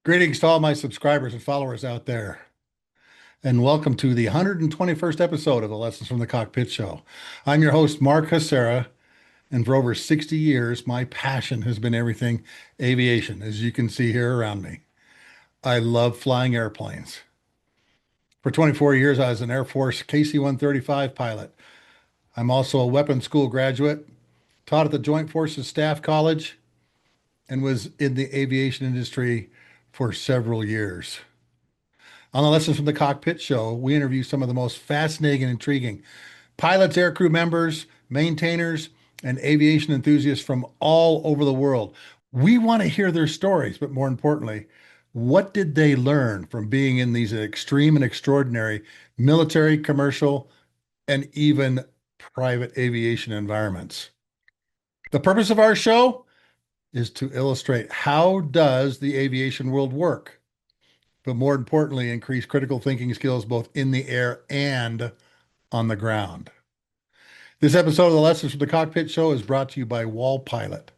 Greetings to all my subscribers and followers out there, and welcome to the 121st episode of the Lessons from the Cockpit Show. I'm your host, Mark Hasara, and for over 60 years, my passion has been everything aviation, as you can see here around me. I love flying airplanes. For 24 years, I was an Air Force KC-135 pilot. I'm also a weapons school graduate, taught at the Joint Forces Staff College, and was in the aviation industry for several years. On the Lessons from the Cockpit Show, we interview some of the most fascinating and intriguing pilots, aircrew members, maintainers, and aviation enthusiasts from all over the world. We want to hear their stories, but more importantly, what did they learn from being in these extreme and extraordinary military, commercial, and even private aviation environments? The purpose of our show is to illustrate how does the aviation world work, but more importantly, increase critical thinking skills both in the air and on the ground. This episode of the Lessons from the Cockpit Show is brought to you by Wall Pilot,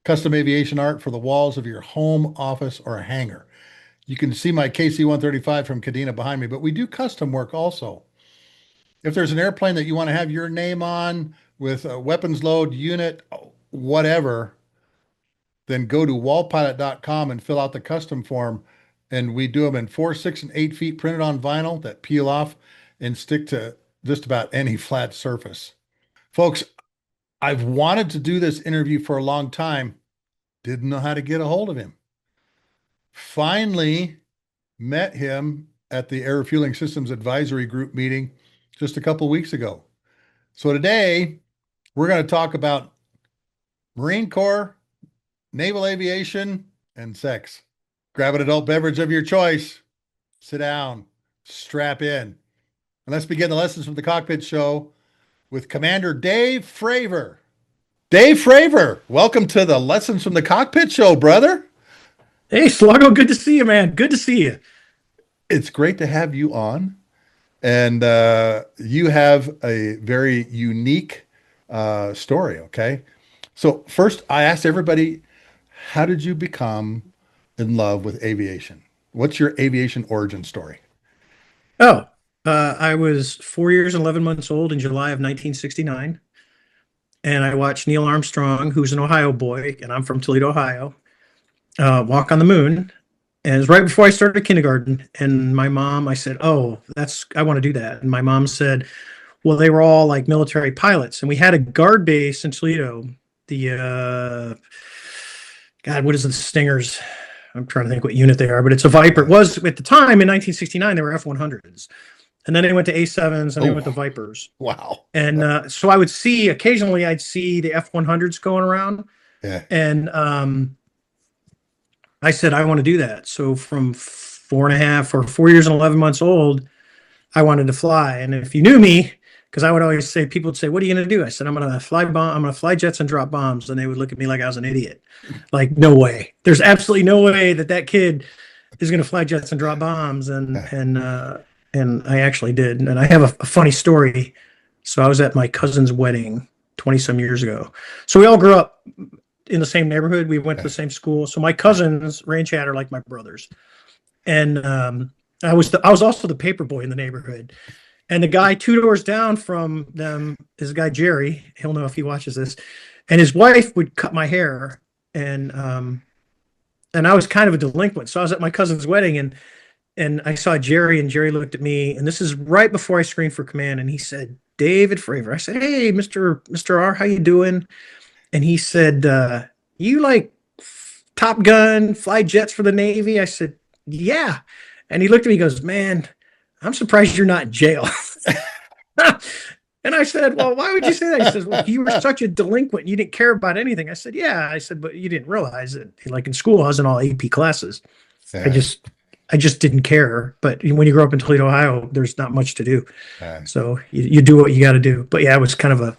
custom aviation art for the walls of your home, office, or hangar. You can see my KC-135 from Kadena behind me, but we do custom work also. If there's an airplane that you want to have your name on with a weapons load, unit, whatever, then go to wallpilot.com and fill out the custom form. And we do them in 4, 6, and 8 feet printed on vinyl that peel off and stick to just about any flat surface. Folks, I've wanted to do this interview for a long time. Didn't know how to get a hold of him. Finally met him at the Air Refueling Systems Advisory Group meeting just a couple of weeks ago. So today we're going to talk about Marine Corps, naval aviation, and sex. Grab an adult beverage of your choice, sit down, strap in, and let's begin the Lessons from the Cockpit Show with Commander Dave Fravor. Dave Fravor, welcome to the Lessons from the Cockpit Show, brother. Hey, Sluggo, good to see you, man. Good to see you. It's great to have you on, and you have a very unique story, okay? So first, I asked everybody, how did you become in love with aviation? What's your aviation origin story? I was 4 years and 11 months old in July of 1969, and I watched Neil Armstrong, who's an Ohio boy, and I'm from Toledo, Ohio, walk on the moon. And it was right before I started kindergarten. And my mom, I said, "Oh, I want to do that." And my mom said, "Well, they were all like military pilots, and we had a guard base in Toledo. God, what is it, the Stingers? I'm trying to think what unit they are, but it's a Viper. It was at the time in 1969, they were F-100s. And then they went to A-7s and they went to Vipers. Wow. And so I would see, occasionally I'd see the F-100s going around. Yeah. And I said, I want to do that. So from 4 years and 11 months old, I wanted to fly. And if you knew me, because I would always say, people would say, "What are you going to do?" I said, I'm going to fly jets and drop bombs. And they would look at me like I was an idiot. Like, no way. There's absolutely no way that kid is going to fly jets and drop bombs. And I actually did. And I have a funny story. So I was at my cousin's wedding 20 some years ago. So we all grew up in the same neighborhood. We went to the same school. So my cousins, range had, are like my brothers. And I was also the paper boy in the neighborhood. And the guy 2 doors down from them is a guy, Jerry. He'll know if he watches this. And his wife would cut my hair. And I was kind of a delinquent. So I was at my cousin's wedding and I saw Jerry, and Jerry looked at me. And this is right before I screened for command. And he said, "David Fravor." I said, "Hey, Mr. R, how you doing?" And he said, "You like Top Gun, fly jets for the Navy?" I said, "Yeah." And he looked at me and goes, "Man, I'm surprised you're not in jail." And I said, "Well, why would you say that?" He says, "Well, you were such a delinquent. You didn't care about anything." I said, "Yeah." I said, "But you didn't realize it. Like in school, I was in all AP classes. Yeah. I just didn't care. But when you grow up in Toledo, Ohio, there's not much to do. Yeah. So you do what you got to do." But yeah, I was kind of a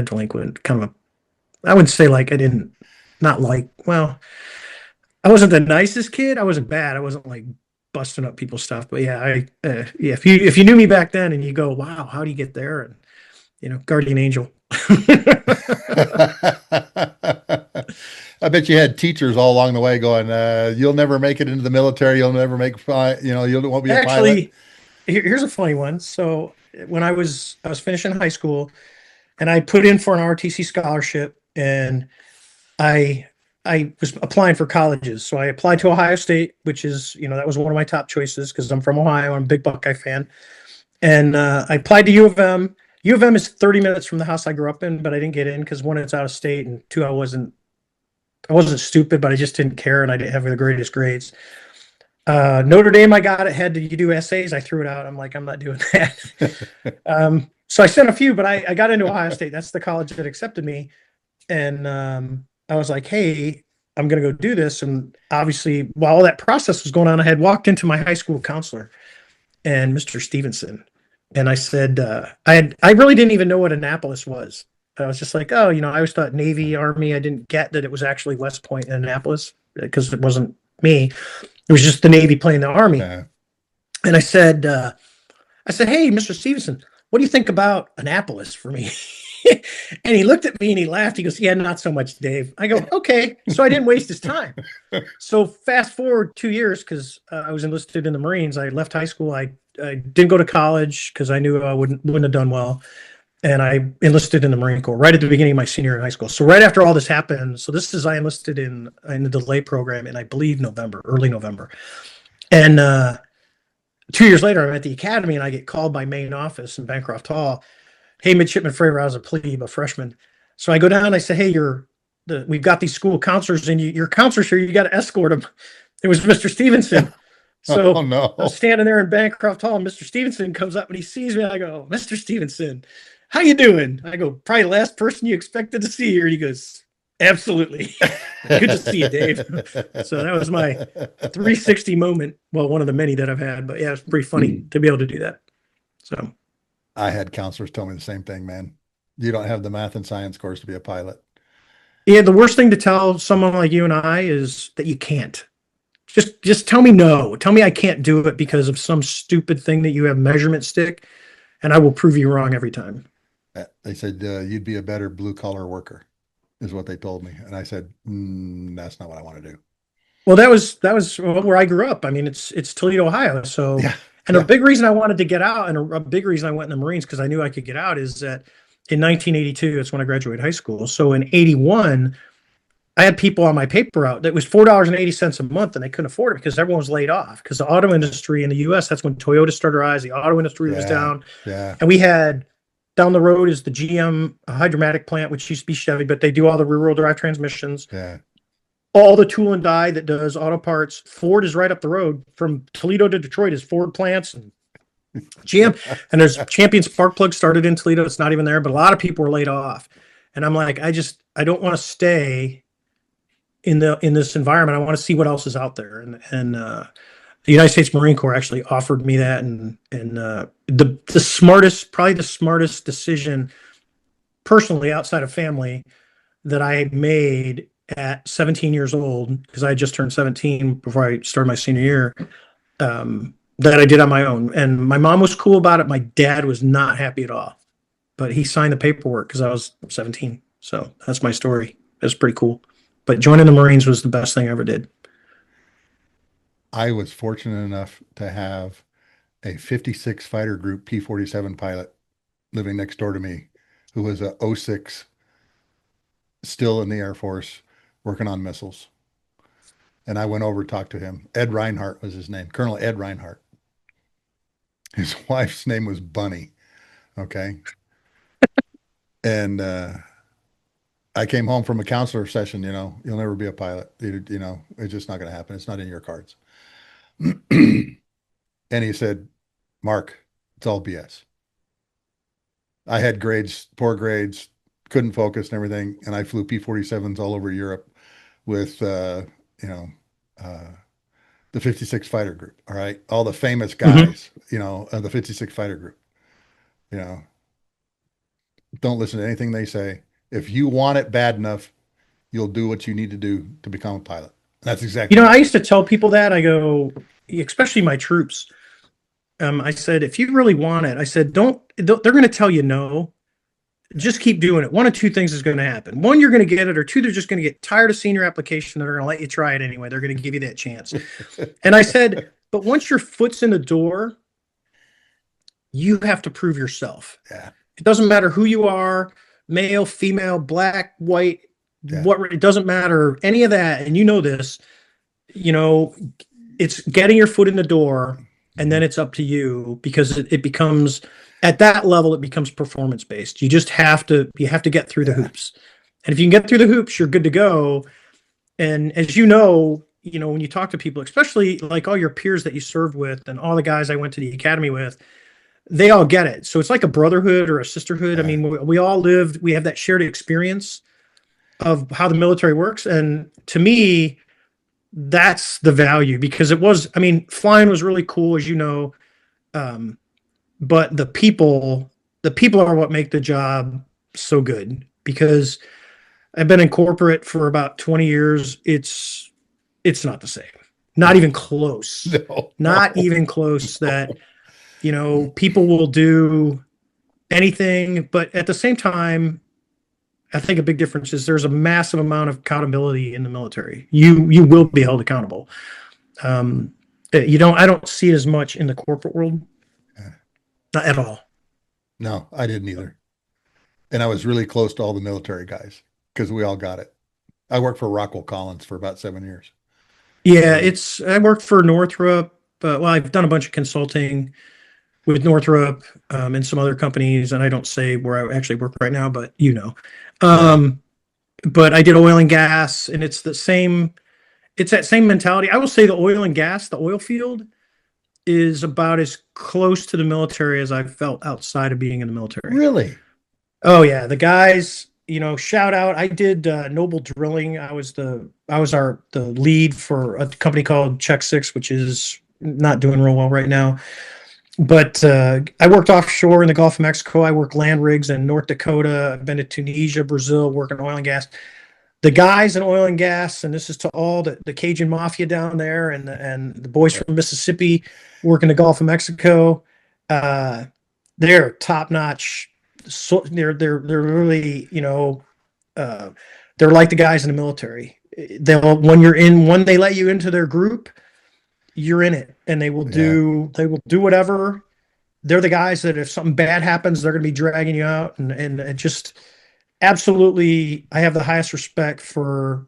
delinquent, kind of I wouldn't say like well, I wasn't the nicest kid. I wasn't bad. I wasn't like busting up people's stuff. But yeah, if you knew me back then and you go, "Wow, how do you get there?" And guardian angel. I bet you had teachers all along the way going, "You'll never make it into the military. You'll never make, you won't be a pilot." Actually, here's a funny one. So when I was finishing high school, and I put in for an RTC scholarship, and I I was applying for colleges. So I applied to Ohio State, which is, that was one of my top choices because I'm from Ohio. I'm a big Buckeye fan. And I applied to U of M. U of M is 30 minutes from the house I grew up in, but I didn't get in because one, it's out of state, and two, I wasn't stupid, but I just didn't care, and I didn't have the greatest grades. Notre Dame, I got it. Had to you do essays? I threw it out. I'm like, I'm not doing that. So I sent a few, but I got into Ohio State. That's the college that accepted me. And I was like, hey, I'm going to go do this. And obviously, while all that process was going on, I had walked into my high school counselor and Mr. Stevenson. And I said, I really didn't even know what Annapolis was. I was just like, oh, I always thought Navy, Army. I didn't get that it was actually West Point and Annapolis because it wasn't me. It was just the Navy playing the Army. And I said, hey, Mr. Stevenson, what do you think about Annapolis for me? And he looked at me and he laughed. He goes, yeah, not so much, Dave. I go, okay. So I didn't waste his time. So fast forward 2 years, because I was enlisted in the Marines. I left high school. I didn't go to college because I knew I wouldn't have done well. And I enlisted in the Marine Corps right at the beginning of my senior year in high school. So right after all this happened, I enlisted in the delay program in, I believe, early November. And 2 years later, I'm at the academy and I get called by main office in Bancroft Hall. Hey, Midshipman Fravor, I was a plebe, a freshman. So I go down and I say, hey, we've got these school counselors and your counselors here, you got to escort them. It was Mr. Stevenson. So oh, no. I was standing there in Bancroft Hall and Mr. Stevenson comes up and he sees me. And I go, Mr. Stevenson, how you doing? I go, probably the last person you expected to see here. And he goes, absolutely. Good to see you, Dave. So that was my 360 moment. Well, one of the many that I've had, but yeah, it's pretty funny to be able to do that. So I had counselors tell me the same thing, man. You don't have the math and science course to be a pilot. Yeah, the worst thing to tell someone like you and I is that you can't. Just tell me no. Tell me I can't do it because of some stupid thing that you have measurement stick, and I will prove you wrong every time. They said you'd be a better blue collar worker, is what they told me, and I said that's not what I want to do. Well, that was where I grew up. I mean, it's Toledo, Ohio. So, yeah. And a big reason I wanted to get out, and a big reason I went in the Marines because I knew I could get out, is that in 1982, that's when I graduated high school. So in 81, I had people on my paper route that was $4.80 a month, and they couldn't afford it because everyone was laid off. Because the auto industry in the U.S., that's when Toyota started to rise. The auto industry was down. Yeah. And we had down the road is the GM Hydromatic plant, which used to be Chevy, but they do all the rear-wheel drive transmissions. Yeah. All the tool and die that does auto parts. Ford is right up the road from Toledo to Detroit is Ford plants and GM. And there's Champion Spark Plug started in Toledo. It's not even there, but a lot of people were laid off. And I'm like, I don't want to stay in this environment. I want to see what else is out there. And the United States Marine Corps actually offered me that. And the smartest decision personally outside of family that I made at 17 years old, because I had just turned 17 before I started my senior year, that I did on my own. And my mom was cool about it. My dad was not happy at all, but he signed the paperwork because I was 17. So that's my story. That's pretty cool. But joining the Marines was the best thing I ever did. I was fortunate enough to have a 56 Fighter Group P-47 pilot living next door to me who was a 06, still in the Air Force, working on missiles. And I went over to talk to him. Ed Reinhardt was his name, Colonel Ed Reinhardt. His wife's name was Bunny. Okay. And I came home from a counselor session, you'll never be a pilot. It's just not going to happen. It's not in your cards. And he said, Mark, it's all BS. I had poor grades, couldn't focus and everything. And I flew P-47s all over Europe with, the 56 Fighter Group. All right. All the famous guys, of the 56 Fighter Group, don't listen to anything they say. If you want it bad enough, you'll do what you need to do to become a pilot. That's exactly. I used to tell people that. I go, especially my troops. I said, if you really want it, I said, they're going to tell you no. just keep doing it. One of two things is going to happen. One, you're going to get it, or two, they're just going to get tired of seeing your application. They're going to let you try it anyway. They're going to give you that chance. And I said, but once your foot's in the door, you have to prove yourself. Yeah. It doesn't matter who you are, male, female, black, white, what, it doesn't matter, any of that. And you know this, it's getting your foot in the door, and then it's up to you, because it becomes, at that level, it becomes performance based. You just have to get through the hoops. And if you can get through the hoops, you're good to go. And as you know, when you talk to people, especially like all your peers that you served with and all the guys I went to the academy with, they all get it. So it's like a brotherhood or a sisterhood. I mean, we all we have that shared experience of how the military works. And to me, that's the value, because flying was really cool, as you know. But the people are what make the job so good, because I've been in corporate for about 20 years. It's not the same. Not even close. Not even close. That, people will do anything, but at the same time, I think a big difference is there's a massive amount of accountability in the military. You will be held accountable. I don't see it as much in the corporate world. Not at all. No, I didn't either. And I was really close to all the military guys, because we all got it. I worked for Rockwell Collins for about 7 years. Yeah, I worked for Northrop. I've done a bunch of consulting with Northrop and some other companies, and I don't say where I actually work right now, but but I did oil and gas, and it's that same mentality. I will say the oil and gas, the oil field, is about as close to the military as I've felt outside of being in the military. Really? Oh yeah, the guys, shout out. I did Noble Drilling. I was the lead for a company called Check 6, which is not doing real well right now. But I worked offshore in the Gulf of Mexico. I worked land rigs in North Dakota. I've been to Tunisia, Brazil, working oil and gas. The guys in oil and gas, and this is to all the Cajun Mafia down there, and the boys from Mississippi working the Gulf of Mexico. They're top notch. So they're really, they're like the guys in the military. When they let you into their group, you're in it, and they will do whatever. They're the guys that if something bad happens, they're going to be dragging you out, and it just absolutely. I have the highest respect for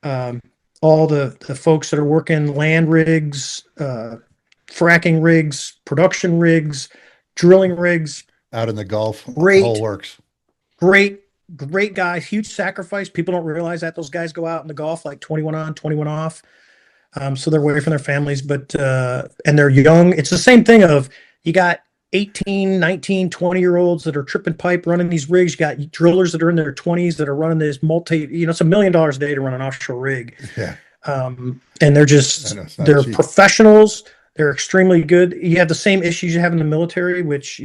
all the folks that are working land rigs, fracking rigs, production rigs, drilling rigs out in the Gulf. The whole works. Great guys, huge sacrifice. People don't realize that those guys go out in the Gulf like 21 on, 21 off. So they're away from their families, but and they're young. It's the same thing of, you got 18, 19, 20-year-olds that are tripping pipe running these rigs. You got drillers that are in their 20s that are running this it's $1 million a day to run an offshore rig. Yeah. And they're cheap. Professionals. They're extremely good. You have the same issues you have in the military, which,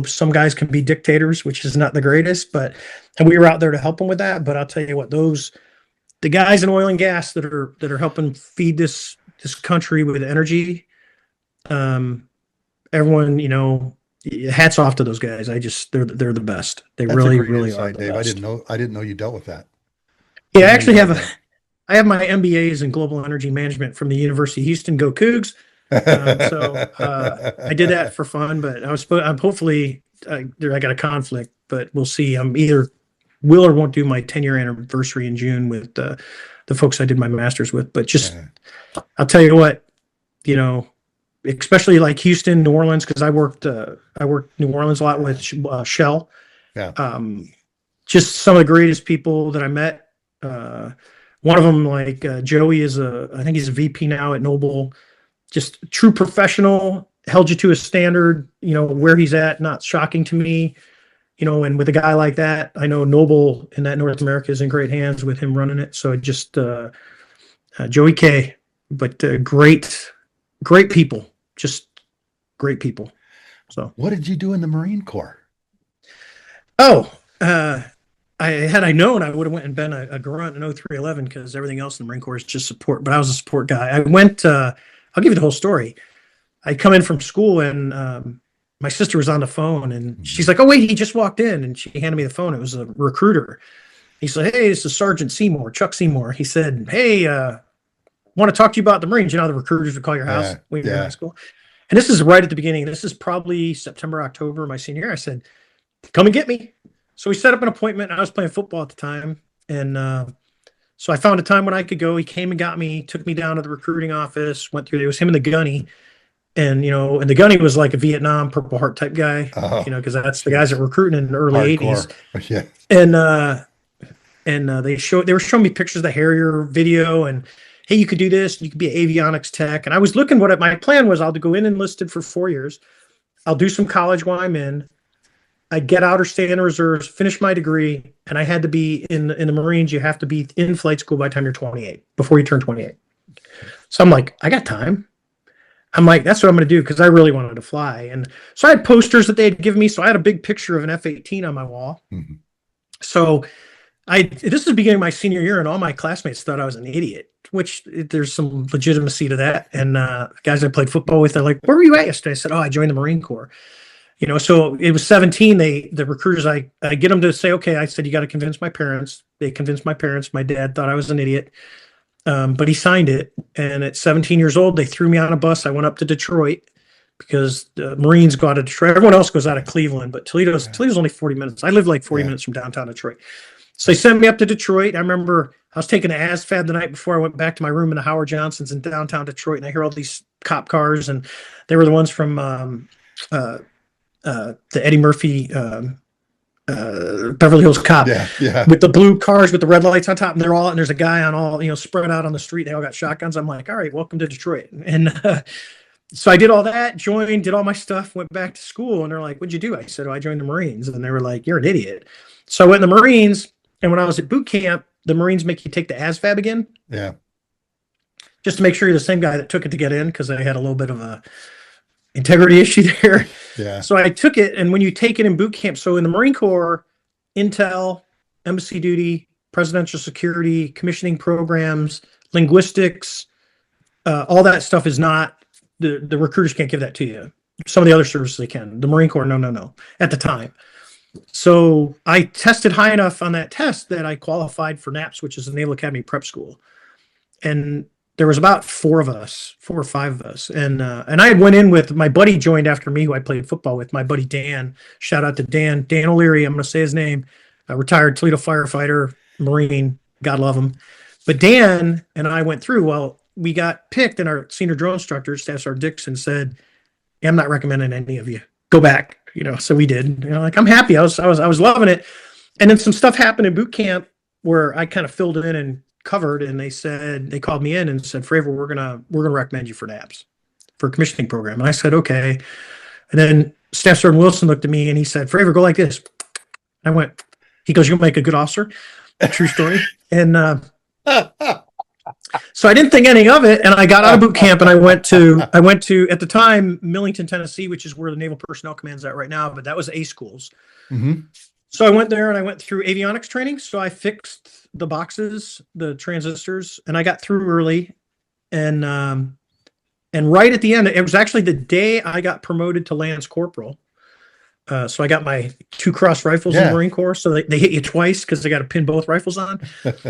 some guys can be dictators, which is not the greatest, and we were out there to help them with that. But I'll tell you what, the guys in oil and gas that are helping feed this country with energy, everyone, hats off to those guys. They're the best. They really are. Dave, I didn't know you dealt with that. Yeah, I actually I have my MBAs in global energy management from the University of Houston. Go Cougs! I did that for fun, but I'm hopefully I got a conflict, but we'll see. I'm either will or won't do my 10-year anniversary in June with the folks I did my master's with. But I'll tell you what, especially like Houston, New Orleans, because I worked New Orleans a lot with Shell. Yeah. Just some of the greatest people that I met. One of them, like Joey, I think he's a VP now at Noble. Just true professional, held you to a standard, where he's at, not shocking to me. And with a guy like that, I know Noble in that North America is in great hands with him running it. So just Joey K, but great people, just great people. So what did you do in the Marine Corps? Oh, had I known, I would have went and been a grunt in 0311, because everything else in the Marine Corps is just support. But I was a support guy. I went. I'll give you the whole story. I come in from school, and my sister was on the phone and she's like, oh, wait, he just walked in. And she handed me the phone. It was a recruiter. He said, hey, this is Sergeant Seymour, Chuck Seymour. He said, hey, want to talk to you about the Marines. You know how the recruiters would call your house when you're in high school? And this is right at the beginning. This is probably September, October, my senior year. I said, come and get me. So we set up an appointment. I was playing football at the time. And so I found a time when I could go. He came and got me, took me down to the recruiting office, went through. It was him and the gunny. And, you know, and the gunny was like a Vietnam Purple Heart type guy, you know, because that's the guys that were recruiting in the early Hardcore. 80s. Yeah. And they were showing me pictures of the Harrier video and, hey, you could do this. You could be an avionics tech. And I was looking my plan was I'll go in enlisted for 4 years. I'll do some college while I'm in. I'd get out or stay in the reserves, finish my degree. And I had to be in the Marines. You have to be in flight school by the time you're 28, before you turn 28. So I'm like, I got time. I'm like, that's what I'm going to do because I really wanted to fly. And so I had posters that they had given me. So I had a big picture of an F-18 on my wall. Mm-hmm. So this is the beginning of my senior year, and all my classmates thought I was an idiot, which there's some legitimacy to that. And guys I played football with, they're like, where were you at yesterday? I said, oh, I joined the Marine Corps. You know, so it was 17. The recruiters, I get them to say, okay, I said, you got to convince my parents. They convinced my parents. My dad thought I was an idiot. But he signed it. And at 17 years old, they threw me on a bus. I went up to Detroit because the Marines go out of Detroit. Everyone else goes out of Cleveland, but Toledo's only 40 minutes. I live like 40 minutes from downtown Detroit. So they sent me up to Detroit. I remember I was taking an ASFAB the night before I went back to my room in the Howard Johnson's in downtown Detroit. And I hear all these cop cars, and they were the ones from the Eddie Murphy Beverly Hills Cop, with the blue cars with the red lights on top, and there's a guy on all, you know, spread out on the street. They all got shotguns. I'm like, all right, welcome to Detroit. And so I did all that, joined, did all my stuff, went back to school, and they're like, what'd you do? I said, oh, I joined the Marines. And they were like, you're an idiot. So I went in the Marines, and when I was at boot camp, the Marines make you take the ASFAB again. Yeah. Just to make sure you're the same guy that took it to get in, because I had a little bit of a integrity issue there. Yeah. So I took it, and when you take it in boot camp, so in the Marine Corps, intel, embassy duty, presidential security, commissioning programs, linguistics, all that stuff is not, the recruiters can't give that to you. Some of the other services they can. The Marine Corps, no, at the time. So I tested high enough on that test that I qualified for NAPS, which is the Naval Academy Prep School. And there was about 4 or 5 of us. And I had went in with my buddy, joined after me, who I played football with, my buddy Dan. Shout out to Dan O'Leary. I'm going to say his name. A retired Toledo firefighter, Marine. God love him. But Dan and I went through. Well, we got picked, and our senior drill instructor, Staff Sergeant Dixon, said, I'm not recommending any of you. Go back. You know, so we did. You know, like, I'm happy. I was loving it. And then some stuff happened in boot camp where I kind of filled in and covered, and they called me in and said, Fravor, we're gonna recommend you for NAPS, for a commissioning program. And I said, okay. And then Staff Sergeant Wilson looked at me and he said, Fravor, go like this. I went, he goes, you'll make a good officer. True story. And so I didn't think anything of it, and I got out of boot camp, and I went to at the time Millington, Tennessee, which is where the Naval Personnel Command's at right now, but that was A schools. Mm-hmm. So I went there and I went through avionics training. So I fixed the boxes, the transistors, and I got through early. And right at the end, it was actually the day I got promoted to Lance Corporal. So I got my 2 cross rifles in the Marine Corps. So they hit you twice because they got to pin both rifles on.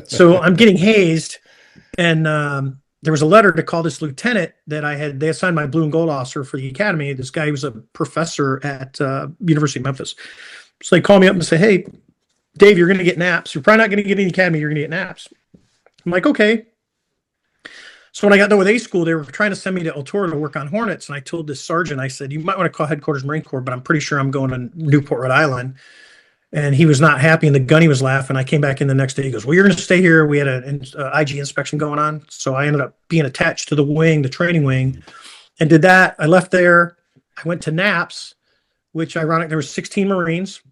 So I'm getting hazed. And there was a letter to call this lieutenant that they assigned my blue and gold officer for the academy. This guy was a professor at University of Memphis. So they called me up and say, hey, Dave, you're going to get NAPS. You're probably not going to get in the academy. You're going to get NAPS. I'm like, okay. So when I got done with A school, they were trying to send me to El Toro to work on Hornets. And I told this sergeant, I said, you might want to call headquarters Marine Corps, but I'm pretty sure I'm going to Newport, Rhode Island. And he was not happy, and the gunny was laughing. I came back in the next day. He goes, well, you're going to stay here. We had an IG inspection going on. So I ended up being attached to the wing, the training wing, and did that. I left there. I went to NAPS, which ironic, there were 16 Marines.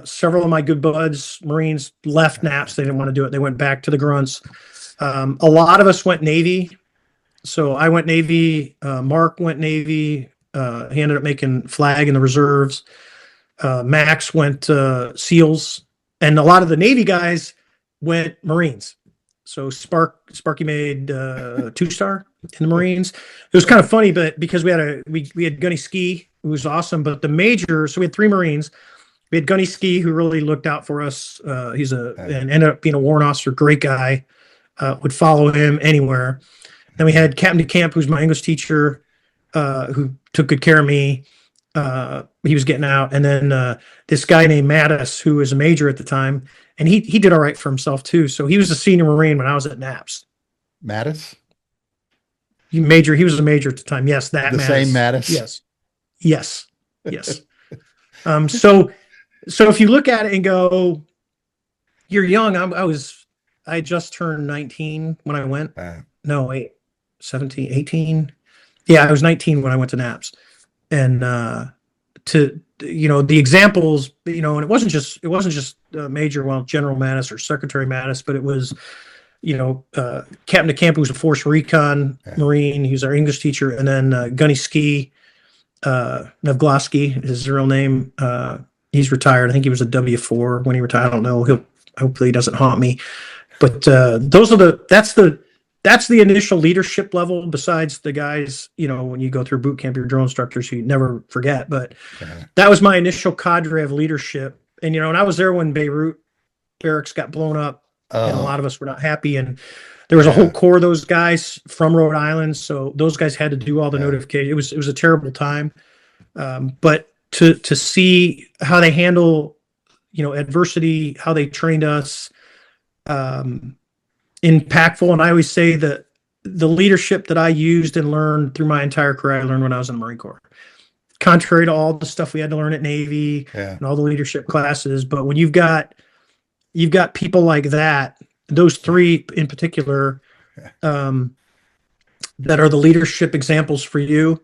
Several of my good buds, Marines, left NAPS. They didn't want to do it. They went back to the grunts. A lot of us went Navy. So I went Navy. Mark went Navy. He ended up making flag in the reserves. Max went SEALs, and a lot of the Navy guys went Marines. So Sparky made 2-star in the Marines. It was kind of funny, but because we had Gunny Ski, who was awesome, but the major, so we had 3 Marines. We had Gunny Ski, who really looked out for us. And ended up being a warrant officer, great guy. Would follow him anywhere. Then we had Captain DeCamp, who's my English teacher, who took good care of me. He was getting out, and then this guy named Mattis, who was a major at the time, and he did all right for himself too. So he was a senior Marine when I was at NAPS. Mattis? He was a major at the time. Yes, that the Mattis. Same Mattis. Yes. So if you look at it and go, you're young. I just turned 19 when I went. No, wait, 17, 18. Yeah, I was 19 when I went to NAPS. And the examples, and it wasn't just Major, General Mattis or Secretary Mattis, but it was, Captain DeCamp, who was a Force Recon Marine. He was our English teacher. And then Gunny Ski, Nevglasky is his real name. He's retired. I think he was a W4 when he retired. I don't know. Hopefully he doesn't haunt me. But that's the initial leadership level, besides the guys, when you go through boot camp, your drill instructors who you never forget. But that was my initial cadre of leadership. And, and I was there when Beirut barracks got blown up, and a lot of us were not happy. And there was a whole corps of those guys from Rhode Island. So those guys had to do all the notification. It was a terrible time. But to see how they handle, adversity, how they trained us, impactful. And I always say that the leadership that I used and learned through my entire career, I learned when I was in the Marine Corps, contrary to all the stuff we had to learn at Navy and all the leadership classes. But when you've got people like that, those 3 in particular, that are the leadership examples for you,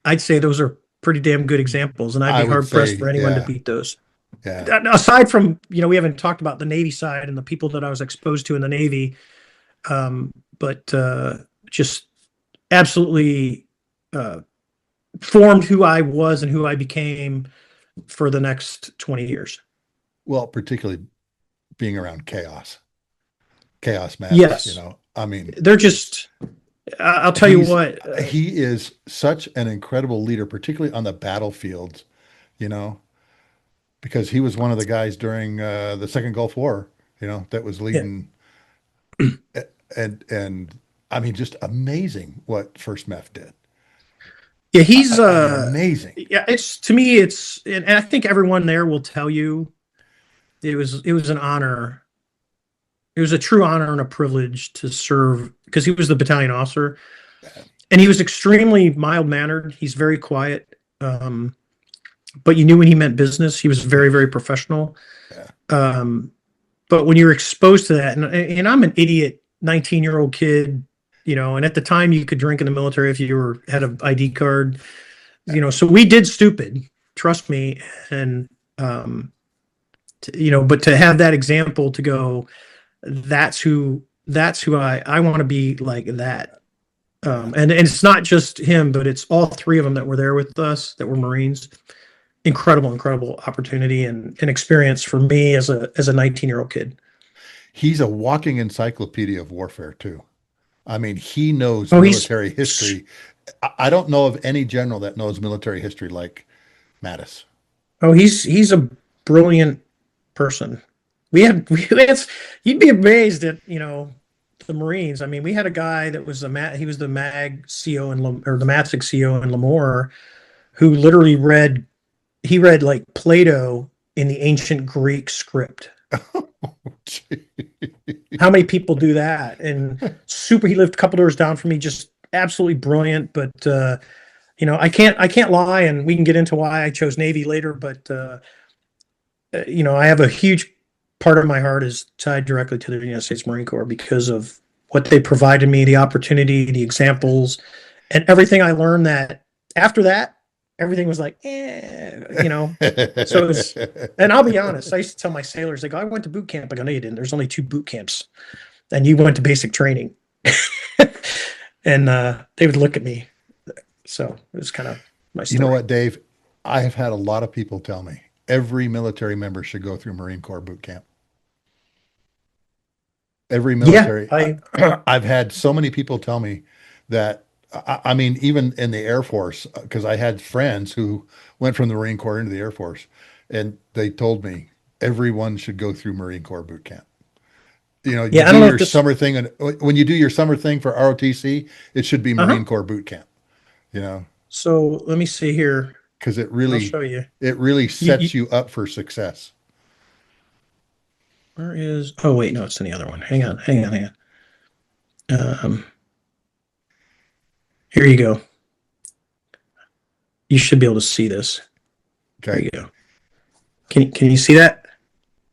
I'd say those are pretty damn good examples. And I'd be hard pressed for anyone to beat those. Yeah. Aside from, we haven't talked about the Navy side and the people that I was exposed to in the Navy, but just absolutely formed who I was and who I became for the next 20 years. Well, particularly being around chaos matters. Yes. They're just, I'll tell you what. He is such an incredible leader, particularly on the battlefields, because he was one of the guys during the Second Gulf War, that was leading. And just amazing what First MEF did. Yeah, he's amazing. Yeah, and I think everyone there will tell you it was an honor. It was a true honor and a privilege to serve, because he was the battalion officer, and he was extremely mild-mannered. He's very quiet. But you knew when he meant business. He was very, very professional. But when you're exposed to that, and I'm an idiot 19-year-old kid, and at the time you could drink in the military if you had an ID card, so we did stupid, trust me. And, but to have that example to go, that's who I want to be like that. And it's not just him, but it's all 3 of them that were there with us that were Marines. Incredible opportunity and experience for me as a 19-year-old kid. He's a walking encyclopedia of warfare too. He knows military history. I don't know of any general that knows military history like Mattis. Oh, he's a brilliant person. You'd be amazed at, the Marines. We had a guy that was he was the MAG CO or the MATSIG CO in Lemoore, who literally read like Plato in the ancient Greek script. How many people do that? And he lived a couple doors down from me, just absolutely brilliant. But I can't lie, and we can get into why I chose Navy later. But I have a huge part of my heart is tied directly to the United States Marine Corps because of what they provided me, the opportunity, the examples, and everything I learned. That after that, everything was like, So and I'll be honest, I used to tell my sailors, they go, I went to boot camp. I go, no, you didn't. There's only 2 boot camps, and you went to basic training. And they would look at me. So it was kind of my story. You know what, Dave? I have had a lot of people tell me every military member should go through Marine Corps boot camp. Every Yeah, military. I I've had so many people tell me that, I mean, even in the Air Force, because I had friends who went from the Marine Corps into the Air Force, and they told me everyone should go through Marine Corps boot camp. You know, you yeah, I do don't know if your this. summer thing, and when you do your summer thing for ROTC, it should be Uh-huh. Marine Corps boot camp, you know, So let me see here. because I'll show you. it really You, sets you up for success. where is? Oh wait, no, it's in the other one. Hang on, hang on, hang on. Here you go. You should be able to see this. There Okay. you go. Can you see that?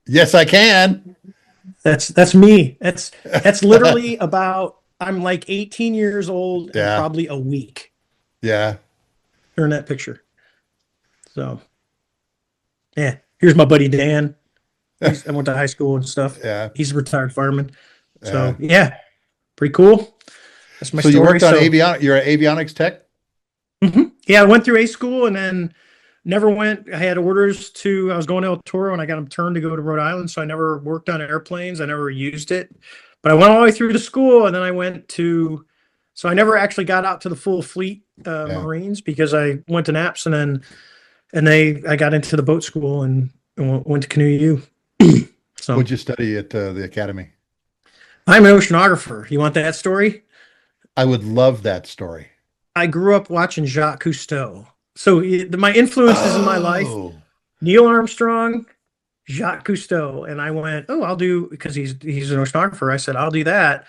Yes, I can. That's me. That's literally about. I'm like 18 years old and Yeah. probably a week Yeah. during that picture. So yeah, here's my buddy Dan. I went to high school and stuff. Yeah. He's a retired fireman. Yeah. So yeah, pretty cool. That's my So you story. worked on So you're an avionics tech? yeah, I went through A school and then never went. I had orders to. I was going to El Toro and I got them turned to go to Rhode Island. So I never worked on airplanes. I never used it. But I went all the way through to school and then I went to. So I never actually got out to the full fleet Yeah. Marines because I went to NAPS and then I got into the boat school and went to Canoe U. So What'd you study at the academy? I'm an oceanographer. You want that story? I would love that story. I grew up watching Jacques Cousteau. So my influences in my life, Oh, Neil Armstrong, Jacques Cousteau, and I went, oh, I'll do because he's an oceanographer. I said I'll do that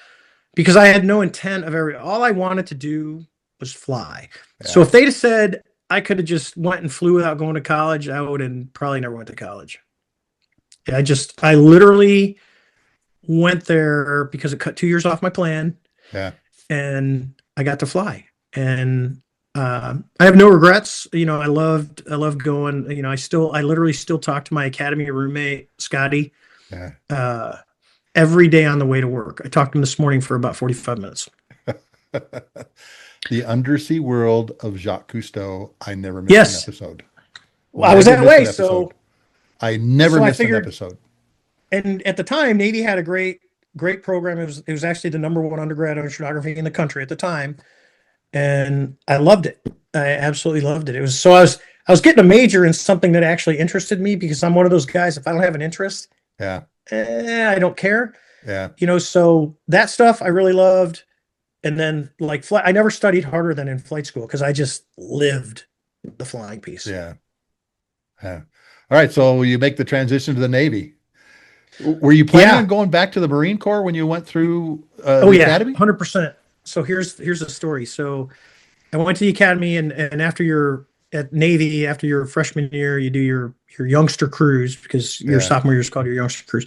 because I had no intent of all I wanted to do was fly. So yeah. if they'd have said I could have just went and flew without going to college, I would have probably never went to college. I literally went there because it cut 2 years off my plan Yeah. and I got to fly. And I have no regrets. You know, I loved going. You know, I literally still talk to my academy roommate Scotty Yeah. every day on the way to work. I talked to him this morning for about 45 minutes. The undersea world of Jacques Cousteau. I never missed Yes. an episode. Well, I was Never that missed way, an episode. so I never I missed an figured. episode. And at the time, Navy had a great program. It was actually the #1 undergrad oceanography in the country at the time, and I loved it. I absolutely loved it. It was so I was getting a major in something that actually interested me because I'm one of those guys. If I don't have an interest, Yeah. I don't care. Yeah. You know, so that stuff I really loved. And then like flight, I never studied harder than in flight school because I just lived the flying piece. Yeah. Yeah. All right. So you make the transition to the Navy. Were you planning Yeah. on going back to the Marine Corps when you went through Oh the yeah, academy? 100%. So here's the story. So I went to the academy and after you're at Navy, after your freshman year, you do your youngster cruise because your Yeah. sophomore year is called your youngster cruise.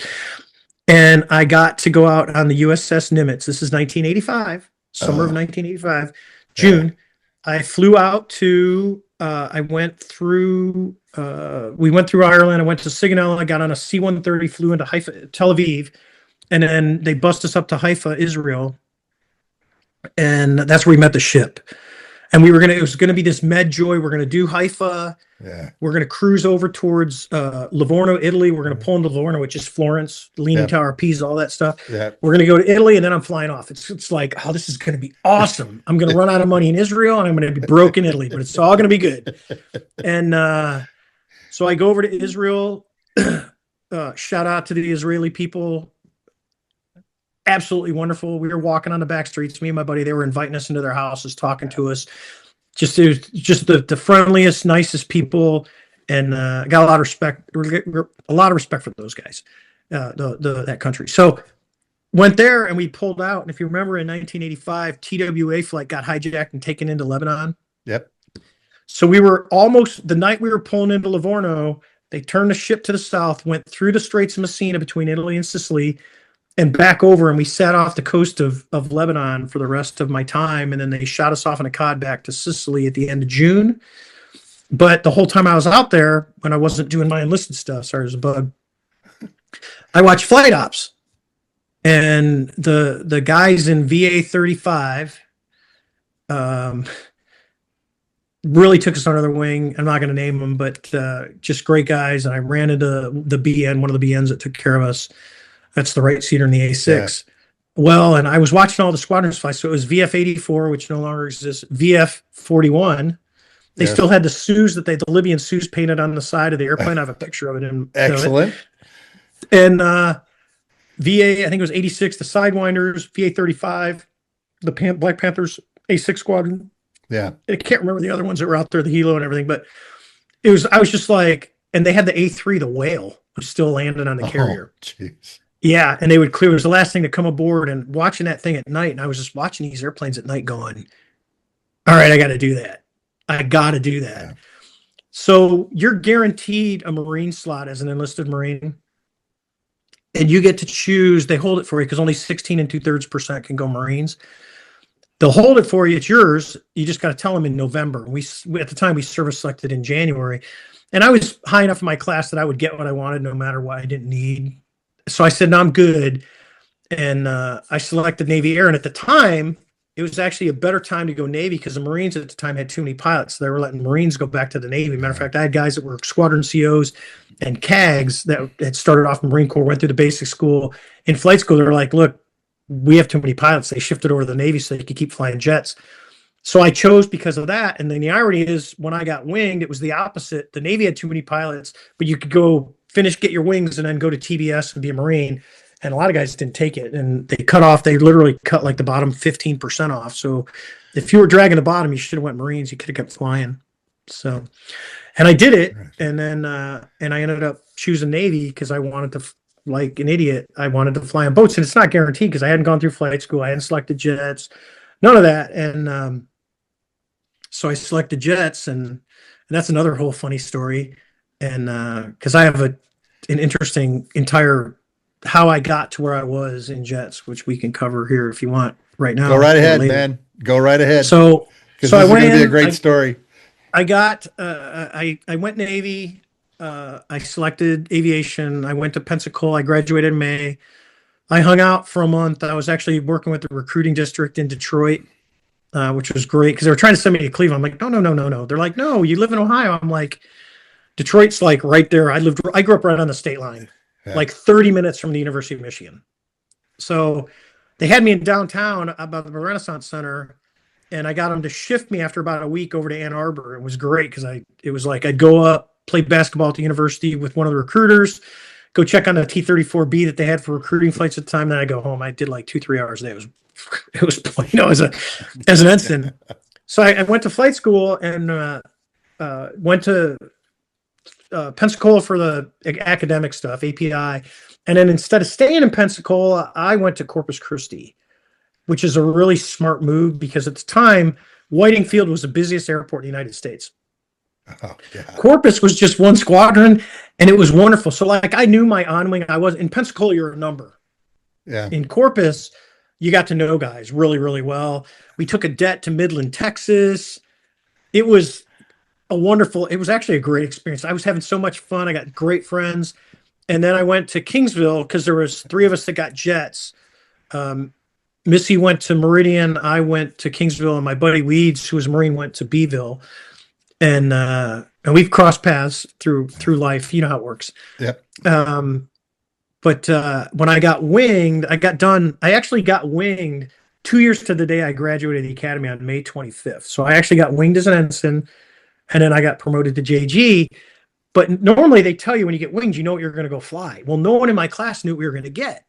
And I got to go out on the USS Nimitz. This is 1985, summer of 1985, June. I flew out to, I went through, we went through Ireland. I went to Sigonella. I got on a C-130, flew into Haifa, Tel Aviv. And then they bust us up to Haifa, Israel. And that's where we met the ship. And it was going to be this Medjoy. We're going to do Haifa. Yeah. We're going to cruise over towards Livorno, Italy. We're going to pull into Livorno, which is Florence, Leaning Yep. Tower, Pisa, all that stuff. Yeah. We're going to go to Italy, and then I'm flying off. It's like, oh, this is going to be awesome. I'm going to run out of money in Israel, and I'm going to be broke in Italy, but it's all going to be good. And so I go over to Israel. Shout out to the Israeli people. Absolutely wonderful. We were walking on the back streets. Me and my buddy, they were inviting us into their houses, talking to us. Just the friendliest, nicest people, and got a lot of respect. A lot of respect for those guys, that country. So went there and we pulled out. And if you remember, in 1985, TWA flight got hijacked and taken into Lebanon. Yep. So we were almost the night we were pulling into Livorno. They turned the ship to the south, went through the Straits of Messina between Italy and Sicily, and back over, and we sat off the coast of Lebanon for the rest of my time. And then they shot us off in a cod back to Sicily at the end of June. But the whole time I was out there, when I wasn't doing my enlisted stuff, sorry, there's a bug, I watched flight ops. And the guys in VA-35 really took us under their wing. I'm not going to name them, but just great guys. And I ran into the BN, one of the BNs that took care of us. That's the right seater in the Yeah. A6. Well, and I was watching all the squadrons fly. So it was VF-84, which no longer exists, VF-41. They Yes. still had the the Libyan Sus painted on the side of the airplane. I have a picture of it. Excellent. And VA, I think it was 86, the Sidewinders, VA-35, the Black Panthers, A6 Squadron. Yeah. I can't remember the other ones that were out there, the Hilo and everything, but I was just like, and they had the A3, the Whale, was still landing on the carrier. Jeez. Yeah, and they would clear. It was the last thing to come aboard, and watching that thing at night, and I was just watching these airplanes at night going, all right, I got to do that. I got to do that. Yeah. So you're guaranteed a Marine slot as an enlisted Marine, and you get to choose. They hold it for you because only 16 2/3% can go Marines. They'll hold it for you. It's yours. You just got to tell them in November. We at the time we service selected in January, and I was high enough in my class that I would get what I wanted no matter what I didn't need. So I said, no, I'm good. And I selected Navy Air. And at the time, it was actually a better time to go Navy because the Marines at the time had too many pilots. They were letting Marines go back to the Navy. Matter of fact, I had guys that were squadron COs and CAGs that had started off in Marine Corps, went through the basic school. In flight school, they were like, look, we have too many pilots. They shifted over to the Navy so they could keep flying jets. So I chose because of that. And then the irony is when I got winged, it was the opposite. The Navy had too many pilots, but you could go get your wings and then go to TBS and be a Marine. And a lot of guys didn't take it. And they literally cut like the bottom 15% off. So if you were dragging the bottom, you should have went Marines. You could have kept flying. So, and I did it. And then, and I ended up choosing Navy because I wanted to, like an idiot, I wanted to fly on boats. And it's not guaranteed because I hadn't gone through flight school. I hadn't selected jets, none of that. And, so I selected jets, and that's another whole funny story. And because I have an interesting entire how I got to where I was in jets, which we can cover here if you want right now. Go right ahead, man. Go right ahead. So this I is went going to be a great story. I got I went Navy. I selected aviation. I went to Pensacola. I graduated in May. I hung out for a month. I was actually working with the recruiting district in Detroit. Which was great because they were trying to send me to Cleveland. I'm like, no. They're like, no, you live in Ohio. I'm like, Detroit's like right there. I grew up right on the state line, like 30 minutes from the University of Michigan. So they had me in downtown about the Renaissance Center, and I got them to shift me after about a week over to Ann Arbor. It was great because it was like I'd go up, play basketball at the university with one of the recruiters, go check on the T-34B that they had for recruiting flights at the time. Then I go home. I did like 2-3 hours a day. It was as an ensign. So I went to flight school and went to Pensacola for the academic stuff, API. And then instead of staying in Pensacola, I went to Corpus Christi, which is a really smart move because at the time, Whiting Field was the busiest airport in the United States. Oh, yeah. Corpus was just one squadron, and it was wonderful. So like I knew my on-wing. I was in Pensacola, you're a number. Yeah. In Corpus, you got to know guys really, really well. We took a det to Midland, Texas. It was it was actually a great experience. I was having so much fun. I got great friends. And then I went to Kingsville because there was 3 of us that got jets. Missy went to Meridian. I went to Kingsville, and my buddy Weeds, who was a Marine, went to Beeville. And we've crossed paths through life. You know how it works. Yep. But when I got winged, I actually got winged 2 years to the day I graduated the academy on May 25th. So I actually got winged as an ensign, and then I got promoted to JG. But normally they tell you when you get winged, you know what you're going to go fly. Well, no one in my class knew what we were going to get.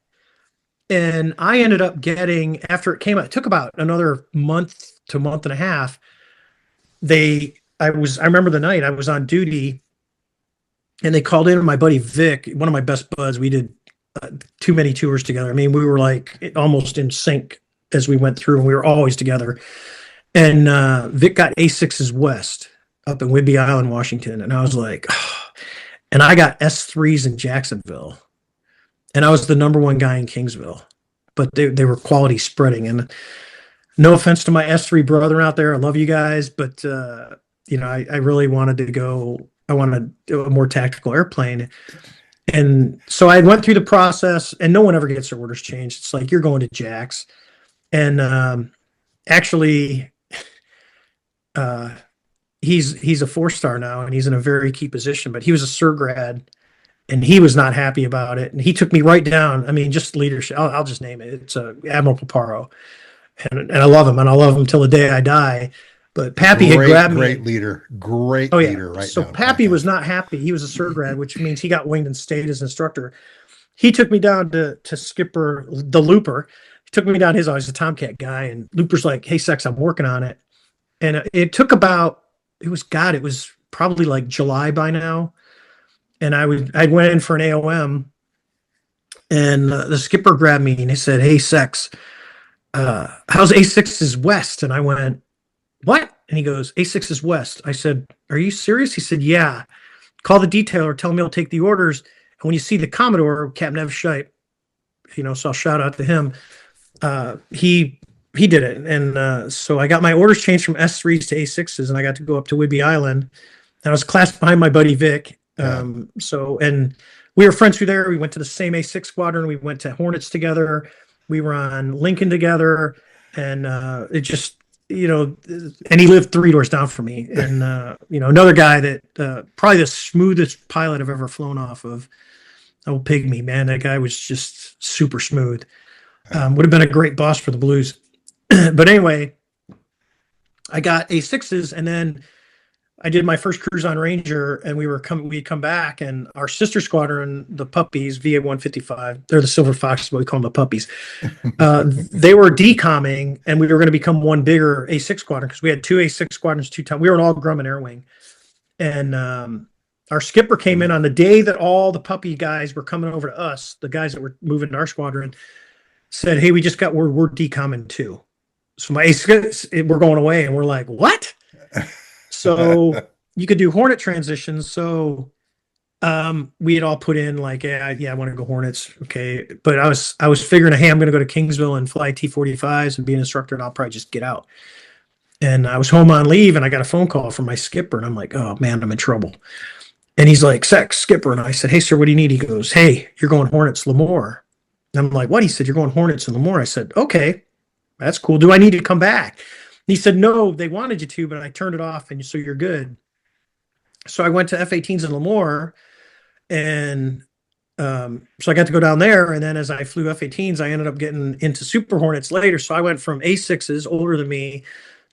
And I ended up getting, after it came out, it took about another month to month and a half. I remember the night I was on duty, and they called in my buddy Vic, one of my best buds. We did too many tours together. I mean, we were like almost in sync as we went through, and we were always together. And Vic got A6s West up in Whidbey Island, Washington. And I was like, oh. And I got S3s in Jacksonville. And I was the number 1 guy in Kingsville. But they were quality spreading. And no offense to my S3 brother out there. I love you guys. But, I really wanted to go. I wanted a more tactical airplane. And so I went through the process, and no one ever gets their orders changed. It's like, you're going to Jax. And actually, he's a 4-star now, and he's in a very key position, but he was a Sir grad and he was not happy about it. And he took me right down. I mean, just leadership. I'll just name it. It's Admiral Paparo, and I love him, and I'll love him till the day I die. But Pappy had grabbed me. Great leader. Great Oh yeah. leader. Right So now. Pappy was not happy. He was a Sir grad, which means he got winged and stayed as instructor. He took me down to Skipper the Looper. He took me down his. I was a Tomcat guy, and Looper's like, "Hey, Sex, I'm working on it." And it took about. It was probably like July by now. And I went in for an AOM, and the skipper grabbed me and he said, "Hey, Sex, how's A6 is west?" And I went, "What?" And he goes, "A6 is west." I said, "Are you serious?" He said, "Yeah. Call the detailer, tell him he'll take the orders. And when you see the Commodore, Captain Ev Shipe, so I'll shout out to him. He did it. And so I got my orders changed from S3s to A6s, and I got to go up to Whidbey Island. And I was classed behind my buddy Vic. And we were friends through there. We went to the same A6 squadron. We went to Hornets together. We were on Lincoln together, and it just, and he lived 3 doors down from me. And, another guy that probably the smoothest pilot I've ever flown off of. Old Pygmy, man. That guy was just super smooth. Would have been a great boss for the Blues. But anyway, I got A6s, and then I did my first cruise on Ranger, and we'd come back, and our sister squadron, the Puppies, VA-155, they're the Silver Foxes, but we call them the Puppies. They were decomming, and we were going to become one bigger A6 squadron because we had 2 A6 squadrons, 2 times. We were an all Grumman air wing. And our skipper came in on the day that all the Puppy guys were coming over to us, the guys that were moving to our squadron, said, "Hey, we just got word we're decomming too." So my A6, we're going away, and we're like, "What?" So you could do Hornet transitions. So we had all put in like, yeah, I want to go Hornets. Okay. But I was figuring, hey, I'm going to go to Kingsville and fly T-45s and be an instructor, and I'll probably just get out. And I was home on leave, and I got a phone call from my skipper, and I'm like, "Oh man, I'm in trouble." And he's like, "Sex, skipper." And I said, "Hey sir, what do you need?" He goes, "Hey, you're going Hornets Lemoore." And I'm like, "What?" He said, "You're going Hornets and Lemoore." I said, "Okay, that's cool. Do I need to come back?" He said, "No, they wanted you to, but I turned it off, and so you're good." So I went to F-18s in Lemoore, and so I got to go down there. And then as I flew F-18s, I ended up getting into Super Hornets later. So I went from A6s, older than me,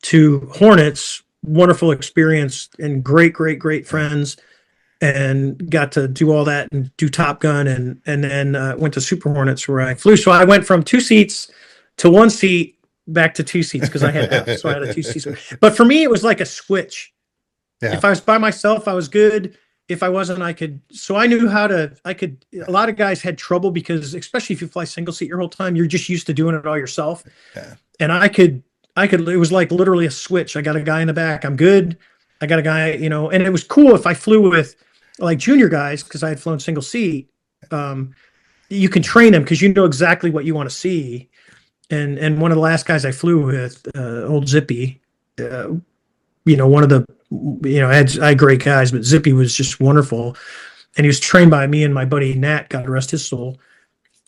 to Hornets. Wonderful experience and great friends, and got to do all that and do Top Gun, and then went to Super Hornets where I flew. So I went from 2 seats to 1 seat, back to 2 seats because I had F, so I had a 2 seats. But for me, it was like a switch. Yeah. If I was by myself, I was good. If I wasn't, I could. So I knew how to. A lot of guys had trouble because, especially if you fly single seat your whole time, you're just used to doing it all yourself. Yeah. And I could. It was like literally a switch. I got a guy in the back. I'm good. I got a guy. And it was cool if I flew with like junior guys because I had flown single seat. You can train them because you know exactly what you want to see. And one of the last guys I flew with, old Zippy, one of the, I had great guys, but Zippy was just wonderful. And he was trained by me and my buddy Nat, God rest his soul.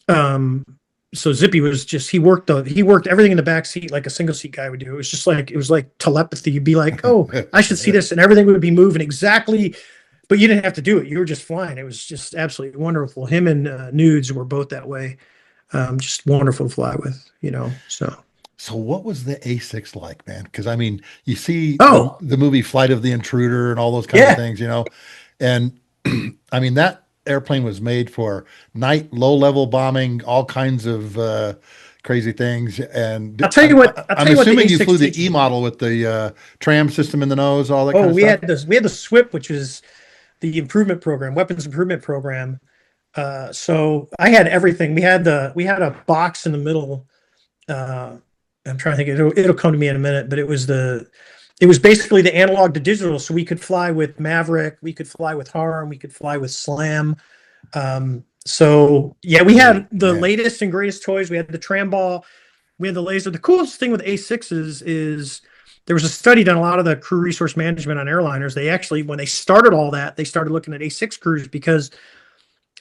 So Zippy was just, he worked everything in the back seat like a single seat guy would do. It was like telepathy. You'd be like, "Oh, I should see this," and everything would be moving exactly, but you didn't have to do it. You were just flying. It was just absolutely wonderful. Him and Nudes were both that way. Just wonderful to fly with, So what was the A6 like, man? Because I mean, you see the movie Flight of the Intruder and all those kind of things, and I mean, that airplane was made for night, low-level bombing, all kinds of crazy things. And I'll tell you what. I'm assuming you flew the E model with the tram system in the nose, all that kind of stuff. We had the SWIP, which is the improvement program, weapons improvement program. So I had everything. We had a box in the middle. I'm trying to think. It'll come to me in a minute, but it was basically the analog to digital. So we could fly with Maverick, we could fly with Harm, we could fly with Slam. So yeah, we had the latest and greatest toys. We had the tram ball, we had the laser. The coolest thing with A6s is there was a study done, a lot of the crew resource management on airliners. They actually, when they started all that, they started looking at A6 crews because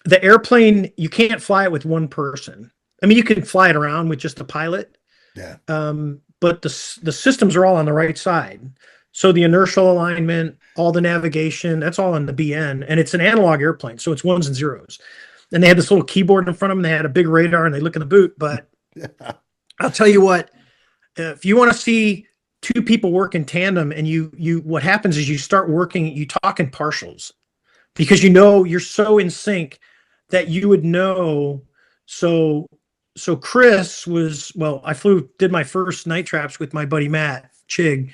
the airplane, you can't fly it with one person. I mean, you can fly it around with just a pilot. Yeah. But the systems are all on the right side. So the inertial alignment, all the navigation, that's all in the BN, and it's an analog airplane, so it's ones and zeros. And they had this little keyboard in front of them. They had a big radar, and they look in the boot. But I'll tell you what, if you want to see two people work in tandem, and what happens is you start working, you talk in partials, because you're so in sync that you would know. So Chris was, well, did my first night traps with my buddy Matt Chig,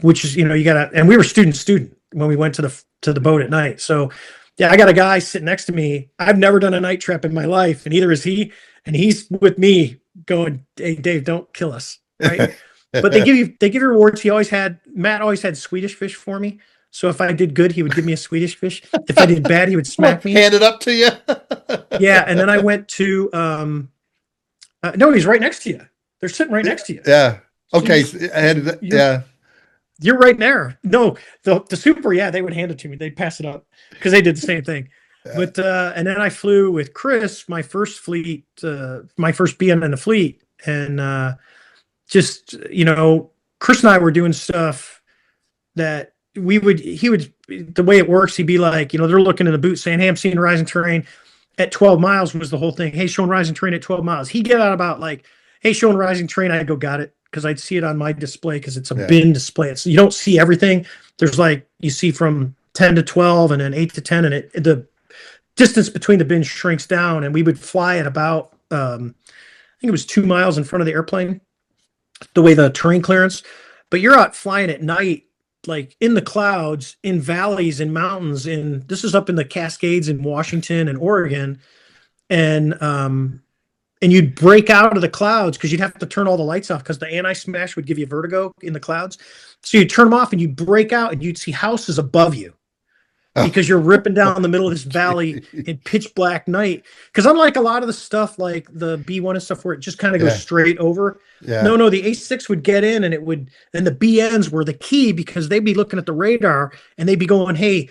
which is, and we were student when we went to the boat at night. So yeah, I got a guy sitting next to me. I've never done a night trap in my life, and neither is he. And he's with me going, "Hey, Dave, don't kill us." Right. But they give you rewards. Matt always had Swedish fish for me. So if I did good, he would give me a Swedish fish. If I did bad, he would smack me. Hand it up to you. Yeah. And then I went to, no, he's right next to you. They're sitting right next to you. Yeah. Okay. Yeah. You're right there. No, the Super, yeah, they would hand it to me. They'd pass it up because they did the same thing. Yeah. But and then I flew with Chris, my first fleet, my first BN in the fleet, and Chris and I were doing stuff that the way it works, he'd be like, they're looking in the boot saying, "Hey, I'm seeing rising terrain at 12 miles," was the whole thing. "Hey, showing rising terrain at 12 miles. He'd get out about like, "Hey, showing rising terrain." I'd go, "Got it." Because I'd see it on my display, because it's a bin display. You don't see everything. There's you see from 10 to 12 and then 8 to 10, and the distance between the bins shrinks down, and we would fly at about, I think it was 2 miles in front of the airplane, the way the terrain clearance. But you're out flying at night, like in the clouds, in valleys, in mountains, this is up in the Cascades in Washington and Oregon. And you'd break out of the clouds because you'd have to turn all the lights off because the anti-smash would give you vertigo in the clouds. So you'd turn them off and you'd break out, and you'd see houses above you because you're ripping down the middle of this valley in pitch black night. Because unlike a lot of the stuff like the B1 and stuff where it just kind of goes straight over. Yeah. No, the A6 would get in, and the BNs were the key because they'd be looking at the radar and they'd be going, "Hey,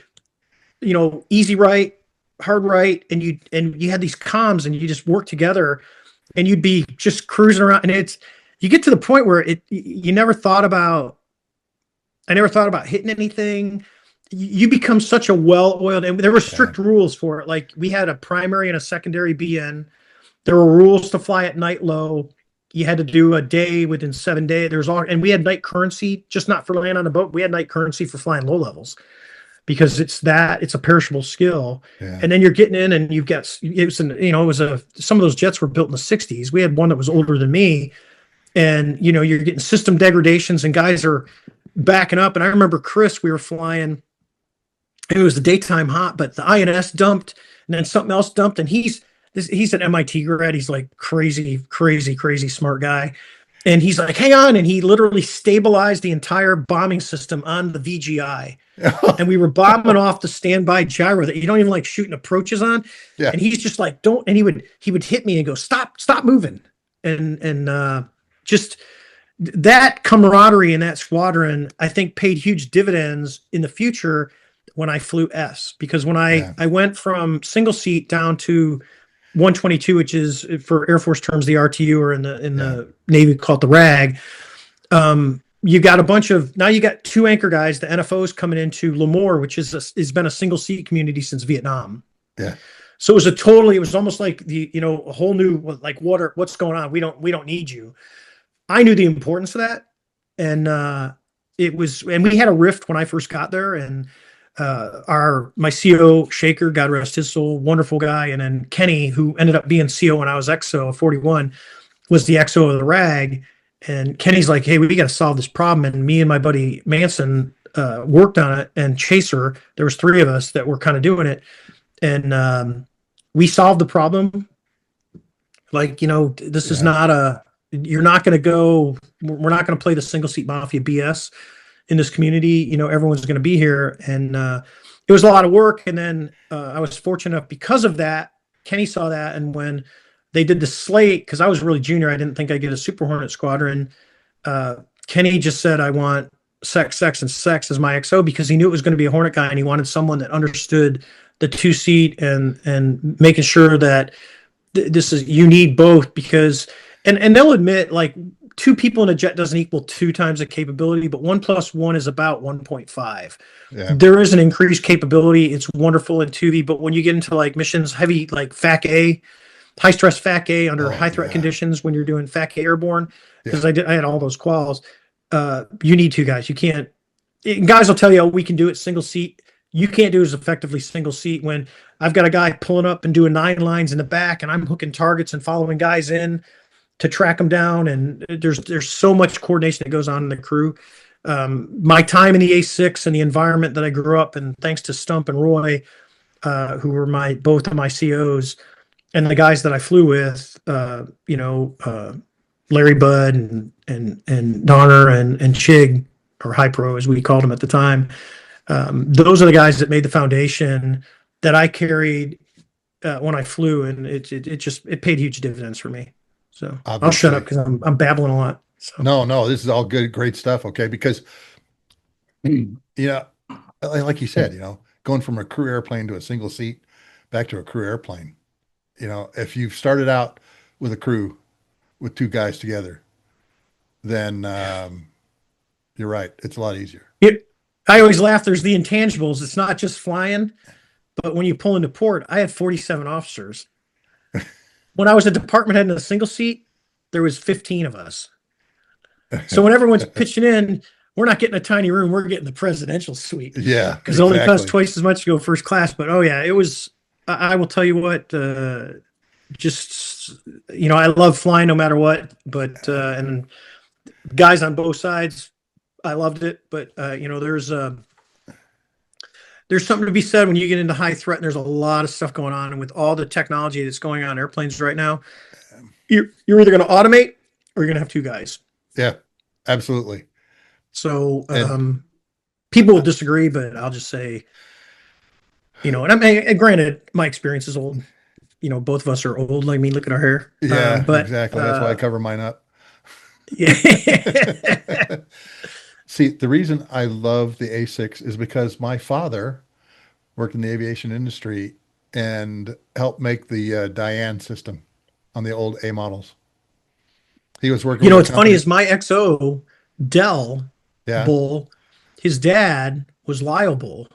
easy right, hard right," and you had these comms, and you just work together, and you'd be just cruising around, and you get to the point where I never thought about hitting anything. You become such a well-oiled, and there were strict rules for it. Like we had a primary and a secondary BN. There were rules to fly at night low. You had to do a day within 7 days. And we had night currency, just not for land on a boat. We had night currency for flying low levels, because it's a perishable skill. Yeah. And then you're getting in, and some of those jets were built in the 60s. We had one that was older than me, and you're getting system degradations, and guys are backing up. And I remember Chris, we were flying, it was the daytime hot, but the INS dumped, and then something else dumped, and he's an MIT grad. He's like crazy smart guy. And he's like, "Hang on." And he literally stabilized the entire bombing system on the VGI. And we were bombing off the standby gyro that you don't even like shooting approaches on. Yeah. And he's just like, "Don't." And he would hit me and go, stop moving. And just that camaraderie in that squadron, I think, paid huge dividends in the future when I flew S. Because when I went from single seat down to 122, which is, for Air Force terms, the RTU, or in the Navy called the RAG. You got two anchor guys, the NFOs, coming into Lemoore, which has been a single seat community since Vietnam. Yeah. So it was almost like a whole new, like, what's going on? We don't need you. I knew the importance of that. And and we had a rift when I first got there, and my CO Shaker, God rest his soul, wonderful guy, and then Kenny, who ended up being CO when I was XO 41, was the XO of the RAG. And Kenny's like, "Hey, we got to solve this problem." And me and my buddy Manson worked on it, and Chaser, there was 3 of us that were kind of doing it, and we solved the problem. Like, this is not we're not going to play the single seat mafia BS in this community. Everyone's going to be here. And it was a lot of work. And then I was fortunate enough, because of that, Kenny saw that. And when they did the slate, because I was really junior, I didn't think I'd get a Super Hornet squadron. Kenny just said, "I want Sex as my XO," because he knew it was going to be a Hornet guy, and he wanted someone that understood the 2-seat and making sure that you need both, because, and they'll admit, like, two people in a jet doesn't equal 2 times the capability, but 1 + 1 is about 1.5. Yeah. There is an increased capability. It's wonderful in 2V, but when you get into like missions, heavy, like FAC-A, high stress FAC-A under high threat conditions, when you're doing FAC-A airborne, because I had all those quals, you need 2 guys. You can't, guys will tell you, oh, we can do it single seat. You can't do it as effectively single seat when I've got a guy pulling up and doing 9 lines in the back, and I'm hooking targets and following guys in to track them down. And there's so much coordination that goes on in the crew. My time in the A6 and the environment that I grew up in, thanks to Stump and Roy, who were both of my COs, and the guys that I flew with, Larry Budd and Donner and Chig, or High Pro as we called him at the time. Those are the guys that made the foundation that I carried when I flew, and it paid huge dividends for me. So obviously. I'll shut up because I'm babbling a lot. So. No, this is all good, great stuff. Okay, because like you said, going from a crew airplane to a single seat back to a crew airplane. If you've started out with a crew with 2 guys together, then you're right. It's a lot easier. I always laugh. There's the intangibles. It's not just flying, but when you pull into port, I had 47 officers. When I was a department head in a single seat, there was 15 of us. So when everyone's pitching in, we're not getting a tiny room. We're getting the presidential suite. Yeah. Because it only costs twice as much to go first class. But, oh, yeah, it was – I will tell you what, I love flying no matter what. But and guys on both sides, I loved it. But, there's something to be said when you get into high threat, and there's a lot of stuff going on. And with all the technology that's going on in airplanes right now, you're either going to automate or you're going to have 2 guys. Yeah, absolutely. So people will disagree, but I'll just say, and granted, my experience is old. Both of us are old. I mean, look at our hair. Yeah, exactly. That's why I cover mine up. Yeah. See, the reason I love the A6 is because my father worked in the aviation industry and helped make the Diane system on the old A models. He was working. What's funny is my XO Dell Bull, his dad was Lyle Bull.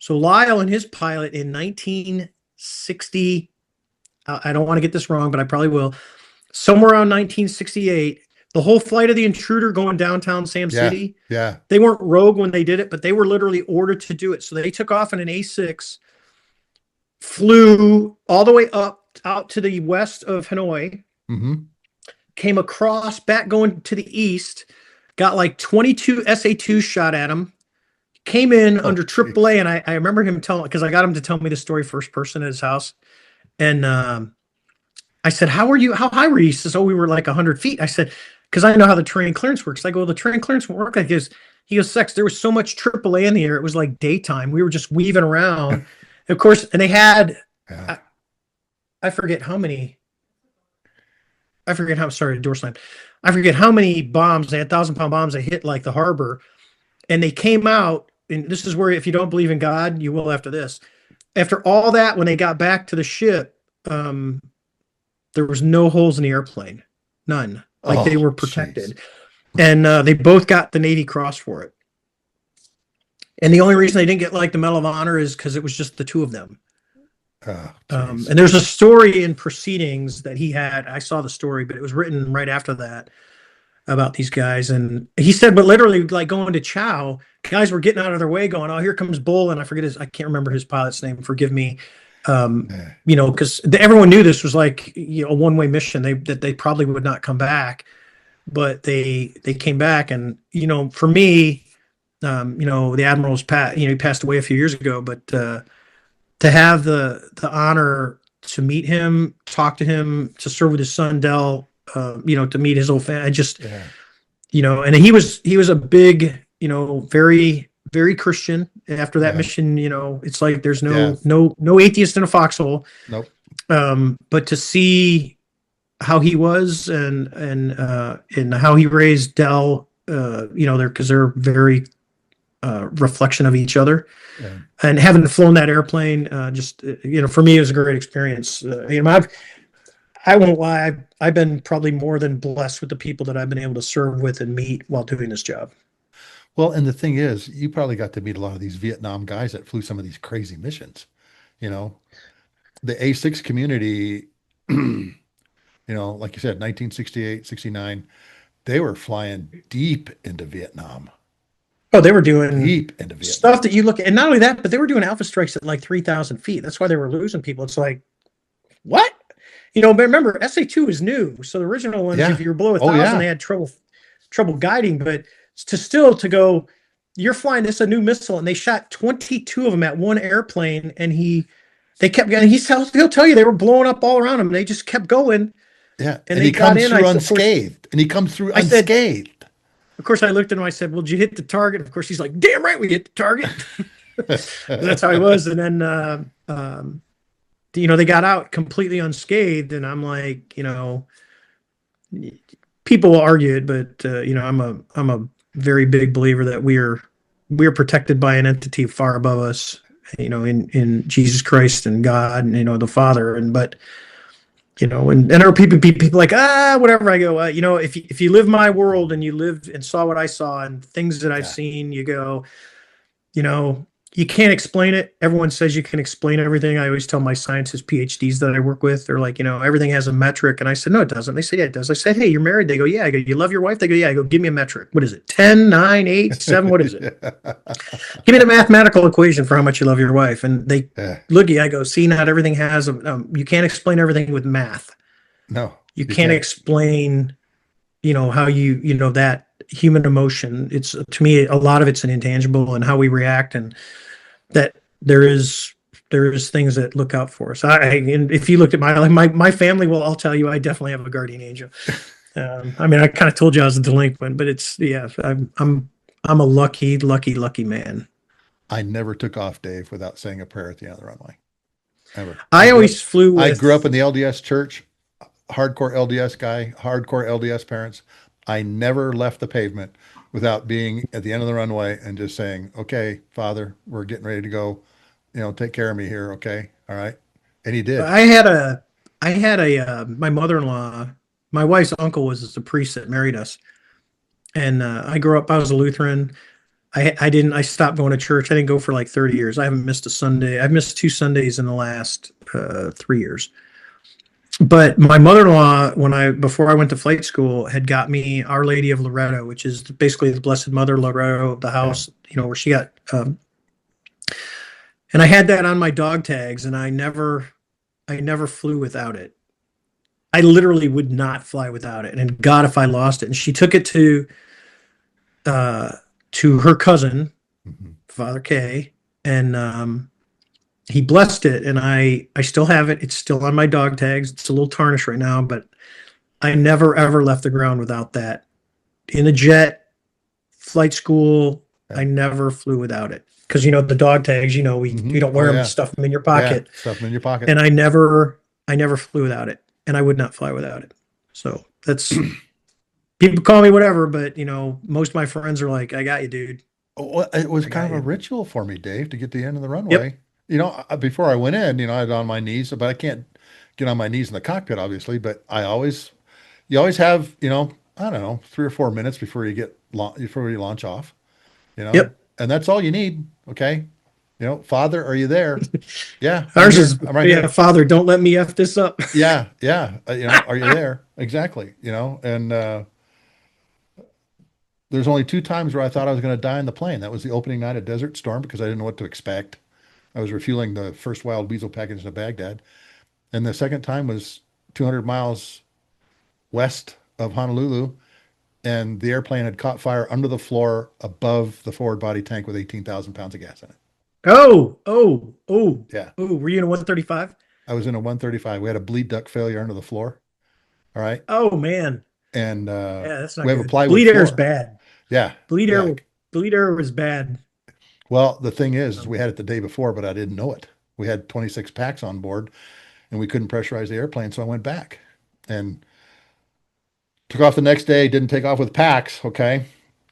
So Lyle and his pilot in 1960, I don't want to get this wrong, but I probably will. Somewhere around 1968, the whole flight of the Intruder going downtown Sam City. Yeah. They weren't rogue when they did it, but they were literally ordered to do it. So they took off in an A6, flew all the way out to the west of Hanoi, came across, back going to the east, got like 22 SA-2 shot at him, came in under AAA, and I remember him telling, because I got him to tell me the story first person at his house. And I said, how high were you? He says, we were like 100 feet. I said, because I know how the terrain clearance works. I go, the terrain clearance won't work like this. He goes, Sex, there was so much AAA in the air. It was like daytime. We were just weaving around. Of course, and they had, I forget how many. Door slam. I forget how many bombs. They had 1,000-pound bombs. They hit like the harbor, and they came out. And this is where, if you don't believe in God, you will after this. After all that, when they got back to the ship, there was no holes in the airplane, none. Like they were protected, and they both got the Navy Cross for it. And the only reason they didn't get like the Medal of Honor is because it was just the 2 of them. And there's a story in proceedings that he had. I saw the story, but it was written right after that about these guys. And he said, but literally, like going to Chow, guys were getting out of their way, going, "Oh, here comes Bull," and I can't remember his pilot's name. Forgive me. Because everyone knew this was like a one-way mission. They probably would not come back, but they came back. And for me, the admiral's he passed away a few years ago, but to have the honor to meet him, talk to him, to serve with his son Dell, to meet his old family, and he was a big, very, very Christian. After that mission, it's like there's no atheist in a foxhole. Nope. But to see how he was and how he raised Dell, they're very reflection of each other. Yeah. And having flown that airplane, for me, it was a great experience. I won't lie. I've been probably more than blessed with the people that I've been able to serve with and meet while doing this job. Well, and the thing is, you probably got to meet a lot of these Vietnam guys that flew some of these crazy missions. You know, the A-6 community, like you said, 1968, 69, they were flying deep into Vietnam, Oh, they were doing deep into Vietnam. stuff that you look at, and not only that, but they were doing alpha strikes at like 3,000 feet. That's why they were losing people. It's like, what? But remember, SA2 is new. So the original ones, if Yeah. you were below a Oh, thousand, they yeah. had trouble guiding. But to go, you're flying this a new missile, and they shot 22 of them at one airplane, and they kept going. He'll tell you they were blowing up all around him. And they just kept going, Yeah. and And they he got comes in. through unscathed. And he comes through I said, unscathed. of course, I looked at him. I said, "Well, did you hit the target?" Of course, he's like, "Damn right, we hit the target." That's how he was. And then, they got out completely unscathed, and I'm like, people will argue it, but I'm a very big believer that we're protected by an entity far above us, in Jesus Christ and God and the Father. And there are people like, whatever. I go, if you live my world and you lived and saw what I saw and things that I've Yeah. seen, you go, you know, you can't explain it. Everyone says you can explain everything. I always tell my scientists, PhDs that I work with, they're like, everything has a metric. And I said, no, it doesn't. They say, yeah, it does. I said, hey, you're married. They go, yeah. I go, you love your wife? They go, yeah. I go, give me a metric. What is it? 10, 9, 8, 7? What is it? Give me the mathematical equation for how much you love your wife. And they Yeah. look at you. I go, see, not everything has, you can't explain everything with math. No, You you can't can't. explain, how that human emotion. It's, to me, a lot of it's an intangible and how we react, and that there is things that look out for us. And if you looked at my family, well, I'll tell you, I definitely have a guardian angel. I kind of told you I was a delinquent, but it's, yeah, I'm a lucky man. I never took off, Dave, without saying a prayer at the end of the runway. Ever. I always flew I grew up with, in the LDS church, hardcore LDS guy, hardcore LDS parents. I never left the pavement without being at the end of the runway and just saying, okay, Father, we're getting ready to go. Take care of me here. Okay. All right. And he did. my mother-in-law, my wife's uncle was a priest that married us. And I grew up, I was a Lutheran. I stopped going to church. I didn't go for like 30 years. I haven't missed a Sunday. I've missed 2 Sundays in the last 3 years. But my mother-in-law, before I went to flight school, had got me Our Lady of Loretto, which is basically the Blessed Mother Loretto of the Yeah. house, where she got, and I had that on my dog tags, and I never flew without it. I literally would not fly without it. And God, if I lost it. And she took it to her cousin, Mhm. Father K, and he blessed it, and I still have it. It's still on my dog tags. It's a little tarnished right now, but I never ever left the ground without that. In a jet, flight school, Yeah. I never flew without it, because the dog tags. We Mhm. don't Oh, wear them, yeah. stuff them in your Yeah. pocket, Stuff them in your pocket. and I never flew without it, and I would not fly without it. So that's, people call me whatever, but most of my friends are like, "I got you, dude. Well, it was I kind got of a you." ritual for me, Dave, to get to the end of the Yep. runway. Before I went in, I was on my knees, but I can't get on my knees in the cockpit, obviously. But you always have, I don't know, 3 or 4 minutes before before you launch off, Yep. and that's all you need. Okay. Father, are you there? Yeah, I'm Ours here. is, I'm right yeah, here. Father, don't let me F this up. Yeah. Yeah. Are you there? Exactly. And, there's only two times where I thought I was going to die in the plane. That was the opening night at Desert Storm because I didn't know what to expect. I was refueling the first wild weasel package to Baghdad. And the second time was 200 miles west of Honolulu, and the airplane had caught fire under the floor above the forward body tank with 18,000 pounds of gas in it. Oh, oh, oh, Yeah. oh, were you in a 135? I was in a 135. We had a bleed duct failure under the floor. All right. Oh man. And Yeah, that's not we have a good. plywood Bleed air is floor. bad. Yeah. Bleed Yeah. air, bleed air was bad. Well, the thing is Um, we had it the day before, but I didn't know it. We had 26 packs on board and we couldn't pressurize the airplane. So I went back and took off the next day, didn't take off with packs. Okay.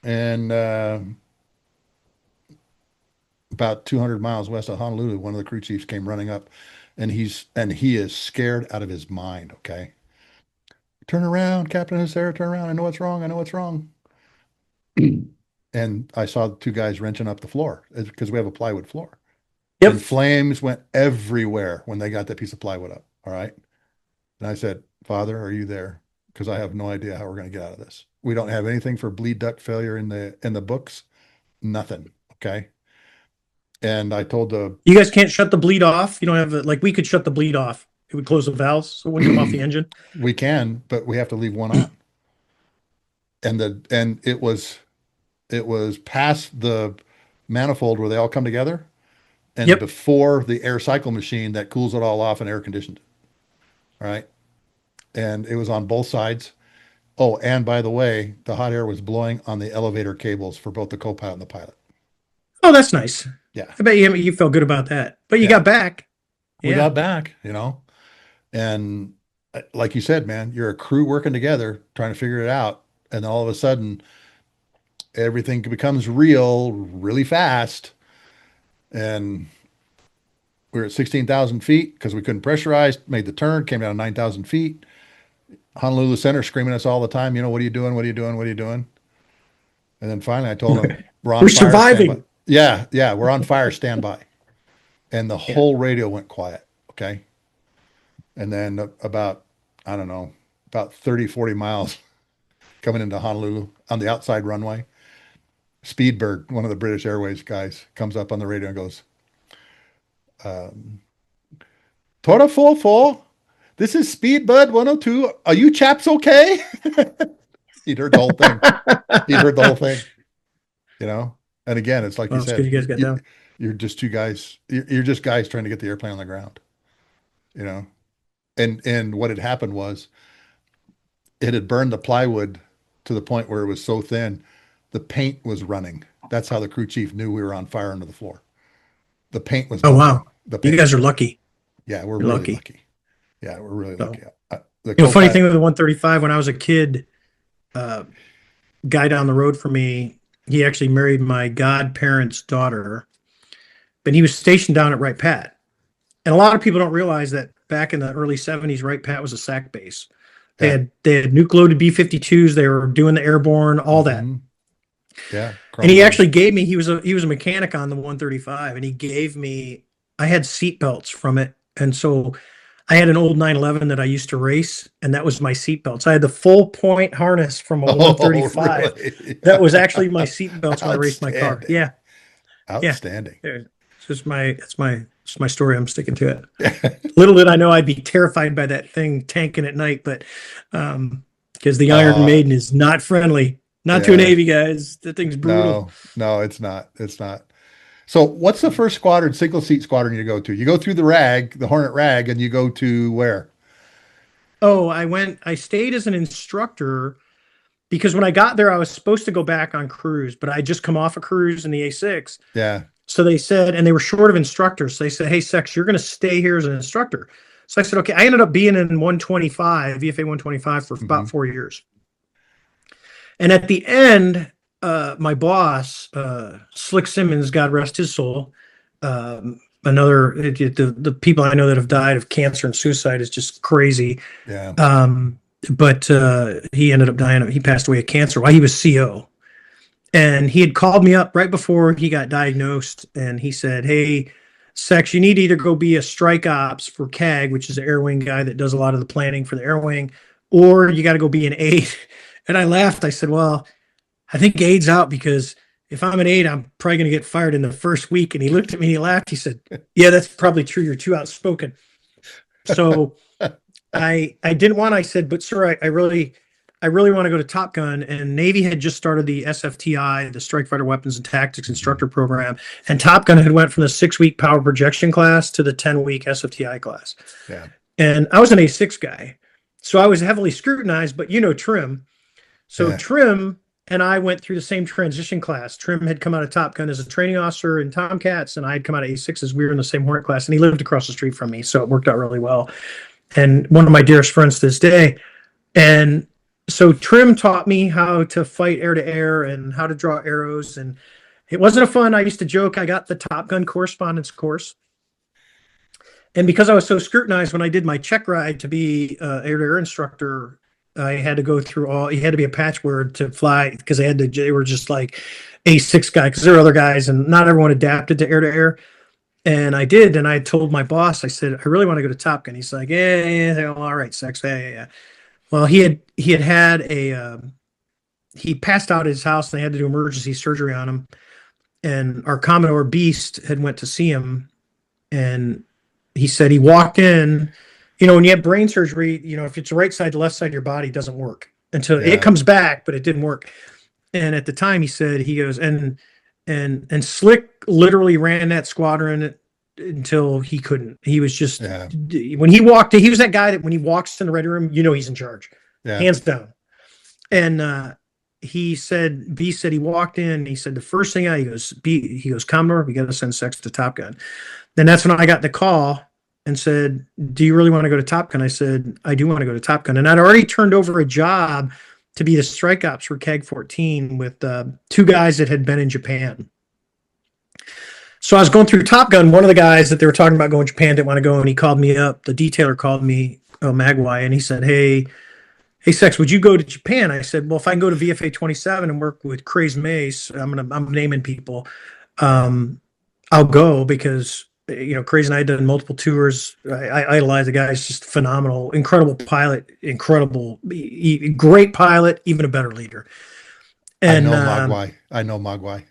And about 200 miles west of Honolulu, one of the crew chiefs came running up and he is scared out of his mind. Okay. turn around, Captain Hasara, turn around. I know what's wrong. I know what's wrong. And I saw the two guys wrenching up the floor because we have a plywood floor. Yep. And flames went everywhere when they got that piece of plywood up. All right. And I said, Father, are you there? Because I have no idea how we're going to get out of this. We don't have anything for bleed duct failure in the books. Nothing. Okay. And I told You guys can't shut the bleed off. You don't have like we could shut the bleed off. It would close the valves, so it wouldn't come off the engine. we can, but we have to leave one on. And it was past the manifold where they all come together, and Yep. before the air cycle machine that cools it all off and air conditioned it. All right. And it was on both sides. Oh, and by the way, the hot air was blowing on the elevator cables for both the co-pilot and the pilot. Oh, that's nice. Yeah. I bet you felt good about that. But you Yeah. got back. We Yeah. got back, and like you said, man, you're a crew working together, trying to figure it out. And all of a sudden, everything becomes real really fast. And we were at 16,000 feet because we couldn't pressurize, made the turn, came down to 9,000 feet. Honolulu Center screaming at us all the time, what are you doing? What are you doing? What are you doing? And then finally I told them, we're on We're fire, surviving. standby. Yeah, we're on fire, standby. And the whole radio went quiet, okay? And then about, I don't know, about 30, 40 miles coming into Honolulu on the outside runway, Speedbird, one of the British Airways guys, comes up on the radio and goes, Tora 44, this is Speedbird 102. Are you chaps okay? He'd heard the whole thing. He'd heard the whole thing, And again, it's like you It's said, good you guys got down. you're just two guys. You're just guys trying to get the airplane on the ground, And what had happened was it had burned the plywood to the point where it was so thin, the paint was running. That's how the crew chief knew we were on fire under the floor. The paint was. Oh, wow. The You paint. guys are lucky. Yeah, we're You're really lucky. Yeah, we're really lucky. Funny thing with the 135, when I was a kid, guy down the road from me, he actually married my godparents' daughter, but he was stationed down at Wright Pat. And a lot of people don't realize that back in the early 70s, Wright Pat was a SAC base. They had nuke loaded B-52s. They were doing the airborne, all that. Yeah. And he actually gave me, he was a mechanic on the 135, and he gave me, I had seat belts from it. And so I had an old 911 that I used to race, and that was my seat belts. I had the full point harness from a 135. Really? That was actually my seat belts when I raced my car. Yeah. Outstanding. Yeah. It's just it's my story. I'm sticking to it. Little did I know I'd be terrified by that thing tanking at night, but because the Iron Maiden is not friendly. Not to a Navy, guys. That thing's brutal. No, it's not. It's not. So what's the first squadron, single seat squadron you go to? You go through the Hornet RAG, and you go to where? Oh, I stayed as an instructor because when I got there, I was supposed to go back on cruise, but I just come off a cruise in the A-6. Yeah. So they said, and they were short of instructors. So they said, hey, Sex, you're going to stay here as an instructor. So I said, okay. I ended up being in 125, VFA 125 for about 4 years. And at the end, my boss, Slick Simmons, God rest his soul, the people I know that have died of cancer and suicide is just crazy. Yeah. But he ended up dying. He passed away of cancer while he was CO. And he had called me up right before he got diagnosed. And he said, hey, Sex, you need to either go be a strike ops for CAG, which is an air wing guy that does a lot of the planning for the air wing, or you got to go be an aide. And I laughed. I said, well, I think aide's out because if I'm an aide, I'm probably going to get fired in the first week. And he looked at me and he laughed. He said, yeah, that's probably true. You're too outspoken. So I didn't want, I said, but sir, I really want to go to Top Gun. And Navy had just started the SFTI, the Strike Fighter Weapons and Tactics Instructor Program. And Top Gun had went from the 6-week power projection class to the 10-week SFTI class. Yeah. And I was an A6 guy. So I was heavily scrutinized, but Trim. So Trim and I went through the same transition class. Trim had come out of Top Gun as a training officer in Tomcats, and I had come out of A6s. We were in the same Hornet class, and he lived across the street from me, so it worked out really well. And one of my dearest friends to this day. And so Trim taught me how to fight air-to-air and how to draw arrows. And it wasn't a fun. I used to joke I got the Top Gun correspondence course. And because I was so scrutinized when I did my check ride to be air-to-air instructor, I had to go through all. You had to be a patchword to fly because they were just like A6 guy because there were other guys, and not everyone adapted to air. And I did, and I told my boss, I said, I really want to go to Top Gun. He's like, yeah, all right, sex, yeah. Well, he had he passed out at his house, and they had to do emergency surgery on him. And our Commodore Beast had went to see him, and he said he walked in. When you have brain surgery, if it's the right side, the left side of your body doesn't work until it comes back, but it didn't work. And at the time, he goes, and Slick literally ran that squadron until he couldn't. He was just when he walked in, he was that guy that when he walks in the ready room, he's in charge, hands down. And B said he walked in. He said the first thing he goes, Commodore, we got to send Sex to Top Gun. Then that's when I got the call and said, do you really want to go to Top Gun? I said, I do want to go to Top Gun. And I'd already turned over a job to be the strike ops for CAG 14 with two guys that had been in Japan. So I was going through Top Gun. One of the guys that they were talking about going to Japan didn't want to go, and he called me up. The detailer called me, Magwai, and he said, hey, Sex, would you go to Japan? I said, well, if I can go to VFA 27 and work with Craze Mace, I'm naming people. I'll go because Crazy and I had done multiple tours. I idolize the guy. He's just phenomenal, incredible pilot, great pilot, even a better leader. And I know Mogwai.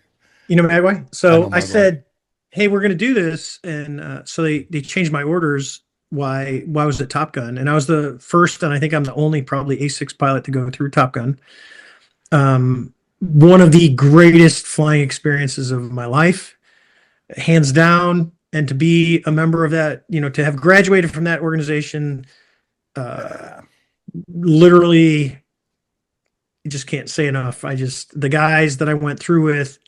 You know Mogwai? So I said, hey, we're going to do this. And so they changed my orders. Why was it Top Gun? And I was the first, and I think I'm the only probably A6 pilot to go through Top Gun. One of the greatest flying experiences of my life, hands down. And to be a member of that, to have graduated from that organization, literally, you just can't say enough. The guys that I went through with,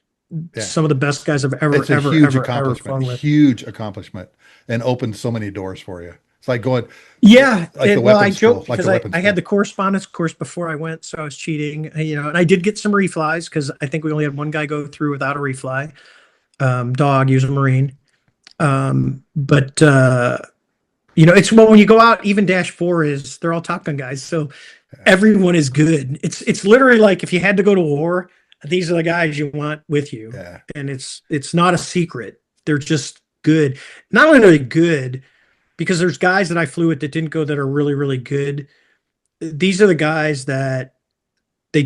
some of the best guys I've ever flown with. Huge accomplishment, and opened so many doors for you. It's like going, I joked because I had the correspondence course before I went, so I was cheating, and I did get some reflies because I think we only had one guy go through without a refly. Dog, he was a Marine. But it's when you go out, even -4 they're all Top Gun guys. So everyone is good. It's literally like if you had to go to war, these are the guys you want with you. Yeah. And it's not a secret. They're just good. Not only are they good, because there's guys that I flew with that didn't go that are really, really good. These are the guys that they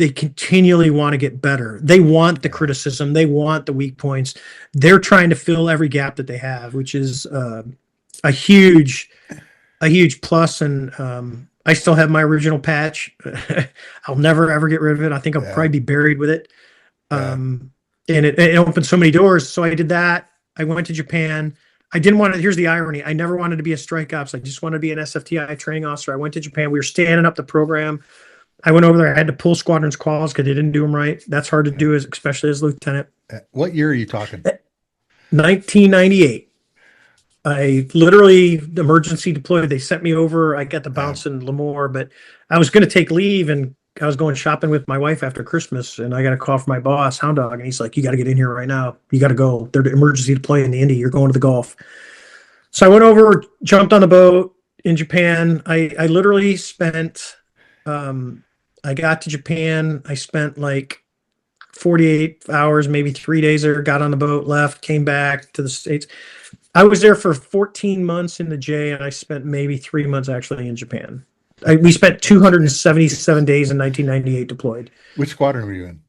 continually want to get better. They want the criticism. They want the weak points. They're trying to fill every gap that they have, which is a huge plus. And I still have my original patch. I'll never, ever get rid of it. I think I'll probably be buried with it. And it opened so many doors. So I did that. I went to Japan. I didn't want to, here's the irony. I never wanted to be a strike ops. I just wanted to be an SFTI training officer. I went to Japan. We were standing up the program. I went over there. I had to pull squadrons calls because they didn't do them right. That's hard to do, especially as lieutenant. What year are you talking? 1998. I literally emergency deployed. They sent me over. I got to bounce in Lemoore, but I was going to take leave, and I was going shopping with my wife after Christmas, and I got a call from my boss, Hound Dog, and he's like, you got to get in here right now. You got to go. They're emergency deploying the Indy. You're going to the Gulf. So I went over, jumped on the boat in Japan. I literally spent... I got to Japan. I spent like 48 hours, maybe 3 days there, got on the boat, left, came back to the States. I was there for 14 months in the J, and I spent maybe 3 months actually in Japan. We spent 277 days in 1998 deployed. Which squadron were you in?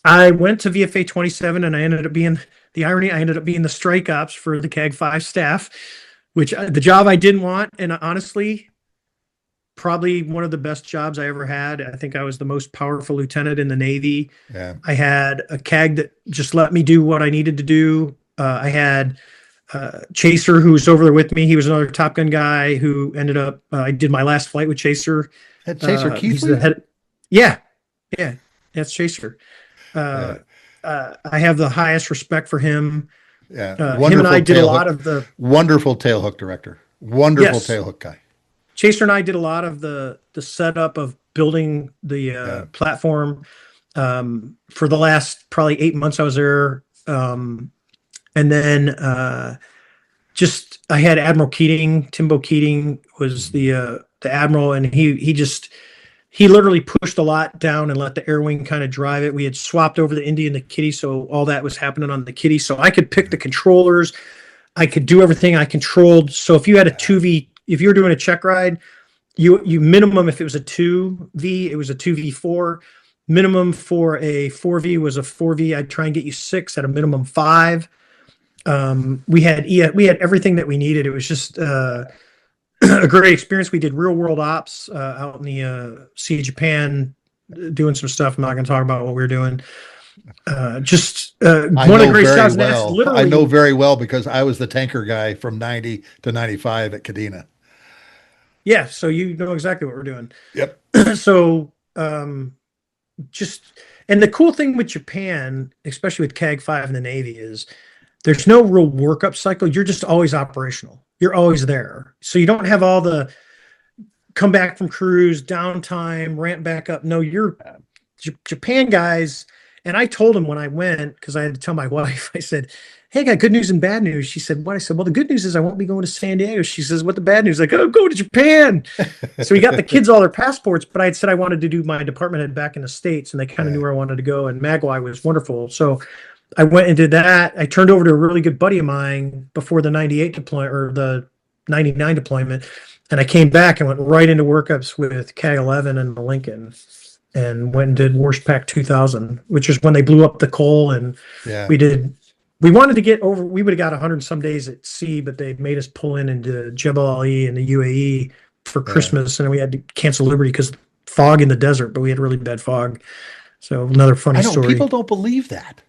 I went to VFA 27, and I ended up being the strike ops for the CAG 5 staff, which the job I didn't want. And honestly, probably one of the best jobs I ever had. I think I was the most powerful lieutenant in the Navy. Yeah. I had a CAG that just let me do what I needed to do. I had Chaser, who was over there with me. He was another Top Gun guy who ended up, I did my last flight with Chaser. That Chaser Keithley? Yeah, that's Chaser. I have the highest respect for him. Yeah, him and I did a lot of the... Wonderful tailhook director. Wonderful tailhook guy. Chaser and I did a lot of the setup of building the platform for the last probably 8 months I was there. And then I had Admiral Keating. Timbo Keating was the the admiral, and he literally pushed a lot down and let the air wing kind of drive it. We had swapped over the Indy and the Kitty, so all that was happening on the Kitty. So I could pick the controllers. I could do everything. I controlled. So if you had a 2V, if you were doing a check ride, you minimum, if it was a 2V, it was a 2V4. Minimum for a 4V was a 4V. I'd try and get you 6 at a minimum 5. We had everything that we needed. It was just a great experience. We did real world ops out in the Sea of Japan, doing some stuff. I'm not going to talk about what we were doing. One of the great shots. I know very well because I was the tanker guy from 90 to 95 at Kadena. Yeah, so you know exactly what we're doing. Yep. So and the cool thing with Japan, especially with CAG 5 in the Navy, is there's no real workup cycle. You're just always operational. You're always there. So you don't have all the come back from cruise, downtime, ramp back up. No, you're Japan guys. And I told him when I went, because I had to tell my wife, I said, hey, I got good news and bad news. She said, what? I said, well, the good news is I won't be going to San Diego. She says, what the bad news? Like, oh, go to Japan. So we got the kids all their passports, but I had said I wanted to do my department head back in the States, and they kind of knew where I wanted to go. And Magwai was wonderful. So I went and did that. I turned over to a really good buddy of mine before the 98 deployment or the 99 deployment. And I came back and went right into workups with CAG 11 and the Lincoln, and went and did Warshpack 2000, which is when they blew up the Cole. And we wanted to get over, we would have got 100 some days at sea, but they made us pull into Jebel Ali in the UAE for Christmas. And we had to cancel Liberty because fog in the desert, but we had really bad fog. So another funny story. People don't believe that.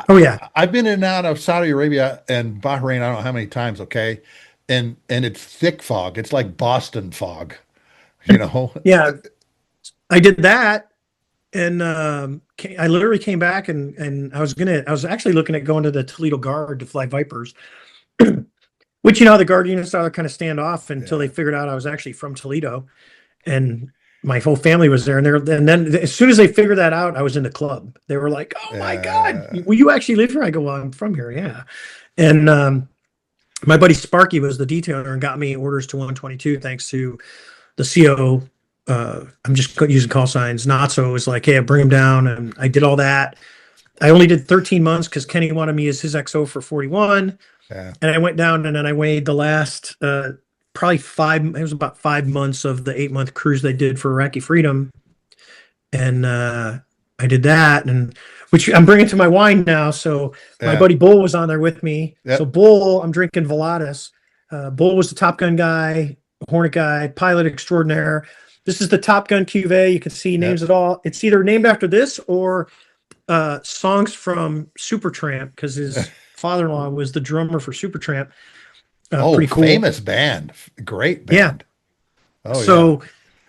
Oh yeah. I've been in and out of Saudi Arabia and Bahrain, I don't know how many times. Okay. And it's thick fog. It's like Boston fog, you know? Yeah. I did that, and I literally came back, and I was actually looking at going to the Toledo Guard to fly Vipers, which, you know, the Guard units are kind of stand off until they figured out I was actually from Toledo, and my whole family was there. And then as soon as they figured that out, I was in the club. They were like, "Oh my God, will you actually live here?" I go, "Well, I'm from here, yeah." And my buddy Sparky was the detailer and got me orders to 122 thanks to the CO. I'm just using call signs. Natso was like, hey, I bring him down, and I did all that. I only did 13 months because Kenny wanted me as his XO for 41. Yeah. And I went down, and then I weighed the last probably it was about 5 months of the 8-month cruise they did for Iraqi Freedom. And I did that, and which I'm bringing to my wine now. So my buddy Bull was on there with me. Yep. So Bull, I'm drinking Volatus. Bull was the Top Gun guy, Hornet guy, pilot extraordinaire. This is the Top Gun cuvee. You can see names it all. It's either named after this or songs from Supertramp, because his father-in-law was the drummer for Supertramp. Pretty cool. Famous band. Great band. Yeah. So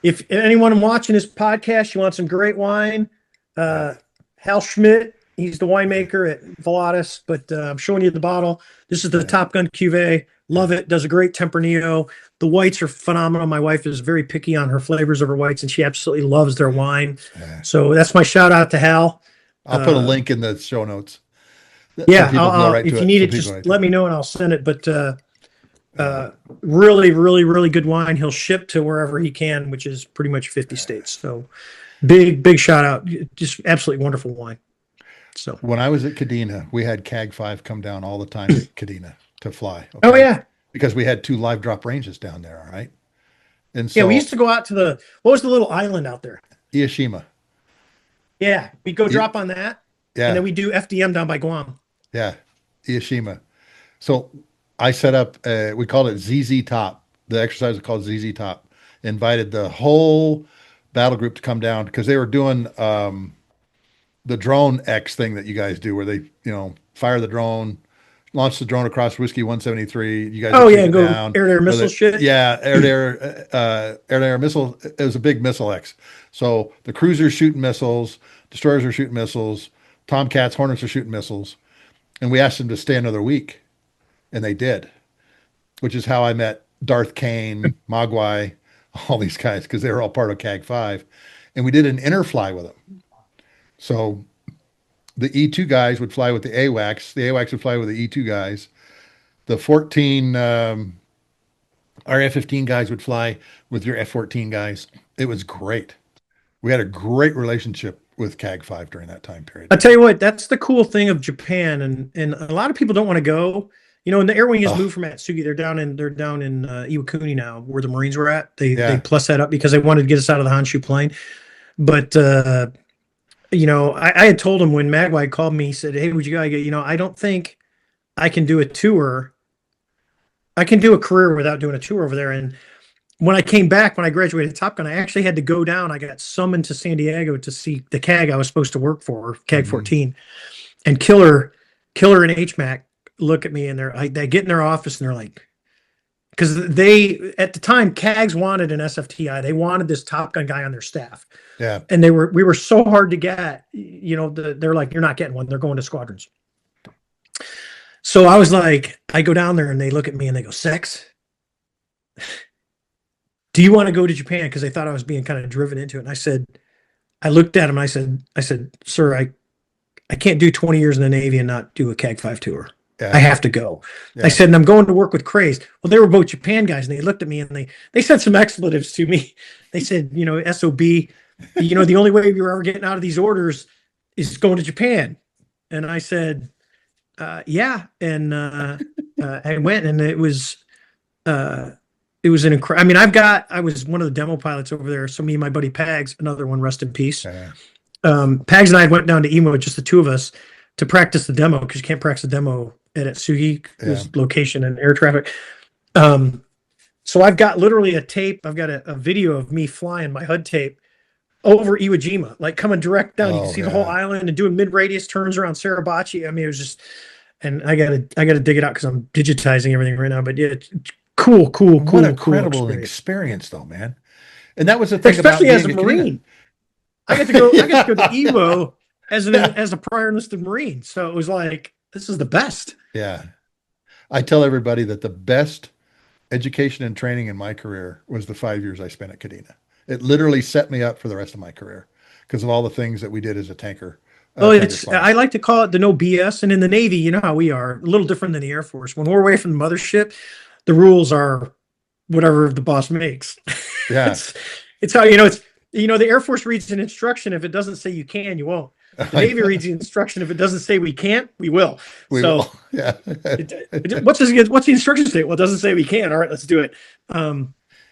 if anyone watching this podcast, you want some great wine, Hal Schmidt, he's the winemaker at Volatus, but I'm showing you the bottle. This is the Top Gun cuvee. Love it. Does a great Tempranillo. The whites are phenomenal. My wife is very picky on her flavors of her whites, and she absolutely loves their wine. Yeah. So that's my shout out to Hal. I'll put a link in the show notes. Yeah, if you need it, just let me know and I'll send it. But really, really, really good wine. He'll ship to wherever he can, which is pretty much 50 states. So big shout out. Just absolutely wonderful wine. So when I was at Kadena, we had CAG 5 come down all the time at Kadena to fly. Okay? Oh yeah. Because we had 2 live drop ranges down there, all right? And so we used to go out to what was the little island out there? Ieshima. Yeah, we'd go drop on that. Yeah. And then we do FDM down by Guam. Yeah, Ieshima. So I set up, we called it ZZ Top. The exercise was called ZZ Top. Invited the whole battle group to come down because they were doing the drone X thing that you guys do, where they, fire the drone, launch the drone across Whiskey 173. You guys go air-to-air missile shit. Yeah, air-to-air missile. It was a big missile X. So the cruisers shooting missiles, destroyers are shooting missiles, Tomcats, Hornets are shooting missiles, and we asked them to stay another week, and they did, which is how I met Darth Kane, Mogwai, all these guys, because they were all part of CAG 5, and we did an interfly with them. So the E2 guys would fly with the AWACS. The AWACS would fly with the E2 guys. The 14 Our F-15 guys would fly with your F-14 guys. It was great. We had a great relationship with CAG-5 during that time period. I'll tell you what, that's the cool thing of Japan, and a lot of people don't want to go. You know, and the Air Wing has moved from Atsugi. They're down in Iwakuni now, where the Marines were at. They plus that up because they wanted to get us out of the Honshu plane. But you know, I had told him when Magwai called me, he said, "Hey, would you guys get? You know, I don't think I can do a tour. I can do a career without doing a tour over there." And when I came back, when I graduated Top Gun, I actually had to go down. I got summoned to San Diego to see the CAG I was supposed to work for, CAG 14, and Killer and HMAC look at me and they get in their office and they're like, because they at the time CAGs wanted an SFTI, they wanted this Top Gun guy on their staff. Yeah, and we were so hard to get. You know, they're like, you're not getting one. They're going to squadrons. So I was like, I go down there and they look at me and they go, "Sex, do you want to go to Japan?" Because they thought I was being kind of driven into it. And I said, I looked at him and I said, "Sir, I can't do 20 years in the Navy and not do a CAG-5 tour. Yeah. I have to go." Yeah. I said, "And I'm going to work with Craze." Well, they were both Japan guys, and they looked at me and they said some expletives to me. They said, you know, SOB, you know, the only way you're ever getting out of these orders is going to Japan. And I said, yeah. And I went, and it was an incredible. I mean, I was one of the demo pilots over there. So me and my buddy Pags, another one, rest in peace. Yeah. Pags and I went down to Emo, just the two of us, to practice the demo, because you can't practice the demo at Atsugi, because location and air traffic. So I've got literally a tape. I've got a video of me flying my HUD tape over Iwo Jima, like coming direct down. You can see the whole island and doing mid-radius turns around Suribachi. I mean, it was just, and I gotta dig it out because I'm digitizing everything right now. But yeah, it's cool. What a incredible experience, though, man. And that was the thing, especially as a Marine. I get to go to Evo as a prior enlisted Marine. So it was like, this is the best. Yeah. I tell everybody that the best education and training in my career was the 5 years I spent at Kadena. It literally set me up for the rest of my career because of all the things that we did as a tanker. I like to call it the no BS. And in the Navy, you know how we are, a little different than the Air Force. When we're away from the mothership, the rules are whatever the boss makes. Yeah. it's how, the Air Force reads an instruction. If it doesn't say you can, you won't. The Navy reads the instruction. If it doesn't say we can't, we will. We will. Yeah. What's the instruction say? Well, it doesn't say we can. All right, let's do it.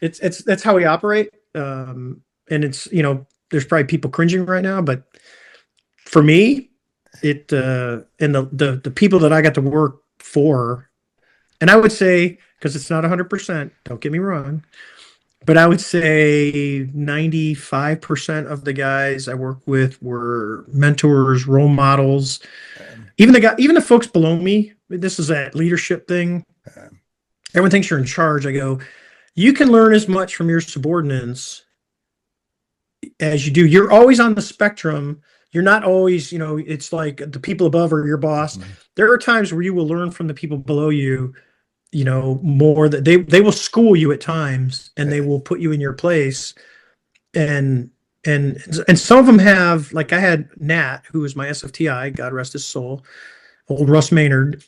That's how we operate. And it's, there's probably people cringing right now, but for me, and the people that I got to work for, and I would say, because it's not 100%, don't get me wrong, but I would say 95% of the guys I work with were mentors, role models. Even the folks below me, this is that leadership thing. Everyone thinks you're in charge. I go, you can learn as much from your subordinates as you do. You're always on the spectrum. You're not always, it's like the people above are your boss. Mm-hmm. There are times where you will learn from the people below you, more that they will school you at times, and they will put you in your place. And some of them have, like I had Nat, who was my SFTI, God rest his soul, old Russ Maynard.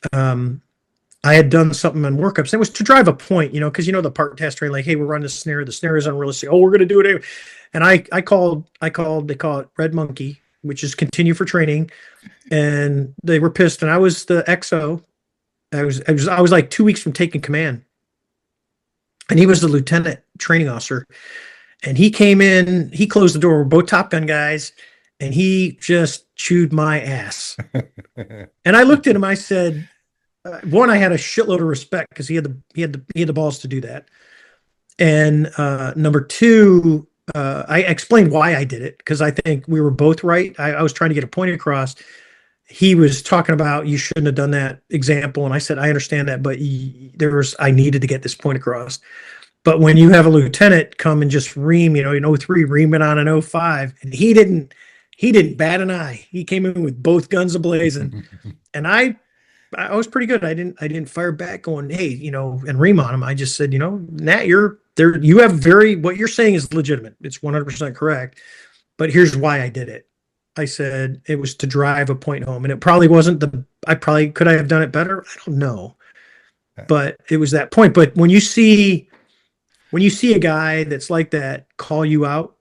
I had done something on workups. It was to drive a point, because the part test train, like, hey, we're running the snare. The snare is unrealistic. Oh, we're going to do it anyway. And I called, they call it Red Monkey, which is continue for training. And they were pissed. And I was the XO. I was like 2 weeks from taking command. And he was the lieutenant training officer. And he came in, he closed the door. We're both Top Gun guys. And he just chewed my ass. And I looked at him, I said, one, I had a shitload of respect because he had the balls to do that. And number two, I explained why I did it, because I think we were both right. I was trying to get a point across. He was talking about you shouldn't have done that example, and I said I understand that, but I needed to get this point across. But when you have a lieutenant come and just ream, in 03, ream it on an 05, and he didn't bat an eye. He came in with both guns ablazing, and I was pretty good. I didn't fire back going, hey, and ream on him. I just said, Nat, you're there. You have what you're saying is legitimate. It's 100% correct. But here's why I did it. I said it was to drive a point home, and it probably wasn't could I have done it better? I don't know. But it was that point. But when you see when you see a guy that's like that call you out,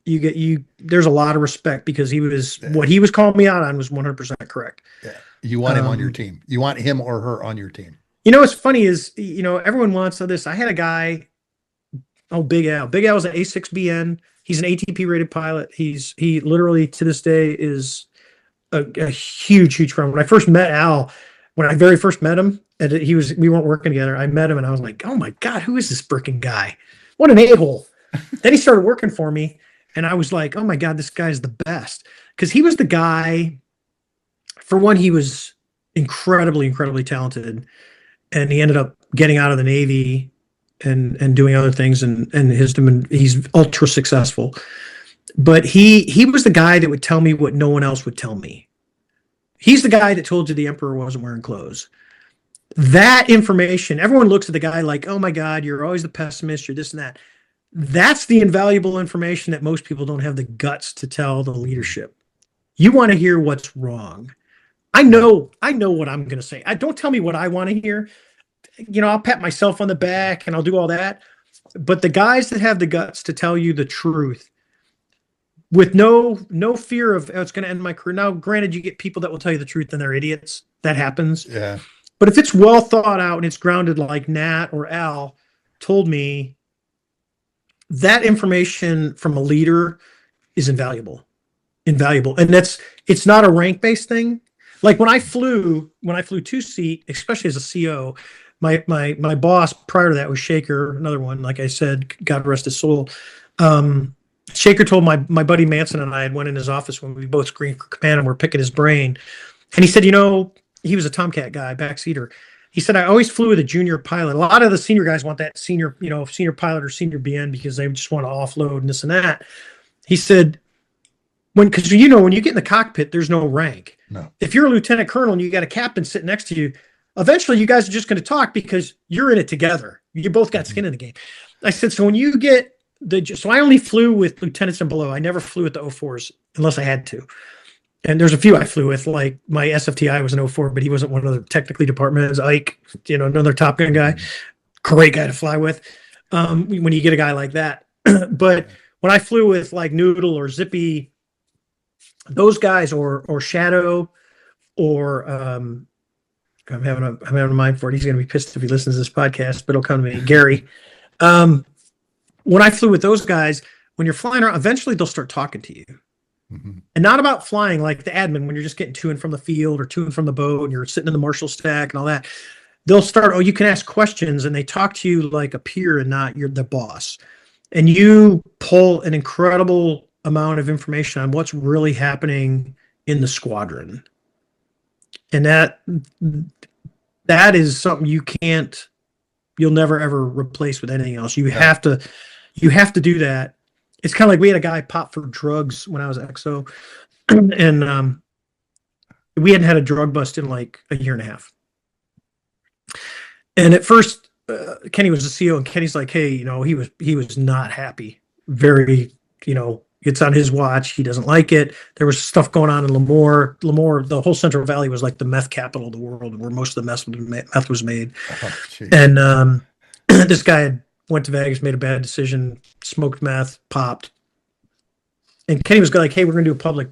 there's a lot of respect because what he was calling me out on was 100% correct. Yeah. You want him on your team. You want him or her on your team. What's funny is, everyone wants this. I had a guy, Big Al. Big Al is an A6BN. He's an ATP rated pilot. He literally to this day is a huge friend. When I first met Al, when I very first met him, and we weren't working together. I met him and I was like, oh my God, who is this freaking guy? What an a-hole. Then he started working for me and I was like, oh my God, this guy's the best. Because he was the guy, for one, he was incredibly talented. And he ended up getting out of the Navy and doing other things and he's ultra successful. But he was the guy that would tell me what no one else would tell me. He's the guy that told you the emperor wasn't wearing clothes. That information, everyone looks at the guy like, oh my God, you're always the pessimist, you're this and that. That's the invaluable information that most people don't have the guts to tell the leadership. You want to hear what's wrong. I know what I'm going to say. Don't tell me what I want to hear. I'll pat myself on the back and I'll do all that. But the guys that have the guts to tell you the truth with no fear of it's going to end my career. Now, granted, you get people that will tell you the truth and they're idiots. That happens. Yeah. But if it's well thought out and it's grounded like Nat or Al told me, that information from a leader is invaluable. And it's not a rank-based thing. Like when I flew 2-seat, especially as a CO, my boss prior to that was Shaker, another one, like I said, God rest his soul. Shaker told my buddy Manson and I had went in his office when we both screened for command and we're picking his brain. And he said, he was a Tomcat guy, backseater. He said, I always flew with a junior pilot. A lot of the senior guys want that senior pilot or senior BN because they just want to offload and this and that. He said, because when you get in the cockpit, there's no rank. No. If you're a lieutenant colonel and you got a captain sitting next to you, eventually you guys are just going to talk because you're in it together. You both got skin in the game. I said, so when you get so I only flew with lieutenants and below. I never flew with the 04s unless I had to. And there's a few I flew with, like my SFTI was an 04, but he wasn't one of the technically departments. Ike, another Top Gun guy, great guy to fly with. When you get a guy like that. But when I flew with like Noodle or Zippy, those guys or Shadow or I'm having a mind for it. He's going to be pissed if he listens to this podcast, but it'll come to me. Gary. When I flew with those guys, when you're flying around, eventually they'll start talking to you. Mm-hmm. And not about flying like the admin when you're just getting to and from the field or to and from the boat and you're sitting in the marshal stack and all that. They'll start, you can ask questions and they talk to you like a peer and not you're the boss. And you pull an incredible amount of information on what's really happening in the squadron. And that is something you'll never ever replace with anything else. You have to do that. It's kind of like we had a guy pop for drugs when I was XO, and we hadn't had a drug bust in like a year and a half. And at first, Kenny was the CO, and Kenny's like, "Hey, he was not happy. Very, it's on his watch. He doesn't like it. There was stuff going on in Lemoore. Lemoore, the whole Central Valley was like the meth capital of the world, where most of the meth was made. Oh, and this guy had went to Vegas, made a bad decision, smoked meth, popped. And Kenny was like, hey, we're going to do a public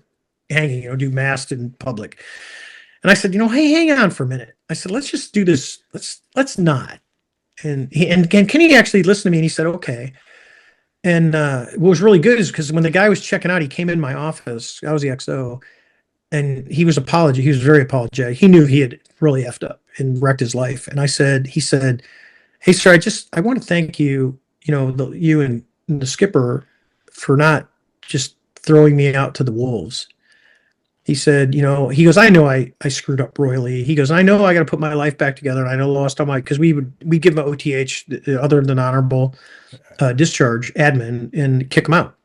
hanging, do masked in public. And I said, hey, hang on for a minute. I said, let's just do this. Let's not. And Kenny actually listened to me and he said, okay. And what was really good is because when the guy was checking out, he came in my office. I was the XO. And he was very apologetic. He knew he had really effed up and wrecked his life. And he said, hey, sir, I want to thank you, you and the skipper for not just throwing me out to the wolves. He said, he goes, I know I screwed up royally. He goes, I know I got to put my life back together. And I know lost all because we give him an OTH other than honorable discharge admin and kick him out.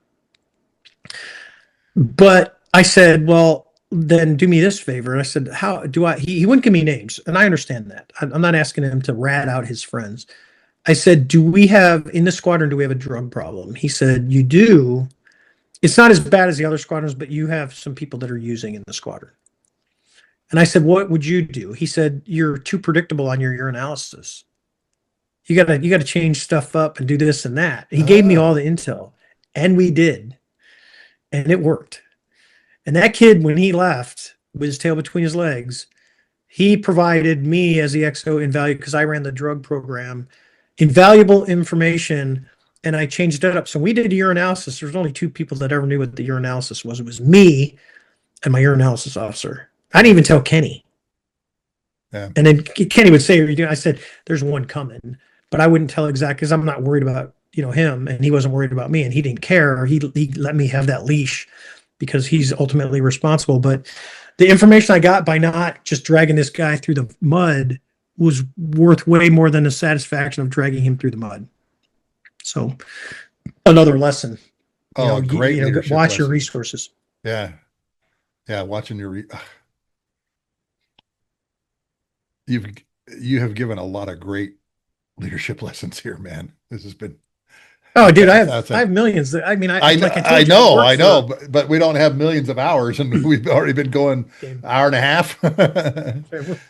But I said, well, then do me this favor. And I said, how do I, he wouldn't give me names. And I understand that. I'm not asking him to rat out his friends. I said, in the squadron, do we have a drug problem? He said, you do. It's not as bad as the other squadrons, but you have some people that are using in the squadron. And I said, what would you do? He said, you're too predictable on your urinalysis. you gotta change stuff up and do this and that. He gave me Oh, all the intel, and we did, and it worked. And that kid, when he left with his tail between his legs, he provided me as the XO invaluable because I ran the drug program, invaluable information, and I changed it up. So we did a urinalysis. There's only two people that ever knew what the urinalysis was. It was me and my urinalysis officer. I didn't even tell Kenny. yeah. And then Kenny would say, I said, there's one coming, but I wouldn't tell exactly because I'm not worried about, him, and he wasn't worried about me, and he didn't care. He let me have that leash because he's ultimately responsible. But the information I got by not just dragging this guy through the mud was worth way more than the satisfaction of dragging him through the mud. So another lesson, Oh, great leadership watch your lesson. resources. Yeah. Yeah. Watching you've, you have given a lot of great leadership lessons here, man. This has been Oh, dude, that's I have millions. I mean, I like I I told you, know, I know, but we don't have millions of hours, and we've already been going okay, hour and a half.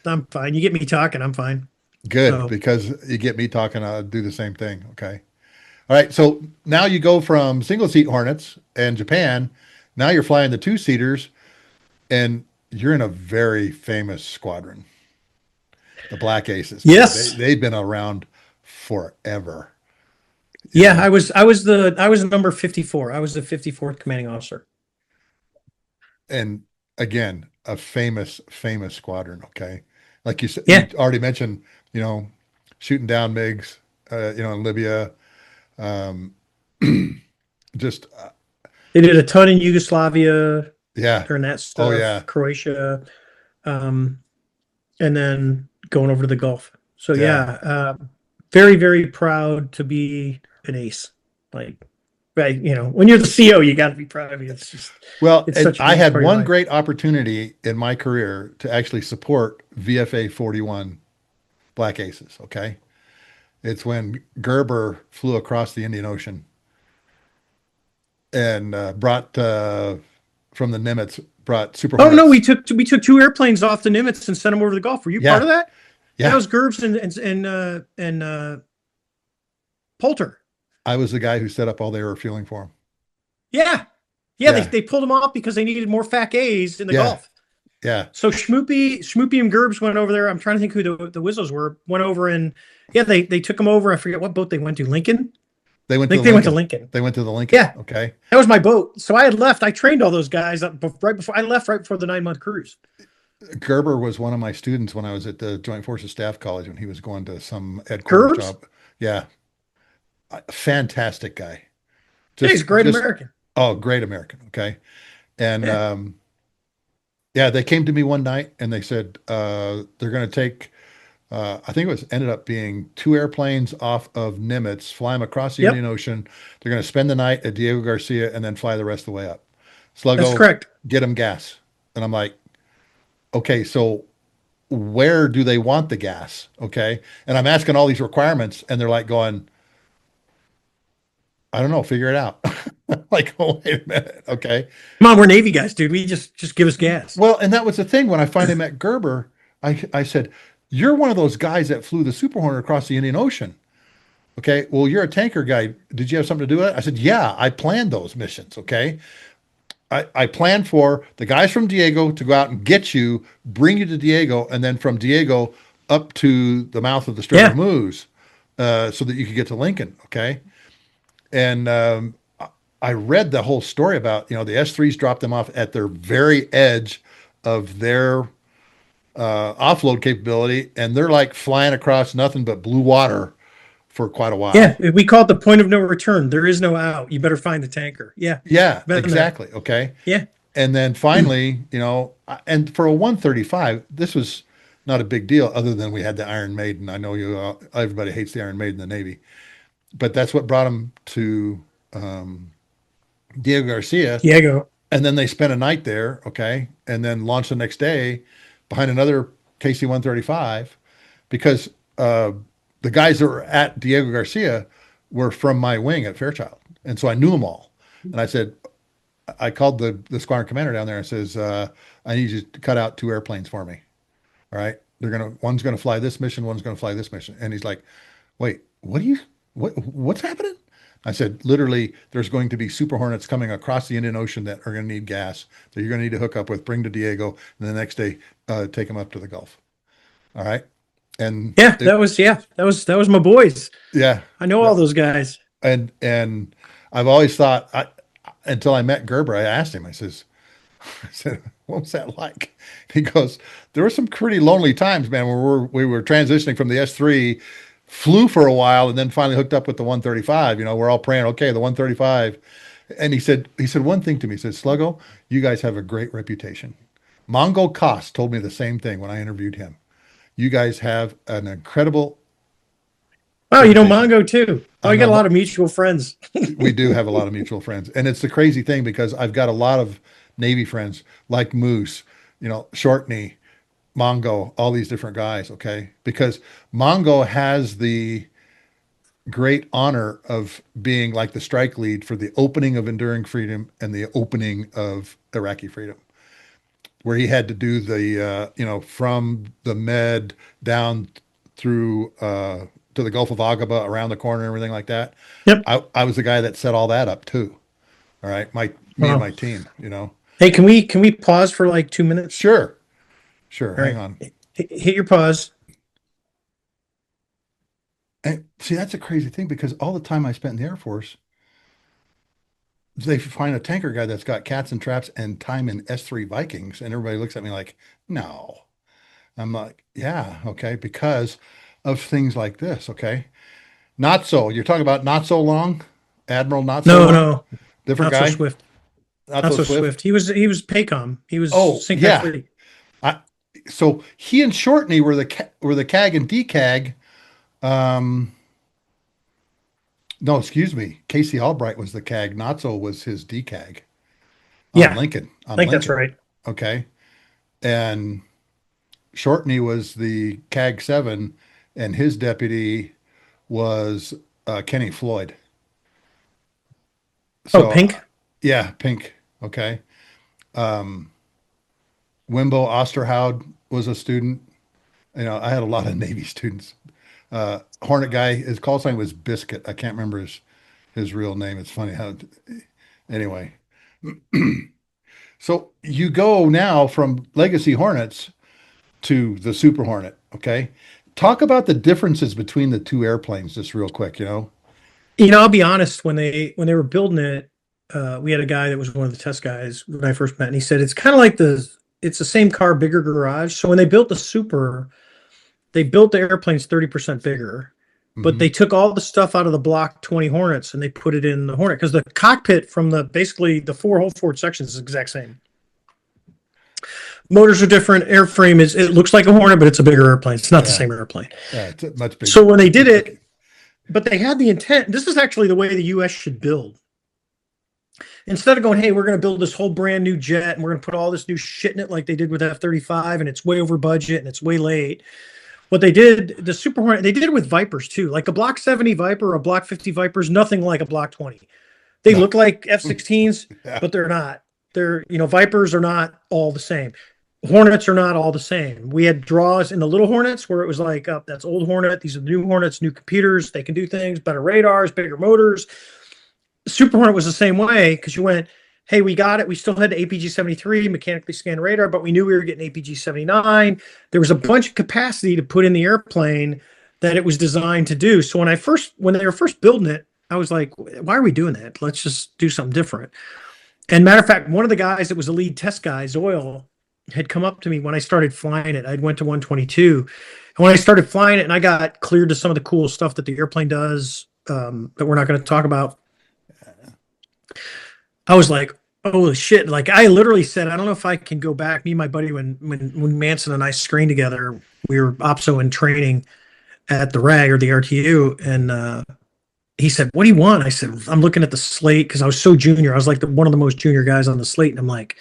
I'm fine. You get me talking, I'm fine. Good, So because you get me talking, I'll do the same thing. Okay. All right. So now you go from single seat Hornets and Japan. Now you're flying the two seaters, and you're in a very famous squadron, the Black Aces, man. yes, They've been around forever, you yeah, know. I was number 54. I was the 54th commanding officer. And again, a famous squadron. Okay, like you said, you Yeah, already mentioned, you know, shooting down MiGs, in Libya, um, just they did a ton in Yugoslavia yeah, during that oh stuff, yeah, Croatia, um, and then going over to the Gulf. So yeah. yeah, very very proud to be an ace. Like, right, when you're the CO, you got to be proud of it. It's just Well, it's and such a I big had part of your one life. great opportunity in my career to actually support VFA-41 Black Aces. Okay, it's when Gerber flew across the Indian Ocean and brought from the Nimitz, brought Super Oh no, Hornets. we took two airplanes off the Nimitz and sent them over to the Gulf. Were you part Yeah, of that? Yeah, it yeah. was Gerbs and Poulter. I was the guy who set up all their refueling for them. Yeah, yeah, Yeah, they pulled them off because they needed more FAC A's in the yeah, Gulf. yeah. So Schmoopy and Gerbs went over there. I'm trying to think who the Whistles were. Went over and yeah, they took them over. I forget what boat they went to. Lincoln. They I went to think the they went to Lincoln. Lincoln. They went to the Lincoln. Yeah, Okay. that was my boat. So I had left. I trained all those guys up right before I left. Right before the 9 month cruise. Gerber was one of my students when I was at the Joint Forces Staff College when he was going to some headquarters Gerbs. job. Yeah, fantastic guy. Yeah, he's a great Just American. oh, great American. Okay, and Yeah. yeah, they came to me one night and they said they're going to take. I think it was ended up being two airplanes off of Nimitz, fly them across the Yep. Indian Ocean. They're going to spend the night at Diego Garcia and then fly the rest of the way up. That's Sluggo, correct. get them gas. And I'm like, okay, so where do they want the gas? Okay. And I'm asking all these requirements and they're like going, I don't know, figure it out. Like, oh, wait a minute. Okay. Come on, we're Navy guys, dude. We just give us gas. Well, and that was the thing when I finally met Gerber, I said, you're one of those guys that flew the Super Hornet across the Indian Ocean. Okay. Well, you're a tanker guy. Did you have something to do with it? I said, yeah, I planned those missions. Okay. I planned for the guys from Diego to go out and get you, bring you to Diego, and then from Diego up to the mouth of the Strait of Yeah. Moose, so that you could get to Lincoln. Okay. And I read the whole story about, the S3s dropped them off at their very edge of their offload capability, and they're like flying across nothing but blue water for quite a while. Yeah. We call it the point of no return. There is no out. You better find the tanker. Yeah. Yeah, Been there. exactly. Okay. Yeah. And then finally, and for a 135, this was not a big deal other than we had the Iron Maiden. I know everybody hates the Iron Maiden in the Navy, but that's what brought them to Diego Garcia. Diego. And then they spent a night there, okay, and then launched the next day behind another KC 135 because the guys that were at Diego Garcia were from my wing at Fairchild. And so I knew them all. And I said, I called the squadron commander down there and says, I need you to cut out two airplanes for me. All right. One's gonna fly this mission, one's gonna fly this mission. And he's like, wait, what's happening? I said, literally, there's going to be Super Hornets coming across the Indian Ocean that are going to need gas that you're going to need to hook up with, bring to Diego, and the next day take them up to the Gulf. All right. And that was my boys. yeah, I know all those guys. and I've always thought until I met Gerber, I asked him, I said, what was that like? He goes, there were some pretty lonely times, man, where we were transitioning from the S3, flew for a while, and then finally hooked up with the 135. You know, we're all praying, okay, the 135. And he said one thing to me. He said, Sluggo, you guys have a great reputation. Mongo Koss told me the same thing when I interviewed him. You guys have an incredible Oh, you know reputation. Mongo too. Oh, I you got a know lot of mutual friends. we do have a lot of mutual friends. And it's the crazy thing because I've got a lot of Navy friends like Moose, Shortney, Mongo, all these different guys. Okay. Because Mongo has the great honor of being like the strike lead for the opening of Enduring Freedom and the opening of Iraqi Freedom, where he had to do from the Med down through to the Gulf of Aqaba, around the corner, and everything like that. Yep. I was the guy that set all that up too. All right, me and Wow. my team. Hey, can we pause for like 2 minutes? Sure, sure. All Hang right. on. Hit your pause. And see, that's a crazy thing because all the time I spent in the Air Force, they find a tanker guy that's got cats and traps and time in S3 Vikings, and everybody looks at me like, no. I'm like, yeah, okay, because of things like this. Okay, not so. You're talking about not so long, Admiral. Not so No, long. no, Different not so guy. swift. Not Not so so swift. swift. He was Paycom. He was Oh Sync yeah. Fleet. I, so he and Shortney were the CAG and DCAG. Um, no, excuse me. Casey Albright was the CAG. Notso was his DCAG on Yeah, Lincoln. I On think that's Lincoln. right. Okay. And Shortney was the CAG 7, and his deputy was Kenny Floyd. Oh, So, Pink. yeah, Pink. Okay. Um, Wimbo Osterhout was a student. I had a lot of Navy students. Hornet guy, his call sign was Biscuit. I can't remember his real name. It's funny how, anyway. So you go now from Legacy Hornets to the Super Hornet. Okay. Talk about the differences between the two airplanes, just real quick. I'll be honest. When they were building it, we had a guy that was one of the test guys when I first met, and he said it's kind of like it's the same car, bigger garage. So when they built the Super, they built the airplanes 30% bigger, but Hmm. they took all the stuff out of the Block 20 Hornets and they put it in the Hornet because the cockpit from basically the four whole forward sections is the exact same. Motors are different. Airframe it looks like a Hornet, but it's a bigger airplane. It's not the Yeah. same airplane. Yeah. It's much So bigger. when they did Much bigger. it, but they had the intent. This is actually the way the U.S. should build. Instead of going, hey, we're going to build this whole brand new jet and we're going to put all this new shit in it like they did with F-35 and it's way over budget and it's way late. What they did, the Super Hornet, they did it with Vipers too. Like a Block 70 Viper or a Block 50 Viper is nothing like a Block 20. They No. look like F-16s, Yeah. but they're not. Vipers are not all the same. Hornets are not all the same. We had draws in the little Hornets where it was like, that's old Hornet. These are the new Hornets, new computers. They can do things, better radars, bigger motors. Super Hornet was the same way because you went, hey, we got it. We still had the APG-73 mechanically scanned radar, but we knew we were getting APG-79. There was a bunch of capacity to put in the airplane that it was designed to do. So when they were first building it, I was like, why are we doing that? Let's just do something different. And matter of fact, one of the guys that was the lead test guy, Zoil, had come up to me when I started flying it. I went to 122. And when I started flying it and I got cleared to some of the cool stuff that the airplane does that we're not going to talk about, I was like, holy shit. Like I literally said, I don't know if I can go back. Me and my buddy, when Manson and I screened together, we were OPSO in training at the RAG or the RTU. And he said, what do you want? I said, I'm looking at the slate because I was so junior. I was like one of the most junior guys on the slate. And I'm like,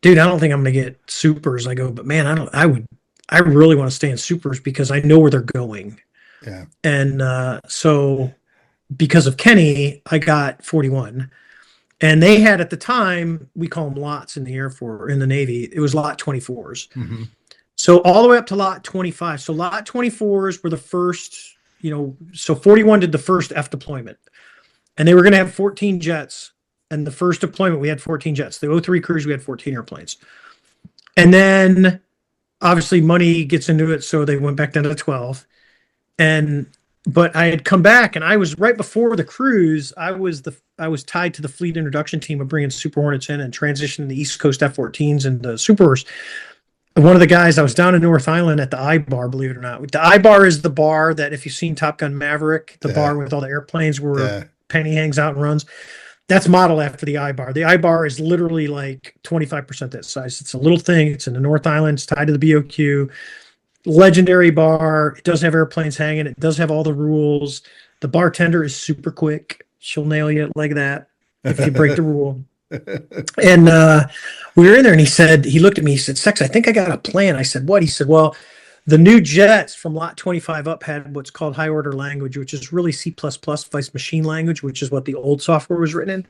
dude, I don't think I'm going to get supers. I go, but man, I really want to stay in supers because I know where they're going. Yeah. And so because of Kenny, I got 41. And they had at the time, we call them lots in the Air Force, in the Navy, it was lot 24s. Hmm. So all the way up to lot 25. So lot 24s were the first so 41 did the first F deployment, and they were going to have 14 jets. And the first deployment, we had 14 jets. The 03 cruise, we had 14 airplanes. And then obviously money gets into it, so they went back down to 12. But I had come back, and I was right before the cruise. I was tied to the fleet introduction team of bringing Super Hornets in and transitioning the East Coast F-14s into Supers. One of the guys, I was down in North Island at the I-bar, believe it or not. The I-bar is the bar that, if you've seen Top Gun Maverick, the bar with all the airplanes where Penny hangs out and runs. That's modeled after the I-bar. The I-bar is literally like 25% that size. It's a little thing. It's in the North Island. It's tied to the BOQ. Legendary bar. It does have airplanes hanging. It does have all the rules. The bartender is super quick. She'll nail you like that if you break the rule. And we were in there, and he looked at me. He said, "Sex, I think I got a plan." I said, "What?" He said, "Well, the new jets from lot 25 up had what's called high order language, which is really C++ vice machine language, which is what the old software was written in."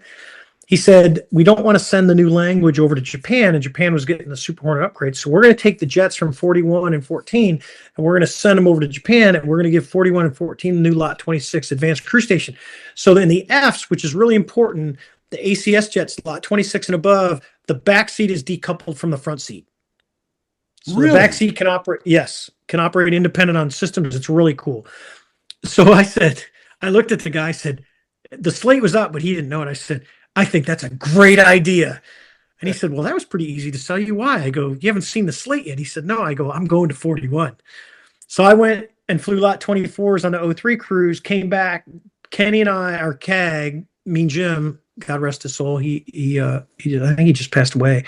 He said, "We don't want to send the new language over to Japan," and Japan was getting the Super Hornet upgrade. "So we're going to take the jets from 41 and 14, and we're going to send them over to Japan, and we're going to give 41 and 14 the new lot 26 advanced cruise station." So then the Fs, which is really important, the ACS jets, lot 26 and above, the back seat is decoupled from the front seat. So really? The back seat can operate independent on systems. It's really cool. So I looked at the guy, I said, the slate was up, but he didn't know it. I said, "I think that's a great idea." And he said, "Well, that was pretty easy to tell you why." I go, "You haven't seen the slate yet?" He said, "No." I go, "I'm going to 41. So I went and flew lot 24s on the 03 cruise, came back. Kenny and our CAG, Mean Jim, God rest his soul. I think he just passed away.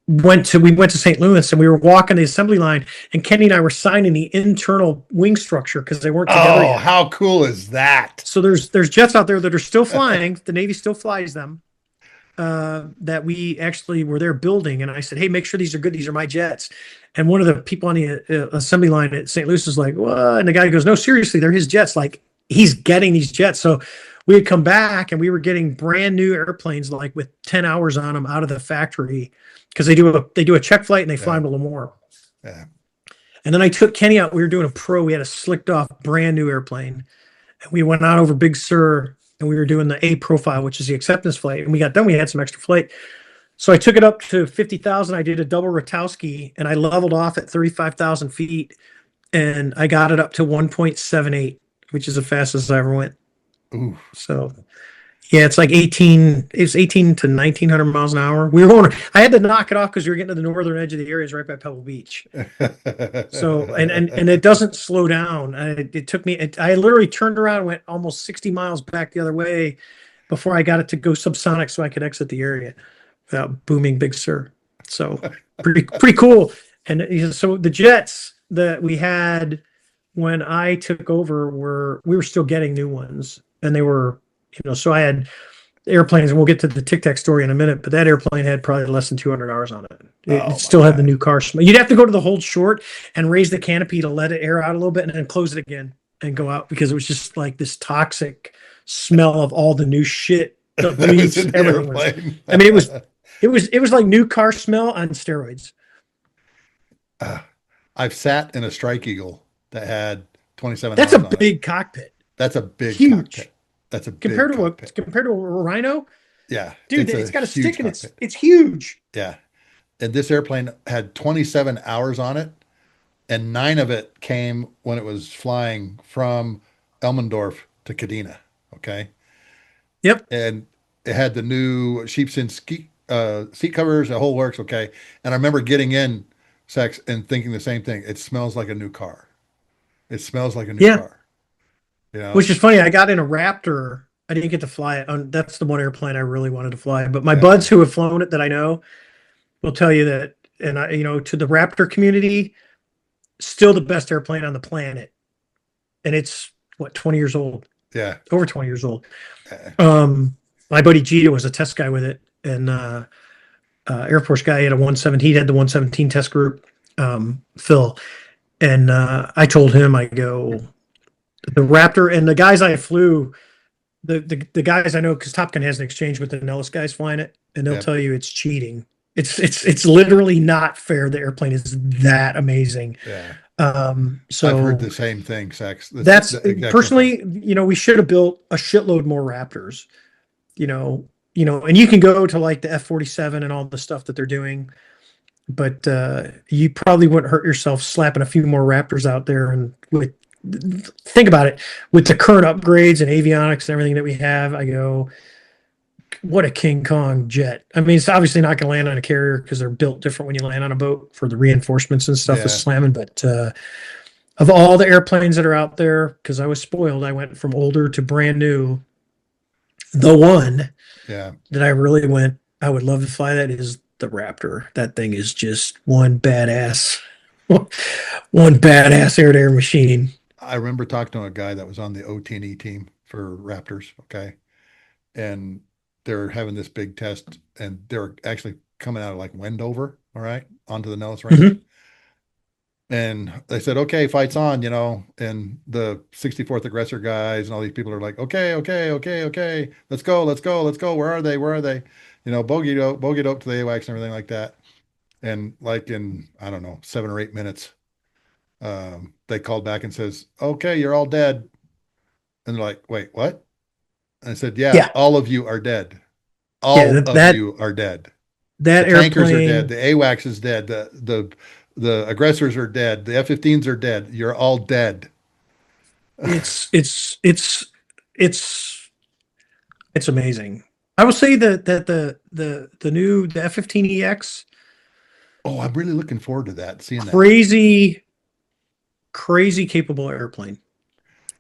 We went to St. Louis, and we were walking the assembly line, and Kenny and I were signing the internal wing structure because they weren't together yet. How cool is that? So there's jets out there that are still flying. The Navy still flies them. That we actually were there building, and I said, "Hey, make sure these are good. These are my jets." And one of the people on the assembly line at St. Louis was like, "What?" And the guy goes, "No, seriously, they're his jets. Like, he's getting these jets." So we had come back, and we were getting brand new airplanes, like with 10 hours on them out of the factory, because they do a check flight and they fly them to Lemoore. Yeah. And then I took Kenny out. We were doing a pro. We had a slicked off brand new airplane, and we went out over Big Sur, and we were doing the A profile, which is the acceptance flight. And we got done. We had some extra flight. So I took it up to 50,000. I did a double Ratowski, and I leveled off at 35,000 feet, and I got it up to 1.78, which is the fastest I ever went. Ooh. So yeah, it's like 18 to 1900 miles an hour. I had to knock it off because we were getting to the northern edge of the areas right by Pebble Beach. So, and it doesn't slow down. It took me, I literally turned around and went almost 60 miles back the other way before I got it to go subsonic so I could exit the area without booming Big Sur. So pretty cool. And so the jets that we had when I took over we were still getting new ones, and they were, so I had airplanes, and we'll get to the Tic Tac story in a minute, but that airplane had probably less than 200 hours on it. It still had the new car smell. You'd have to go to the hold short and raise the canopy to let it air out a little bit and then close it again and go out, because it was just like this toxic smell of all the new shit. The bleeds, everything. I mean, it was like new car smell on steroids. I've sat in a Strike Eagle that had 27 That's hours a big cockpit. That's a big huge cockpit. That's a big compared cockpit. to a Rhino. Yeah, dude, it's got a stick, and it's huge. Yeah, and this airplane had 27 hours on it, and 9 of it came when it was flying from Elmendorf to Kadena. Okay. Yep. And it had the new sheepskin seat covers, the whole works. Okay. And I remember getting in Sex and thinking the same thing. It smells like a new car. It smells like a new car. Which is funny. I got in a Raptor. I didn't get to fly it. That's the one airplane I really wanted to fly. But my buds who have flown it that I know will tell you that, and I, to the Raptor community, still the best airplane on the planet. And it's 20 years old. Yeah. Over 20 years old. My buddy Gita was a test guy with it, and Air Force guy. He had a 117. He had the 117 test group, Phil. And I told him, I go, the Raptor, and the guys I flew, the guys I know, because Top Gun has an exchange with the Nellis guys flying it, and they'll tell you it's cheating. It's literally not fair. The airplane is that amazing. Yeah. I've heard So the same thing, Sex. that's The exact same thing. personally, we should have built a shitload more Raptors, and you can go to like the F-47 and all the stuff that they're doing, but you probably wouldn't hurt yourself slapping a few more Raptors out there. And think about it, with the current upgrades and avionics and everything that we have, I go, what a King Kong jet. I mean, it's obviously not going to land on a carrier because they're built different when you land on a boat for the reinforcements and stuff Yeah. is slamming. But of all the airplanes that are out there, because I was spoiled, I went from older to brand new. The one Yeah. that I really went, I would love to fly that is the Raptor. That thing is just one badass, one badass air-to-air machine. I remember talking to a guy that was on the OT&E team for Raptors. Okay. And they're having this big test and they're actually coming out of like Wendover. All right. Onto the Nellis range. Mhm. And they said, okay, fight's on, and the 64th aggressor guys and all these people are like, okay, okay, okay, okay, let's go, let's go, let's go. Where are they? Where are they? Bogeyed up to the AWACS and everything like that. And like in, I don't know, 7 or 8 minutes, they called back and says, okay, you're all dead. And they're like, wait, what? And I said, yeah, Yeah, all of you are dead. yeah. All of you are dead. The That tankers are dead. airplane. The AWACS is dead. The aggressors are dead. The F-15s are dead. You're all dead. It's it's amazing. I will say that the new the F-15EX, Oh, I'm really looking forward to that, seeing that. crazy capable airplane.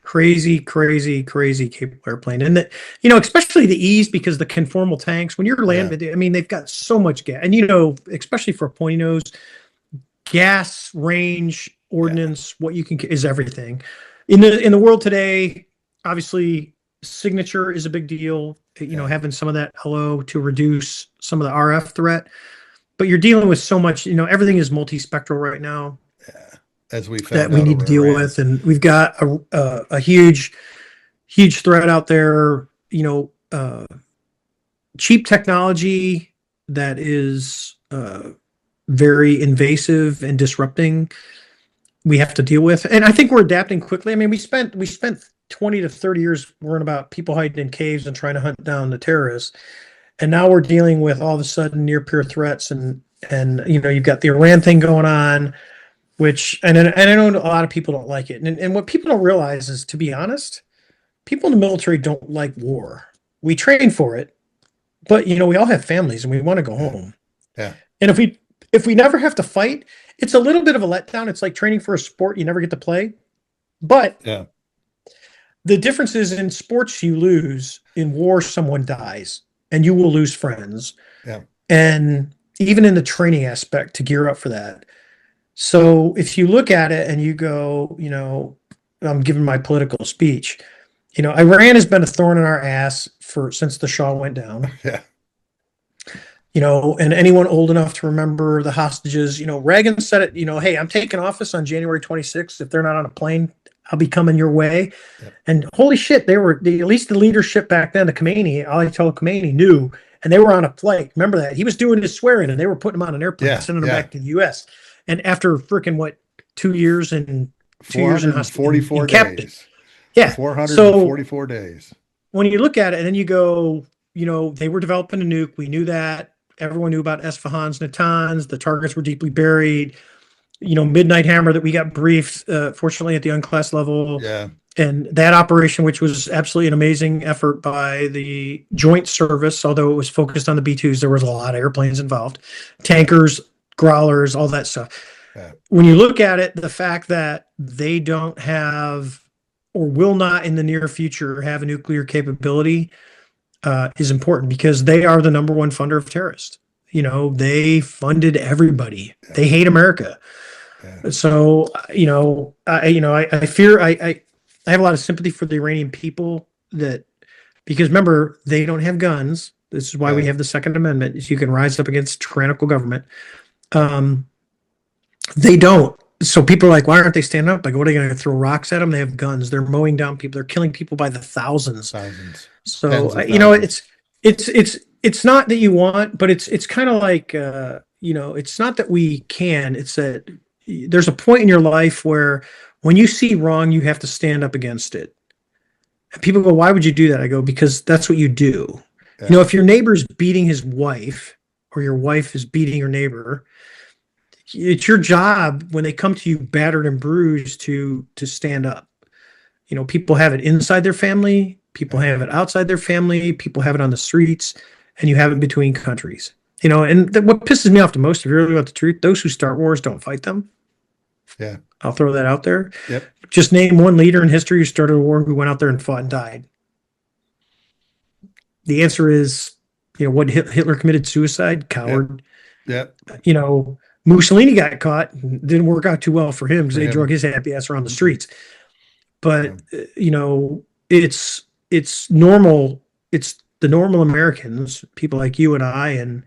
Crazy capable airplane. And that, especially the E's, because the conformal tanks, when you're Yeah, landed, I mean, they've got so much gas. And, especially for a pointy nose, gas, range, yeah, ordnance, what you can is everything. In the world today, obviously signature is a big deal, yeah, having some of that hello to reduce some of the RF threat. But you're dealing with so much, everything is multispectral right now yeah. As we that found we out need to over deal Iran. with, and we've got a huge threat out there. Cheap technology that is very invasive and disrupting. We have to deal with, and I think we're adapting quickly. I mean, we spent 20 to 30 years worrying about people hiding in caves and trying to hunt down the terrorists, and now we're dealing with all of a sudden near peer threats, and you've got the Iran thing going on, which and I know a lot of people don't like it, and what people don't realize is, to be honest, people in the military don't like war. We train for it, but we all have families and we want to go Yeah, home. yeah, And if we never have to fight, it's a little bit of a letdown. It's like training for a sport you never get to play. But yeah, the difference is, in sports you lose, in war someone dies and you will lose friends. yeah, And even in the training aspect to gear up for that. So if you look at it and you go, I'm giving my political speech. Iran has been a thorn in our ass since the Shah went down. yeah, And anyone old enough to remember the hostages, Reagan said it, hey, I'm taking office on January 26th. If they're not on a plane, I'll be coming your way. yeah, And holy shit, at least the leadership back then, the Khomeini, Ayatollah Khomeini knew, and they were on a flight. Remember that? He was doing his swearing and they were putting him on an airplane, yeah, sending him yeah. back to the US. And after freaking 2 years and 2 years in 444 captain. days. Yeah. So 444 days. when you look at it and then you go, they were developing a nuke. We knew that. Everyone knew about Esfahans, Natanz. The targets were deeply buried. Midnight Hammer that we got briefed, fortunately, at the unclassed level. Yeah, And that operation, which was absolutely an amazing effort by the Joint Service, although it was focused on the B-2s, there was a lot of airplanes involved, tankers, growlers, all that stuff. yeah, When you look at it, the fact that they don't have, or will not in the near future have, a nuclear capability is important, because they are the number one funder of terrorists. They funded everybody. yeah, They hate America. yeah, So, I fear, I have a lot of sympathy for the Iranian people, because remember, they don't have guns. This is why we yeah, have the Second Amendment, is you can rise up against tyrannical government. They don't. So people are like, why aren't they standing up? Like, what are they going to throw rocks at them? They have guns. They're mowing down people. They're killing people by the thousands. thousands, So, tens of thousands. it's not that you want, but it's kind of like, it's not that we can, it's that there's a point in your life where when you see wrong, you have to stand up against it. And people go, why would you do that? I go, because that's what you do. Yeah. You know, if your neighbor's beating his wife or your wife is beating your neighbor, it's your job when they come to you battered and bruised to stand up. You know, people have it inside their family, people have it outside their family, people have it on the streets, and you have it between countries. You know, and what pisses me off the most, if you really want the truth, those who start wars don't fight them. Yeah. I'll throw that out there. Yep. Just name one leader in history who started a war who went out there and fought and died. The answer is, you know, what, Hitler committed suicide, coward. Yep. You know, Mussolini got caught, didn't work out too well for him because For they him. drug his happy ass around the streets. But you know, it's normal. It's the normal Americans, people like you and I, and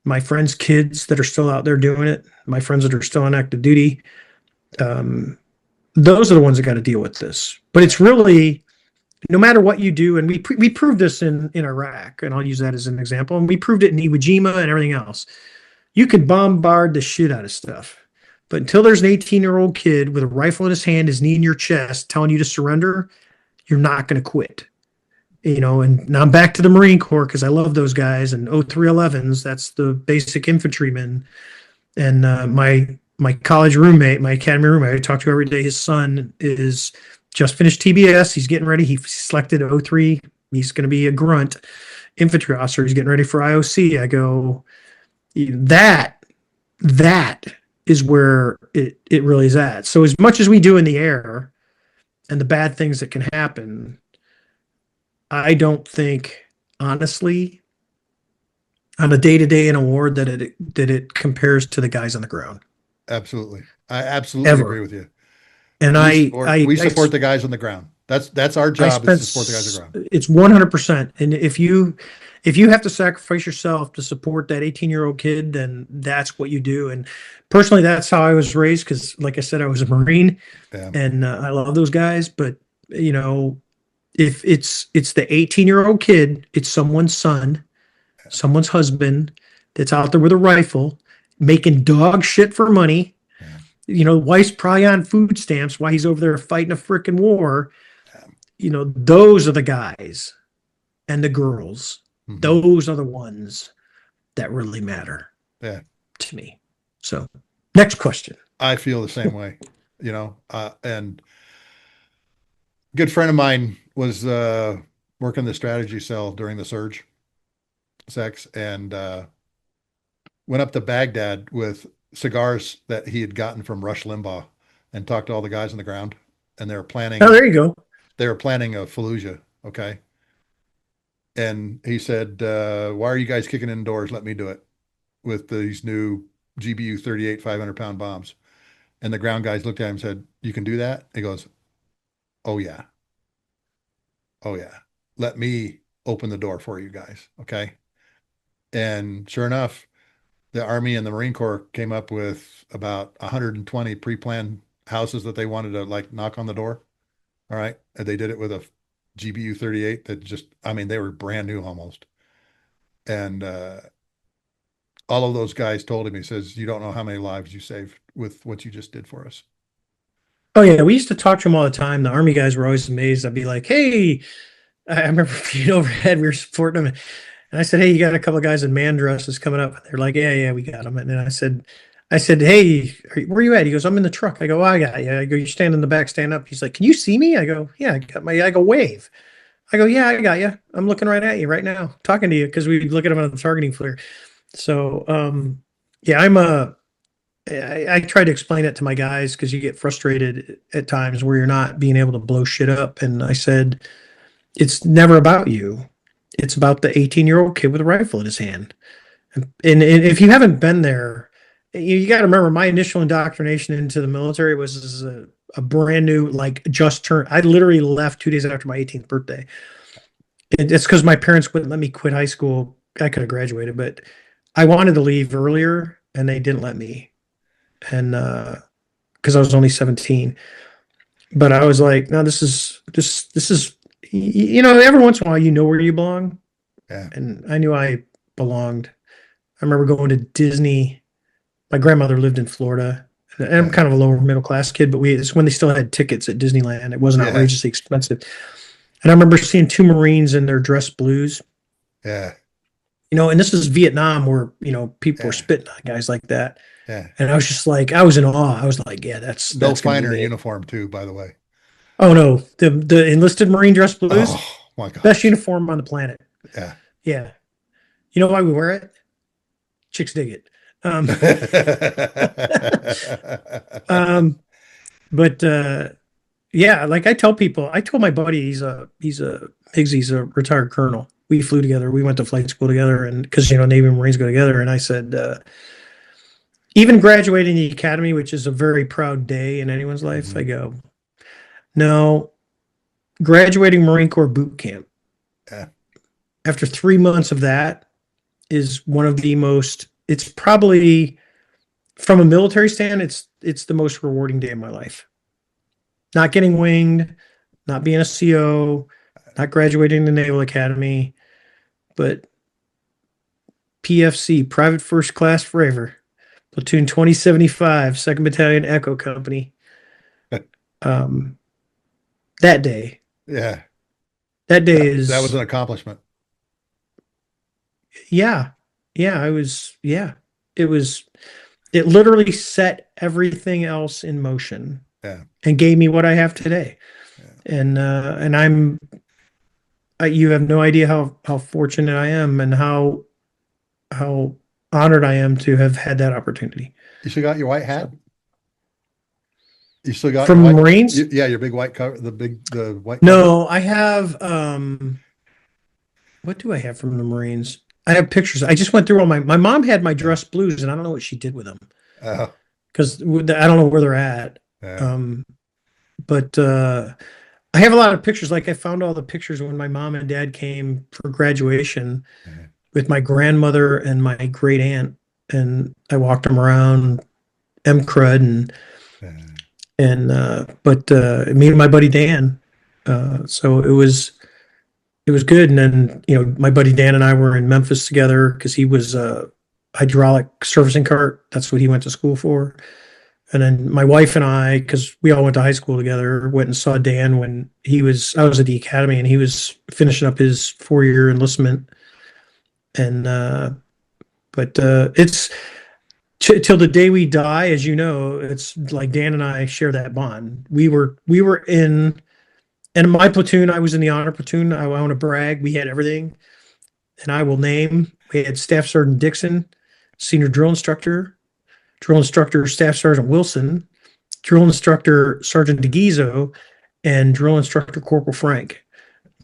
my friends' kids that are still out there doing it. My friends that are still on active duty. Those are the ones that got to deal with this. But it's really, no matter what you do, and we proved this in Iraq, and I'll use that as an example, and we proved it in Iwo Jima and everything else. You could bombard the shit out of stuff. But until there's an 18-year-old kid with a rifle in his hand, his knee in your chest, telling you to surrender, you're not going to quit. You know, and now I'm back to the Marine Corps because I love those guys, and 0311s, that's the basic infantryman. And my college roommate, my academy roommate, I talk to every day, his son is just finished TBS. He's getting ready. He selected 03. He's going to be a grunt infantry officer. He's getting ready for IOC. I go, that is where it really is at. So as much as we do in the air and the bad things that can happen, I don't think, honestly, on a day-to-day in a war that it compares to the guys on the ground. Absolutely. I absolutely agree with you. And we support the guys on the ground. That's our job, is to support the guys on the ground. It's 100%. And if you have to sacrifice yourself to support that 18-year-old kid, then that's what you do. And personally, that's how I was raised because, like I said, I was a Marine, and I love those guys. But, you know, if it's the 18-year-old kid, it's someone's son, someone's husband that's out there with a rifle making dog shit for money. You know, wife's probably on food stamps while he's over there fighting a freaking war. You know, those are the guys and the girls. Mm-hmm. Those are the ones that really matter to me. So, next question. I feel the same way, you know, and a good friend of mine was working the strategy cell during the surge sex, and went up to Baghdad with cigars that he had gotten from Rush Limbaugh and talked to all the guys on the ground, and they were planning. Oh, there you go. They were planning a Fallujah. Okay. And he said, why are you guys kicking indoors? Let me do it with these new GBU 38 500-pound bombs. And the ground guys looked at him and said, you can do that? He goes, oh yeah. Oh yeah. Let me open the door for you guys. Okay. And sure enough, the Army and the Marine Corps came up with about 120 pre-planned houses that they wanted to like knock on the door. All right. And they did it with a GBU 38 that just, I mean, they were brand new almost. And all of those guys told him, he says, you don't know how many lives you saved with what you just did for us. Oh yeah. We used to talk to him all the time. The Army guys were always amazed. I'd be like, hey, I remember being overhead, we were supporting them. And I said, hey, you got a couple of guys in man dresses coming up. They're like, yeah, we got them. And then I said, hey, where are you at? He goes, I'm in the truck. I go, I got you. I go, you stand in the back, stand up. He's like, can you see me? I go, yeah, I go, wave. I go, yeah, I got you. I'm looking right at you right now, talking to you, because we look at him on the targeting flare. So, yeah, I try to explain it to my guys because you get frustrated at times where you're not being able to blow shit up. And I said, it's never about you. It's about the 18-year-old kid with a rifle in his hand. And if you haven't been there, you got to remember my initial indoctrination into the military was a brand new, like just turned. I literally left 2 days after my 18th birthday. It's because my parents wouldn't let me quit high school. I could have graduated, but I wanted to leave earlier and they didn't let me. And because I was only 17. But I was like, no, this is, you know, every once in a while, you know where you belong. Yeah. And I knew I belonged. I remember going to Disney. My grandmother lived in Florida, And I'm kind of a lower middle class kid, but it's when they still had tickets at Disneyland. It wasn't outrageously expensive. And I remember seeing two Marines in their dress blues. Yeah. And this is Vietnam where, people were spitting on guys like that. Yeah. And I was just like, I was in awe. I was like, yeah, that's finer uniform too, by the way. Oh no, the enlisted Marine dress blues. Oh my God. Best uniform on the planet. Yeah. Yeah. You know why we wear it? Chicks dig it. But yeah, like I told my buddy he's a retired colonel. We flew together. We went to flight school together, and because Navy and Marines go together. And I said, even graduating the academy, which is a very proud day in anyone's life, I go, no, graduating Marine Corps boot camp. Yeah. After 3 months of that is one of the most. It's probably, from a military stand, it's the most rewarding day of my life. Not getting winged, not being a CO, not graduating the Naval Academy, but PFC, Private First Class Fravor, Platoon 2075, 2nd Battalion Echo Company. That day. Yeah. That day that was an accomplishment. Yeah. Yeah, it literally set everything else in motion. Yeah. And gave me what I have today. Yeah. And you have no idea how fortunate I am and how honored I am to have had that opportunity. You still got your white hat? You still got from Marines? Your big white cover, the white. No, cover? I have. What do I have from the Marines? I have pictures. I just went through all my mom had my dress blues, and I don't know what she did with them because I don't know where they're at. But I have a lot of pictures. Like I found all the pictures when my mom and dad came for graduation with my grandmother and my great aunt, and I walked them around MCRUD but me and my buddy Dan. So it was good. And then, my buddy Dan and I were in Memphis together because he was a hydraulic servicing cart. That's what he went to school for. And then my wife and I, because we all went to high school together, went and saw Dan when I was at the academy and he was finishing up his 4-year enlistment. And, but it's till the day we die, as you know, it's like Dan and I share that bond. We were in my platoon. I was in the honor platoon. I want to brag. We had everything. And I will name, we had Staff Sergeant Dixon, Senior Drill Instructor, Staff Sergeant Wilson, Drill Instructor Sergeant DeGuizo, and Drill Instructor Corporal Frank.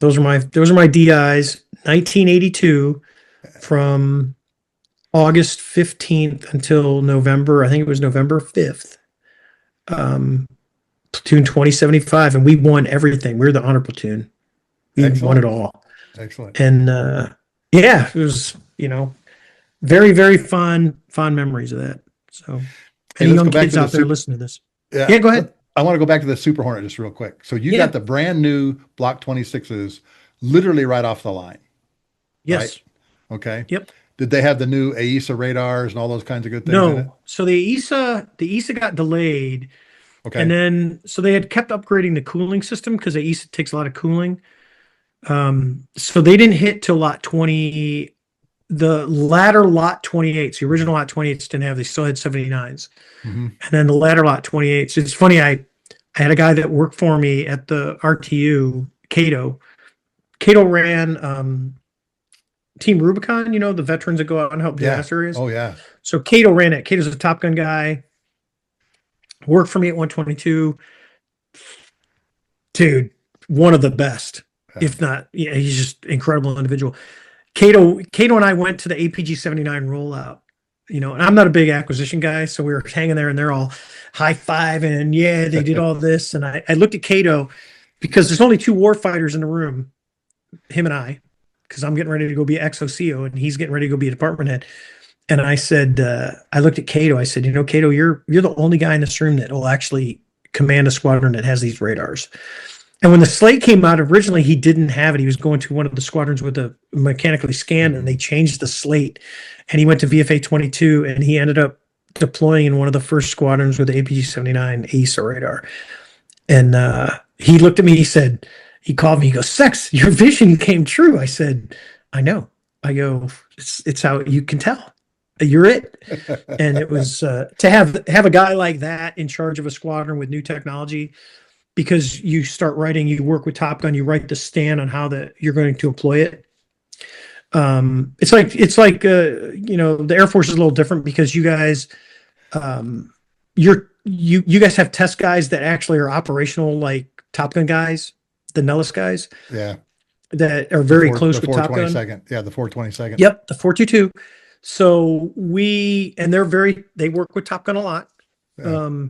Those are my DIs, 1982, from August 15th until November, I think it was November 5th. Platoon 2075, and we won everything. We were the honor platoon. We won it all. Excellent. And it was, very, very fond memories of that. So any young kids out there listening to this. Yeah, go ahead. I want to go back to the Super Hornet just real quick. So you got the brand new Block 26s literally right off the line. Yes. Right? Okay. Yep. Did they have the new AESA radars and all those kinds of good things? No. So the AESA got delayed. Okay. And then, so they had kept upgrading the cooling system because the AESA takes a lot of cooling. So they didn't hit till lot 20. The latter lot 28s, the original lot 28s didn't have, they still had 79s. Mm-hmm. And then the latter lot 28s. It's funny, I had a guy that worked for me at the RTU, Cato. Cato ran Team Rubicon, the veterans that go out and help disaster areas. Oh, yeah. So Cato ran it. Cato's a Top Gun guy. Worked for me at 122. Dude, one of the best, if not, he's just incredible individual. Cato and I went to the APG-79 rollout, and I'm not a big acquisition guy, so we were hanging there and they're all high-fiving and they did all this. And I looked at Cato because there's only two war fighters in the room, him and I, because I'm getting ready to go be XOCO and he's getting ready to go be a department head. And I said, I looked at Cato. I said, Cato, you're the only guy in this room that will actually command a squadron that has these radars. And when the slate came out, originally he didn't have it. He was going to one of the squadrons with a mechanically scanned, and they changed the slate. And he went to VFA-22, and he ended up deploying in one of the first squadrons with the APG-79 ACE radar. And he looked at me, he called me, he goes, Sex, your vision came true. I said, I know. I go, it's how you can tell. You're it. And it was to have a guy like that in charge of a squadron with new technology, because you start writing, you work with Top Gun, you write the stand on how you're going to employ it. It's like the Air Force is a little different because you guys, you guys have test guys that actually are operational, like Top Gun guys, the Nellis guys. Yeah. That are very close with Top Gun. Yeah, the 422nd. Yep, the 422. So they work with Top Gun a lot. Yeah.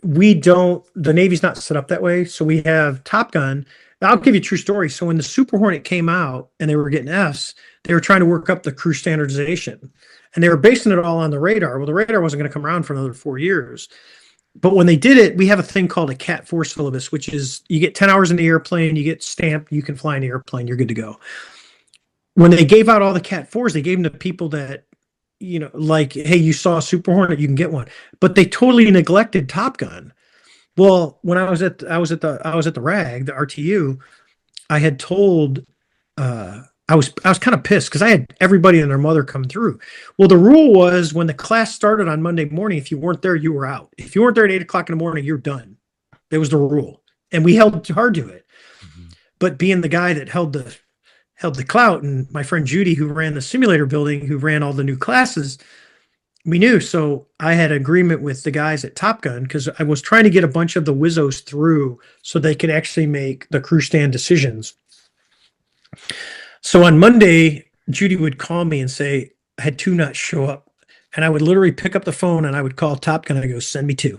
The Navy's not set up that way. So we have Top Gun. I'll give you a true story. So when the Super Hornet came out and they were getting Fs, they were trying to work up the crew standardization. And they were basing it all on the radar. Well, the radar wasn't going to come around for another 4 years. But when they did it, we have a thing called a Cat 4 syllabus, which is you get 10 hours in the airplane, you get stamped, you can fly in the airplane, you're good to go. When they gave out all the Cat 4s, they gave them to people that, like, hey, you saw a Super Hornet, you can get one. But they totally neglected Top Gun. Well, when I was at the RAG, the RTU, I had told I was kind of pissed because I had everybody and their mother come through. Well, the rule was when the class started on Monday morning, if you weren't there, you were out. If you weren't there at 8 o'clock in the morning, you're done. That was the rule. And we held hard to it. Mm-hmm. But being the guy that held the clout, and my friend Judy, who ran the simulator building, who ran all the new classes, we knew. So I had agreement with the guys at Top Gun because I was trying to get a bunch of the Wizzos through so they could actually make the crew stand decisions. So on Monday, Judy would call me and say, I had 2 not show up. And I would literally pick up the phone and I would call Top Gun. I go, send me 2.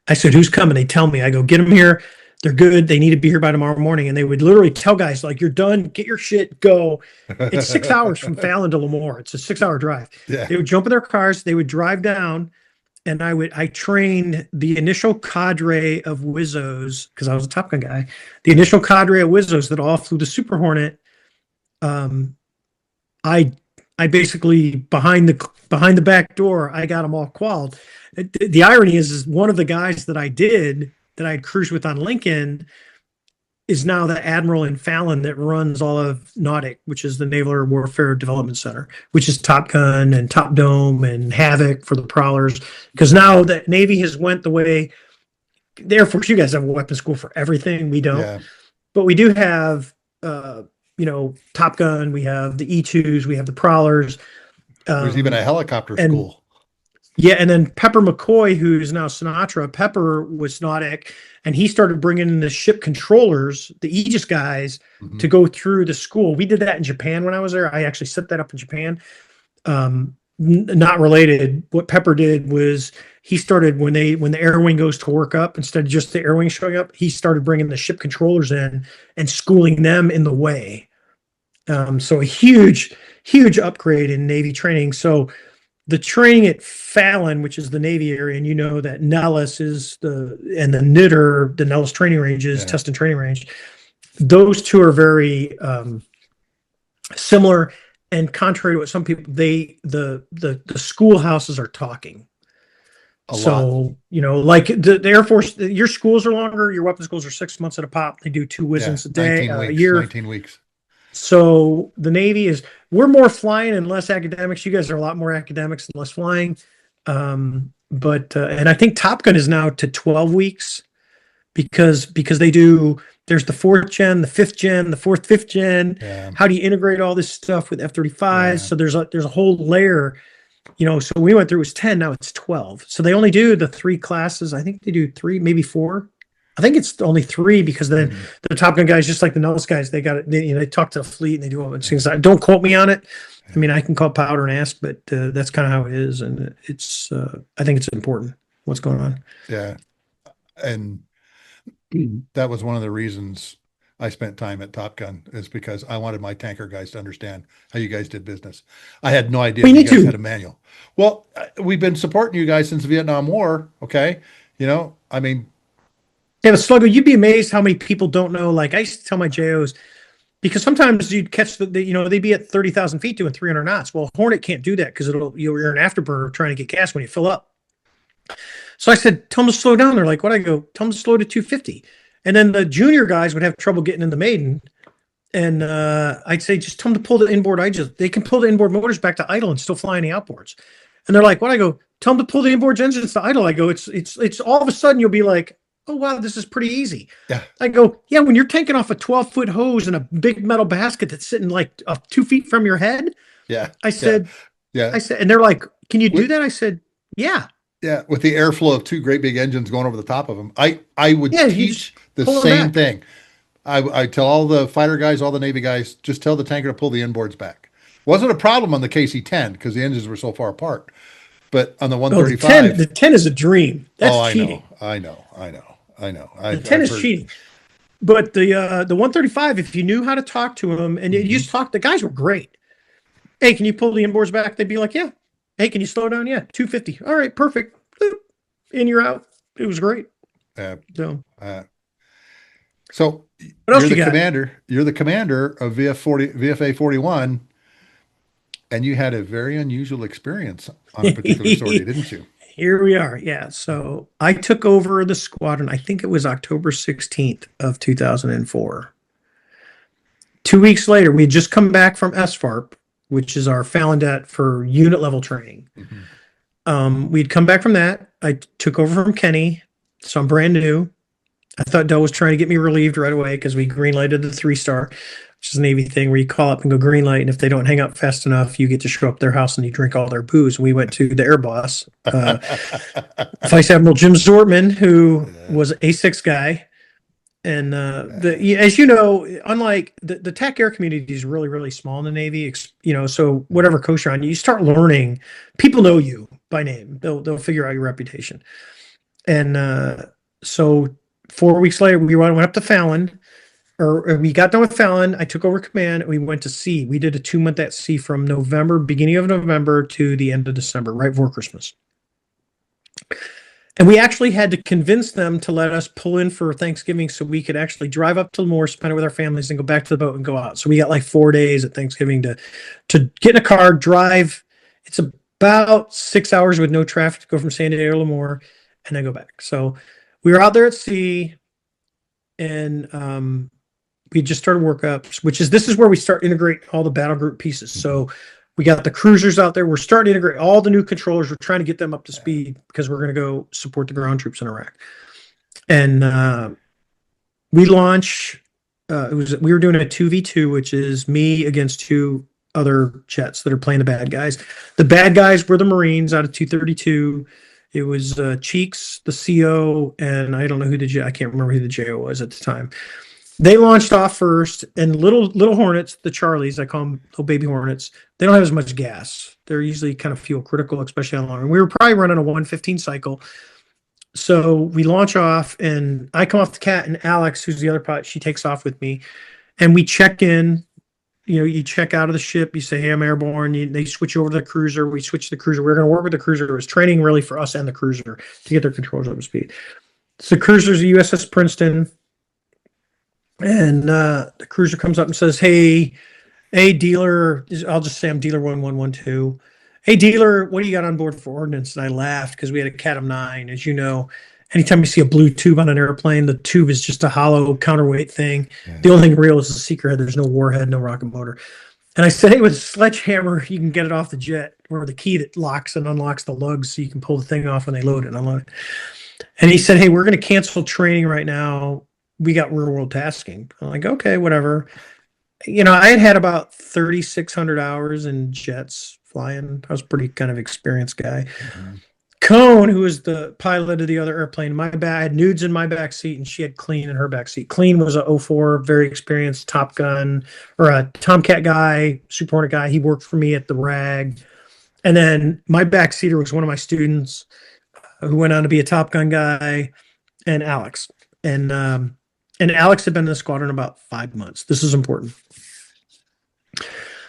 I said, who's coming? They tell me. I go, get them here. They're good. They need to be here by tomorrow morning. And they would literally tell guys, like, you're done. Get your shit. Go. It's 6 hours from Fallon to Lemoore. It's a 6-hour drive. Yeah. They would jump in their cars. They would drive down. And I trained the initial cadre of Wizzos, because I was a Top Gun guy, the initial cadre of Wizzos that all flew the Super Hornet. I basically behind the back door, I got them all qualled. The irony is one of the guys that I'd cruised with on Lincoln is now the admiral in Fallon that runs all of NAUTIC, which is the Naval Air Warfare Development Center, which is Top Gun and Top Dome and Havoc for the Prowlers. Because now the Navy has went the way the Air Force, you guys have a weapons school for everything. We don't, yeah. But we do have, Top Gun, we have the E2s, we have the Prowlers. There's even a helicopter school. Yeah, and then Pepper McCoy, who's now Sinatra, Pepper was NAUTIC, and he started bringing in the ship controllers, the Aegis guys, to go through the school. We did that in Japan when I was there. I actually set that up in Japan. Not related. What Pepper did was he started when the air wing goes to work up, instead of just the air wing showing up, he started bringing the ship controllers in and schooling them in the way. So a huge upgrade in Navy training. So the training at Fallon, which is the Navy area, and you know that Nellis is the Knitter, the Nellis training range is test and training range. Those two are very similar, and contrary to what some people, the schoolhouses are talking. A lot. Like the Air Force, your schools are longer. Your weapons schools are 6 months at a pop. They do 2 WISNs a day, a year. 19 weeks. So the Navy we're more flying and less academics. You guys are a lot more academics and less flying. But I think Top Gun is now to 12 weeks because there's the 4th gen, the 5th gen, the 4th, 5th gen. Yeah. How do you integrate all this stuff with F-35s? Yeah. So there's a whole layer, so we went through, it was 10, now it's 12. So they only do the 3 classes. I think they do 3, maybe 4. I think it's only 3 because then the Top Gun guys, just like the Nellis guys, they got it. They talk to the fleet and they do all those things. Don't quote me on it. I mean, I can call Powder and ask, but that's kind of how it is, and it's. I think it's important what's going on. Yeah, and that was one of the reasons I spent time at Top Gun, is because I wanted my tanker guys to understand how you guys did business. I had no idea you guys had a manual. Well, we've been supporting you guys since the Vietnam War. Okay, I mean. Yeah, but Sluggo, you'd be amazed how many people don't know. Like, I used to tell my JOs, because sometimes you'd catch they'd be at 30,000 feet doing 300 knots. Well, Hornet can't do that because you're an afterburner trying to get gas when you fill up. So I said, tell them to slow down. They're like, what? I go, tell them to slow to 250. And then the junior guys would have trouble getting in the maiden. And I'd say, just tell them to pull the inboard. They can pull the inboard motors back to idle and still fly in the outboards. And they're like, what? I go, tell them to pull the inboard engines to idle. I go, it's all of a sudden you'll be like, oh, wow, this is pretty easy. Yeah. I go, yeah, when you're tanking off a 12-foot hose and a big metal basket that's sitting like 2 feet from your head. Yeah. I said, yeah. I said, and they're like, can you do that? I said, yeah. Yeah. With the airflow of 2 great big engines going over the top of them. I would teach the same thing. I tell all the fighter guys, all the Navy guys, just tell the tanker to pull the inboards back. Wasn't a problem on the KC-10 because the engines were so far apart. But on the 135, the 10 is a dream. That's cheating. I know. The 10 is cheating. But the 135, if you knew how to talk to them and you just talk, the guys were great. Hey, can you pull the inboards back? They'd be like, yeah. Hey, can you slow down? Yeah, 250. All right, perfect. Boop. In, you're out. It was great. So what else you're the commander. You're the commander of VFA-41, and you had a very unusual experience on a particular sortie, didn't you? Here we are. Yeah. So I took over the squadron. I think it was October 16th of 2004. 2 weeks later, we had just come back from SFARP, which is our Falondet for unit level training. We'd come back from that. I took over from Kenny, so I'm brand new. I thought Dell was trying to get me relieved right away because we green-lighted the 3-star, which is a Navy thing where you call up and go green light, and if they don't hang up fast enough, you get to show up at their house and you drink all their booze. We went to the air boss, Vice Admiral Jim Zortman, who was an A-6 guy. And as you know, unlike the TAC air community is really, really small in the Navy, so whatever coast you're on, you start learning, people know you by name. They'll figure out your reputation. And so 4 weeks later, we went up to Fallon, or we got done with Fallon. I took over command, and we went to sea. We did a 2-month at sea from beginning of November to the end of December, right before Christmas. And we actually had to convince them to let us pull in for Thanksgiving so we could actually drive up to Lemoore, spend it with our families, and go back to the boat and go out. So we got like 4 days at Thanksgiving to get in a car, drive. It's about 6 hours with no traffic to go from San Diego to Lemoore and then go back. So we were out there at sea, and we just started workups, this is where we start integrating all the battle group pieces. So we got the cruisers out there. We're starting to integrate all the new controllers. We're trying to get them up to speed because we're going to go support the ground troops in Iraq. And we launch. We were doing a 2v2, which is me against 2 other jets that are playing the bad guys. The bad guys were the Marines out of 232. It was Cheeks, the CO, and I don't know who I can't remember who the JO was at the time. They launched off first, and little Hornets, the Charlies, I call them little baby Hornets, they don't have as much gas. They're usually kind of fuel critical, especially on long. We were probably running a 115 cycle. So we launch off, and I come off the cat, and Alex, who's the other pilot, she takes off with me, and we check in. You check out of the ship, you say, hey, I'm airborne. They switch over to the cruiser. We switch to the cruiser. We're going to work with the cruiser. It was training really for us and the cruiser to get their controls up to speed. So the cruiser's a USS Princeton. And the cruiser comes up and says, hey, dealer, I'll just say I'm dealer 1112. Hey, dealer, what do you got on board for ordnance? And I laughed because we had a CATM 9. As you know, anytime you see a blue tube on an airplane, the tube is just a hollow counterweight thing. Yeah. The only thing real is the seeker head. There's no warhead, no rocket motor. And I said, hey, with a sledgehammer, you can get it off the jet, or the key that locks and unlocks the lugs so you can pull the thing off when they load it and unload it. And he said, hey, we're going to cancel training right now. We got real world tasking. I'm like, okay, whatever. I had about 3,600 hours in jets flying. I was a pretty kind of experienced guy. Mm-hmm. Cone, who was the pilot of the other airplane, I had Nudes in my back seat, and she had Clean in her back seat. Clean was a 04, very experienced Top Gun or a Tomcat guy, Super Hornet guy. He worked for me at the RAG. And then my backseater was one of my students who went on to be a Top Gun guy, and Alex. And Alex had been in the squadron about 5 months. This is important.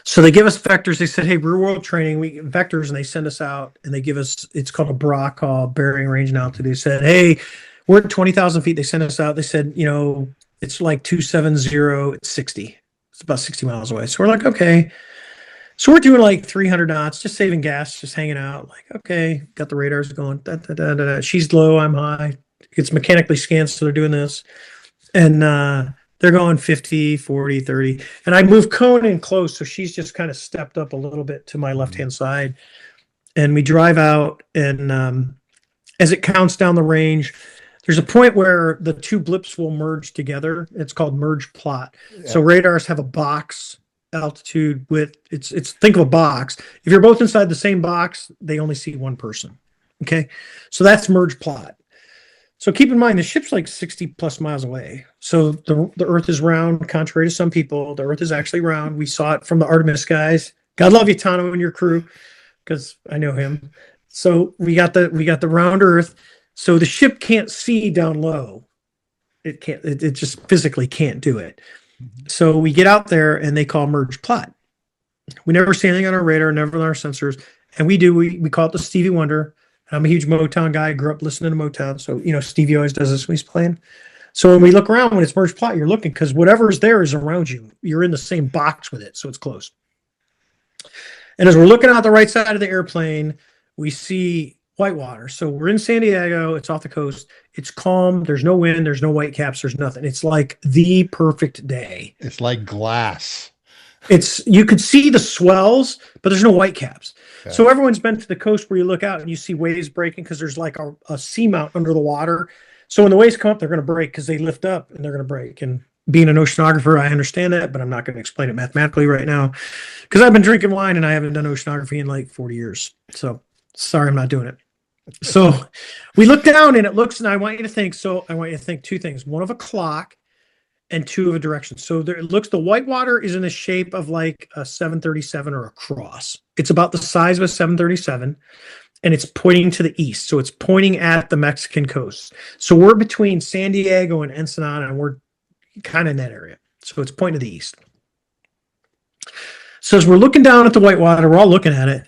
So they give us vectors. They said, hey, real world training, vectors, and they send us out, and they give us, it's called a BRA call, bearing range and altitude. They said, hey, we're at 20,000 feet. They sent us out. They said, it's like 270, it's 60. It's about 60 miles away. So we're like, okay. So we're doing like 300 knots, just saving gas, just hanging out. Like, okay, got the radars going. Da, da, da, da, da. She's low, I'm high. It's mechanically scanned, so they're doing this. And they're going 50, 40, 30. And I move cone in close, so she's just kind of stepped up a little bit to my left-hand side. And we drive out, and as it counts down the range, there's a point where the two blips will merge together. It's called merge plot. Yeah. So radars have a box altitude with it's think of a box. If you're both inside the same box, they only see one person. Okay. So that's merge plot. So keep in mind the ship's like 60 plus miles away. So the Earth is round, contrary to some people. The Earth is actually round. We saw it from the Artemis guys. God love you, Tano, and your crew, because I know him. So we got the round Earth. So the ship can't see down low. It can't. It just physically can't do it. So we get out there, and they call merge plot. We never see anything on our radar, never on our sensors, and we call it the Stevie Wonder. I'm a huge Motown guy. I grew up listening to Motown, so Stevie always does this when he's playing. So when we look around, when it's merge plot, you're looking because whatever is there is around you. You're in the same box with it, so it's close. And as we're looking out the right side of the airplane, we see whitewater. So we're in San Diego. It's off the coast. It's calm. There's no wind. There's no white caps. There's nothing. It's like the perfect day. It's like glass. You could see the swells, but there's no white caps. Okay. So everyone's been to the coast where you look out and you see waves breaking because there's like a seamount under the water. So when the waves come up, they're going to break because they lift up and they're going to break. And being an oceanographer, I understand that, but I'm not going to explain it mathematically right now because I've been drinking wine and I haven't done oceanography in like 40 years. So sorry, I'm not doing it. So we look down and it looks, and I want you to think two things: one of a clock and two of a direction. So there, it looks, the whitewater is in the shape of like a 737 or a cross. It's about the size of a 737 and it's pointing to the east. So it's pointing at the Mexican coast. So we're between San Diego and Ensenada, and we're kind of in that area. So it's pointing to the east. So as we're looking down at the whitewater, we're all looking at it.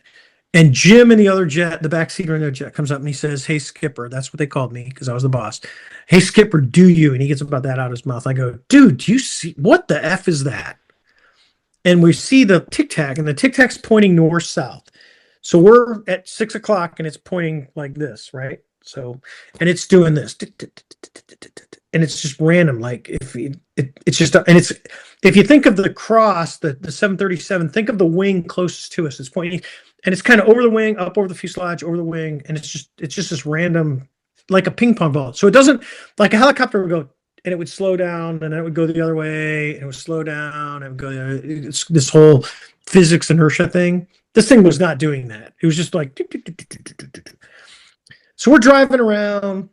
And Jim in the other jet, the backseater in the jet, comes up and he says, "Hey, Skipper," that's what they called me because I was the boss. "Hey, Skipper, do you?" And he gets about that out of his mouth. I go, "Dude, do you see, what the F is that?" And we see the Tic Tac, and the Tic Tac's pointing north-south. So we're at 6 o'clock and it's pointing like this, right? So, and it's doing this. And it's just random. Like if you think of the cross, the 737, think of the wing closest to us. It's pointing, and it's kind of over the wing, up over the fuselage, over the wing, and it's just this random, like a ping pong ball. So it doesn't, like a helicopter would go and it would slow down, and then it would go the other way, and it would slow down, and it would go. It's this whole physics inertia thing. This thing was not doing that. It was just like. So we're driving around,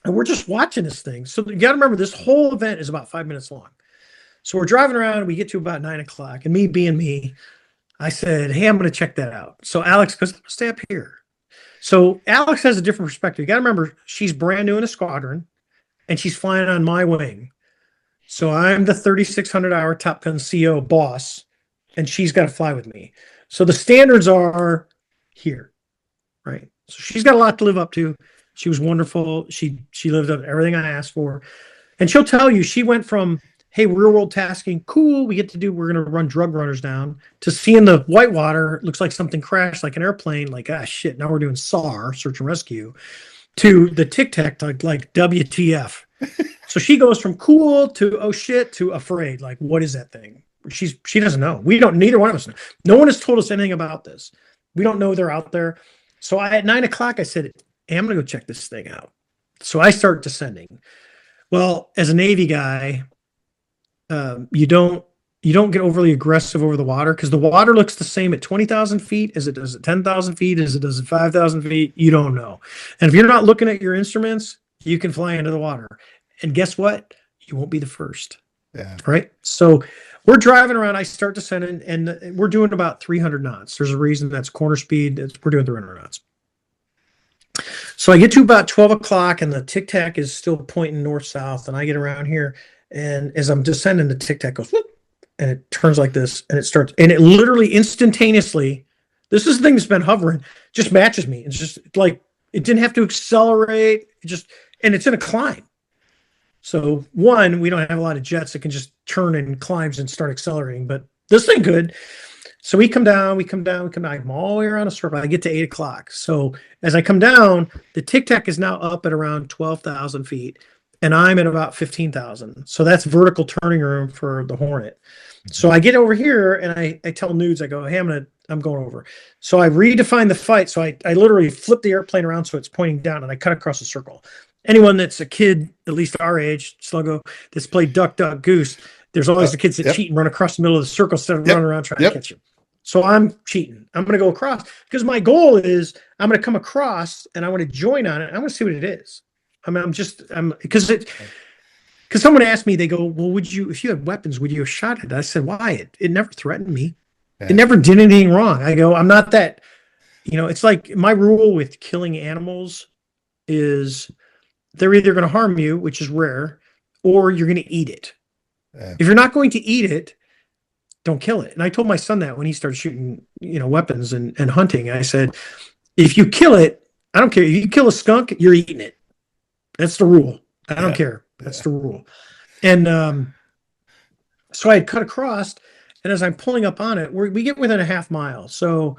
and we're just watching this thing. So you got to remember, this whole event is about 5 minutes long. So we're driving around, and we get to about 9 o'clock, and me being me, I said, "Hey, I'm going to check that out." So Alex goes, "Stay up here." So Alex has a different perspective. You got to remember, she's brand new in a squadron, and she's flying on my wing. So I'm the 3,600-hour Top Gun CO boss, and she's got to fly with me. So the standards are here, right? So she's got a lot to live up to. She was wonderful. She lived up to everything I asked for. And she'll tell you, she went from, "Hey, real world tasking, cool, we're going to run drug runners down," to seeing the whitewater, it looks like something crashed, like an airplane, like, ah, shit, now we're doing SAR, search and rescue, to the Tic Tac, like WTF. So she goes from cool to, oh shit, to afraid. Like, what is that thing? She doesn't know. Neither one of us know. No one has told us anything about this. We don't know they're out there. So at 9 o'clock, I said, "Hey, I'm going to go check this thing out." So I start descending. Well, as a Navy guy, you don't get overly aggressive over the water because the water looks the same at 20,000 feet as it does at 10,000 feet, as it does at 5,000 feet. You don't know. And if you're not looking at your instruments, you can fly into the water. And guess what? You won't be the first. Yeah. Right? So we're driving around. I start descending, and we're doing about 300 knots. There's a reason that's corner speed. We're doing 300 knots. So I get to about 12 o'clock, and the Tic Tac is still pointing north-south, and I get around here, and as I'm descending, the Tic Tac goes, whoop, and it turns like this, and it starts, and it literally instantaneously, this is the thing that's been hovering, just matches me. It's just like, it didn't have to accelerate. And it's in a climb. So one, we don't have a lot of jets that can just turn and climbs and start accelerating, but this thing could. So we come down. I come all the way around a circle. I get to 8 o'clock. So as I come down, the Tic Tac is now up at around 12,000 feet, and I'm at about 15,000. So that's vertical turning room for the Hornet. So I get over here and I tell Nudes, I go, hey, I'm going over. So I redefine the fight. So I literally flip the airplane around so it's pointing down, and I cut across the circle. Anyone that's a kid, at least our age, Sluggo, that's played Duck, Duck, Goose, there's always the kids that cheat and run across the middle of the circle instead of running around trying to catch you. So I'm cheating. I'm going to go across because my goal is I'm going to come across and I want to join on it. I want to see what it is. Because someone asked me, they go, well, if you had weapons, would you have shot it? I said, why? It never threatened me. Yeah. It never did anything wrong. I go, I'm not that, it's like my rule with killing animals is they're either going to harm you, which is rare, or you're going to eat it. Yeah. If you're not going to eat it, don't kill it. And I told my son that when he started shooting, weapons and hunting. I said, if you kill it, I don't care. If you kill a skunk, you're eating it. That's the rule. I don't care. That's the rule. And so I had cut across, and as I'm pulling up on it, we get within a half mile. So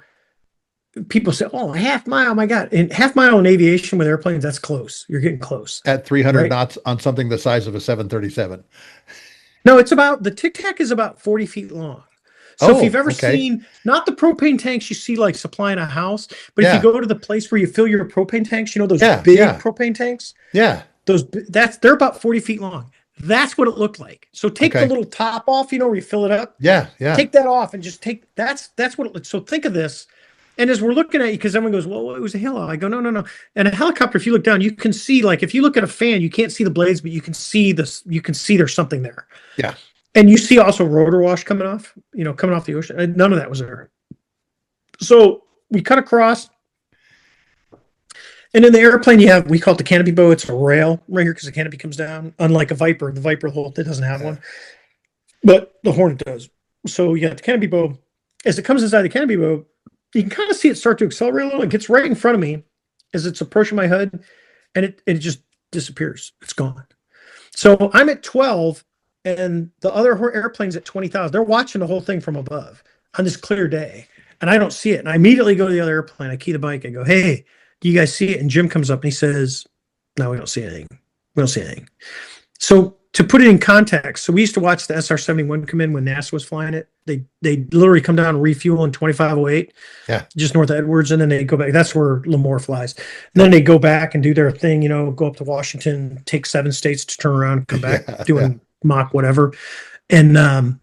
people say, oh, a half mile, my God. And half mile in aviation with airplanes, that's close. You're getting close. At 300 knots on something the size of a 737. No, the Tic Tac is about 40 feet long. So if you've ever seen, not the propane tanks you see like supplying a house, but if you go to the place where you fill your propane tanks, those big propane tanks? Yeah. They're about 40 feet long. That's what it looked like. So take the little top off, where you fill it up. Yeah, yeah. Take that off and just that's what it looks. So think of this. And as we're looking at you, because everyone goes, well, it was a helo. I go, no. And a helicopter, if you look down, you can see, like, if you look at a fan, you can't see the blades, but you can see there's something there. Yeah. And you see also rotor wash coming off the ocean. None of that was there. So we cut across. And in the airplane, we call it the canopy bow. It's a rail right here because the canopy comes down. Unlike a Viper, the Viper it doesn't have one. But the Hornet does. So you got the canopy bow. As it comes inside the canopy bow, you can kind of see it start to accelerate a little. It gets right in front of me as it's approaching my HUD, and it just disappears. It's gone. So I'm at 12, and the other airplane's at 20,000. They're watching the whole thing from above on this clear day, and I don't see it. And I immediately go to the other airplane. I key the bike. I go, hey, do you guys see it? And Jim comes up, and he says, no, we don't see anything. We don't see anything. So to put it in context, so we used to watch the SR-71 come in when NASA was flying it. They literally come down and refuel in 2508, just north of Edwards, and then they go back. That's where Lemoore flies. And then they go back and do their thing, go up to Washington, take 7 states to turn around, come back doing Mach whatever. And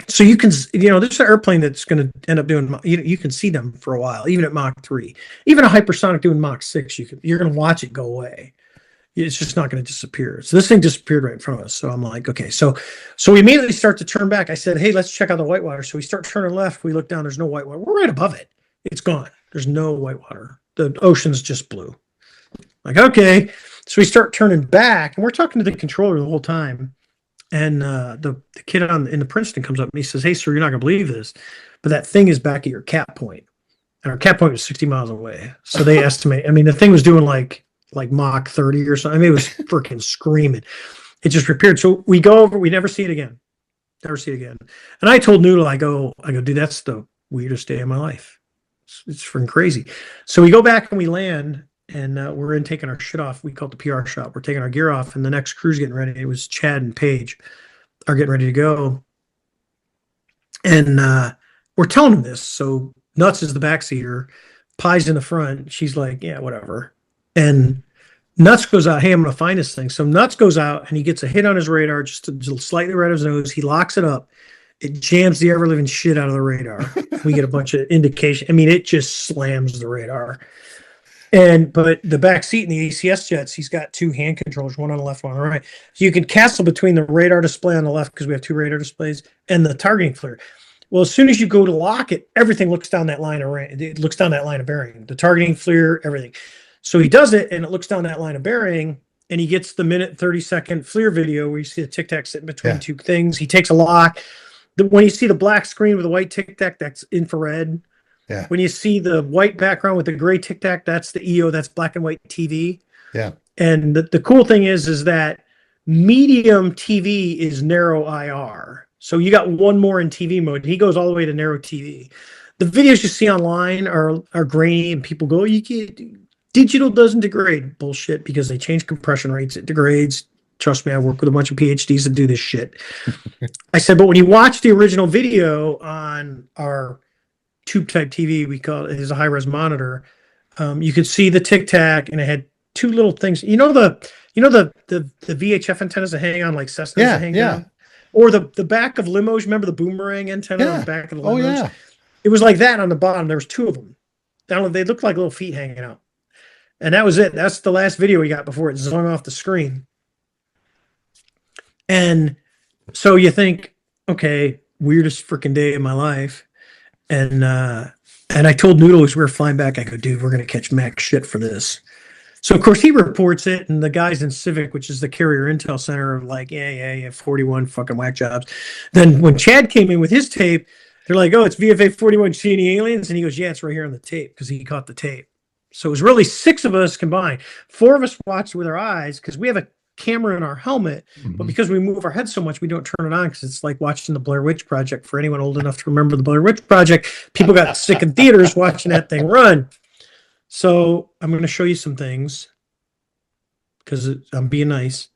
so you can, there's an airplane that's going to end up doing, you can see them for a while, even at Mach 3. Even a hypersonic doing Mach 6, you're going to watch it go away. It's just not going to disappear. So this thing disappeared right in front of us. So I'm like, okay. So we immediately start to turn back. I said, hey, let's check out the whitewater. So we start turning left. We look down. There's no whitewater. We're right above it. It's gone. There's no whitewater. The ocean's just blue. Like, okay. So we start turning back, and we're talking to the controller the whole time. And the kid in the Princeton comes up, and he says, hey, sir, you're not going to believe this, but that thing is back at your cap point. And our cap point was 60 miles away. So they estimate. I mean, the thing was doing like Mach 30 or something. I mean, it was freaking screaming. It just reappeared. So we go over, we never see it again. Never see it again. And I told Noodle, I go, dude, that's the weirdest day of my life. It's freaking crazy. So we go back and we land, and we're in taking our shit off. We call it the PR shop. We're taking our gear off, and the next crew's getting ready. It was Chad and Paige are getting ready to go. And we're telling them this. So Nuts is the backseater. Pie's in the front. She's like, yeah, whatever. And Nuts goes out, hey, I'm going to find this thing. So Nuts goes out, and he gets a hit on his radar, just slightly right of his nose. He locks it up. It jams the ever-living shit out of the radar. We get a bunch of indication. I mean, it just slams the radar. But the back seat in the ACS jets, he's got 2 hand controllers, one on the left, one on the right. So you can castle between the radar display on the left, because we have 2 radar displays, and the targeting flare. Well, as soon as you go to lock it, everything looks down that line of it looks down that line of bearing, the targeting flare, everything. So he does it, and it looks down that line of bearing, and he gets the minute 30-second FLIR video where you see the Tic Tac sitting between 2 things. He takes a lock. When you see the black screen with the white Tic Tac, that's infrared. Yeah. When you see the white background with the gray Tic Tac, that's the EO, that's black and white TV. Yeah. And the cool thing is that medium TV is narrow IR. So you got one more in TV mode. He goes all the way to narrow TV. The videos you see online are grainy, and people go, "You can't, digital doesn't degrade." Bullshit, because they change compression rates. It degrades. Trust me, I work with a bunch of PhDs that do this shit. I said, but when you watch the original video on our tube type TV, we call it is a high res monitor. You could see the Tic Tac, and it had two little things. The VHF antennas that hang on like Cessnas that hang down, or the back of limos. Remember the boomerang antenna on the back of the limos? Oh yeah. It was like that on the bottom. There was two of them. They looked like little feet hanging out, and that was it. That's the last video we got before it zung off the screen. And so you think, okay, weirdest freaking day of my life, and I told Noodle as we were flying back, I go, dude, we're gonna catch Mac shit for this. So of course he reports it, and the guys in Civic, which is the carrier intel center, are like, yeah, 41 fucking whack jobs. Then when Chad came in with his tape, they're like, oh, it's VFA-41, see any aliens? And he goes, yeah, it's right here on the tape, because he caught the tape. So it was really 6 of us combined. 4 of us watched with our eyes, because we have a camera in our helmet, but because we move our head so much, we don't turn it on, because it's like watching the Blair Witch Project. For anyone old enough to remember the Blair Witch Project, people got sick in theaters watching that thing run. So I'm going to show you some things, because I'm being nice.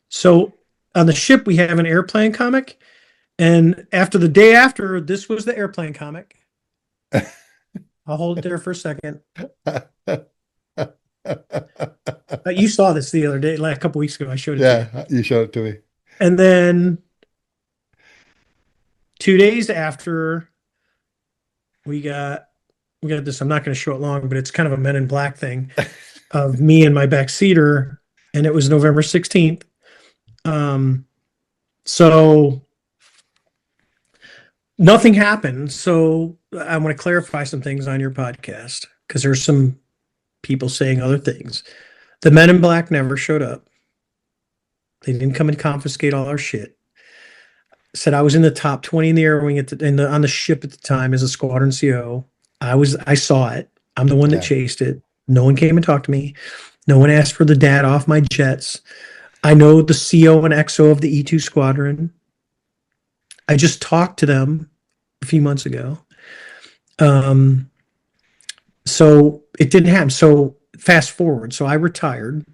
So on the ship, we have an airplane comic, and the day after, this was the airplane comic. I'll hold it there for a second. You saw this the other day, like a couple weeks ago. I showed it to you. You showed it to me. And then 2 days after, we got this. I'm not going to show it long, but it's kind of a Men in Black thing of me and my backseater, and it was November 16th. So nothing happened. So I want to clarify some things on your podcast, because there's some people saying other things. The Men in Black never showed up. They didn't come and confiscate all our shit. Said I was in the top 20 in the air wing on the ship at the time as a squadron CO. I saw it. I'm the one that chased it. No one came and talked to me. No one asked for the data off my jets. I know the CO and XO of the E2 squadron. I just talked to them a few months ago. So it didn't happen. So fast forward. So I retired.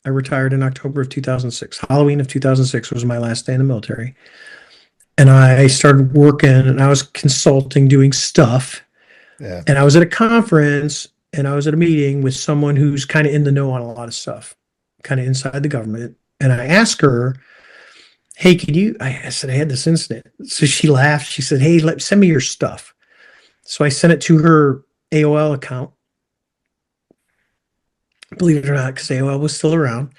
I retired in October of 2006. Halloween of 2006 was my last day in the military. And I started working, and I was consulting, doing stuff. Yeah. And I was at a conference, and I was at a meeting with someone who's kind of in the know on a lot of stuff, kind of inside the government. And I asked her, hey, I said, I had this incident. So she laughed. She said, hey, send me your stuff. So I sent it to her AOL account. Believe it or not, because AOL was still around.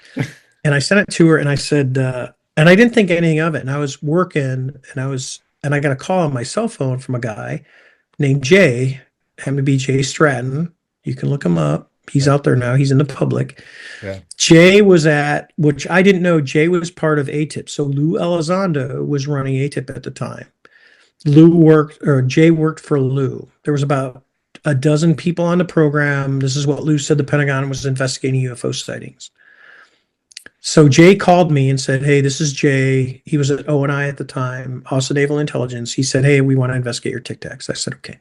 And I sent it to her, and I said, and I didn't think anything of it. And I was working, and I got a call on my cell phone from a guy named Jay, happened to be Jay Stratton. You can look him up. He's out there now. He's in the public. Yeah. Jay was which I didn't know, Jay was part of ATIP. So Lou Elizondo was running ATIP at the time. Jay worked for Lou. There was about a dozen people on the program. This is what Lou said the Pentagon was investigating UFO sightings. So Jay called me and said, hey, this is Jay. He was at O&I at the time, also Naval Intelligence. He said, hey, we want to investigate your Tic Tacs. I said, okay.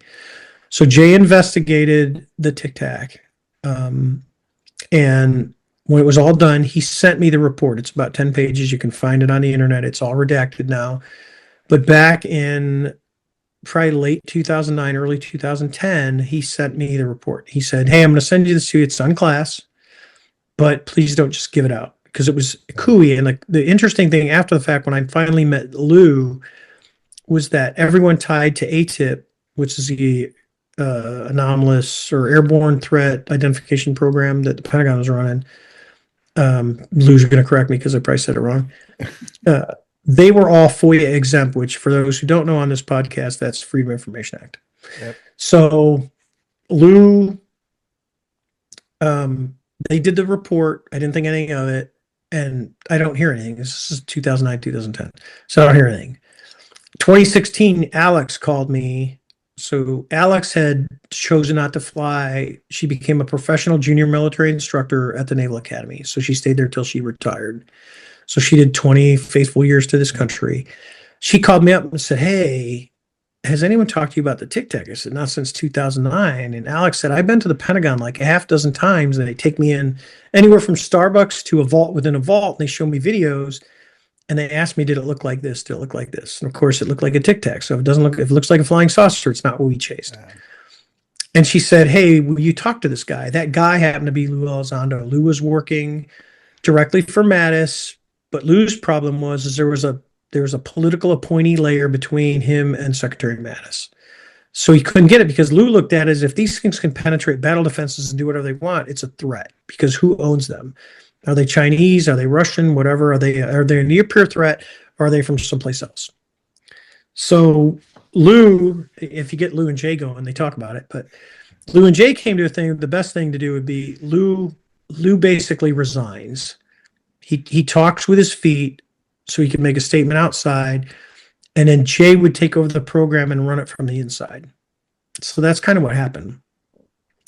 So Jay investigated the Tic Tac. And when it was all done, he sent me the report. It's about 10 pages. You can find it on the internet. It's all redacted now. But back in probably late 2009, early 2010, he sent me the report. He said, hey, I'm going to send you this to you. It's on class, but please don't just give it out, because it was cooey. And the interesting thing after the fact, when I finally met Lou, was that everyone tied to ATIP, which is the anomalous or airborne threat identification program that the Pentagon was running. Lou's going to correct me because I probably said it wrong. They were all FOIA exempt, which for those who don't know on this podcast, that's Freedom of Information Act. Yep. So Lou, they did the report. I didn't think anything of it, and I don't hear anything. This is 2009, 2010. So I don't hear anything. 2016, Alex called me. So Alex had chosen not to fly. She became a professional junior military instructor at the Naval Academy. So she stayed there till she retired. So she did 20 faithful years to this country. She called me up and said, "Hey, has anyone talked to you about the Tic Tac?" I said, "Not since 2009." And Alex said, "I've been to the Pentagon like a half dozen times, and they take me in anywhere from Starbucks to a vault within a vault, and they show me videos. And they asked me, did it look like this? Did it look like this?" And of course, it looked like a Tic Tac. So if it looks like a flying saucer, it's not what we chased. And she said, "Hey, will you talk to this guy?" That guy happened to be Lou Elizondo. Lou was working directly for Mattis, but Lou's problem was there was a political appointee layer between him and Secretary Mattis. So he couldn't get it because Lou looked at it as if these things can penetrate battle defenses and do whatever they want, it's a threat because who owns them? Are they Chinese? Are they Russian? Whatever. Are they a near-peer threat? Or are they from someplace else? So Lou, if you get Lou and Jay going, they talk about it. But Lou and Jay came to a thing. The best thing to do would be Lou basically resigns. He talks with his feet so he can make a statement outside. And then Jay would take over the program and run it from the inside. So that's kind of what happened.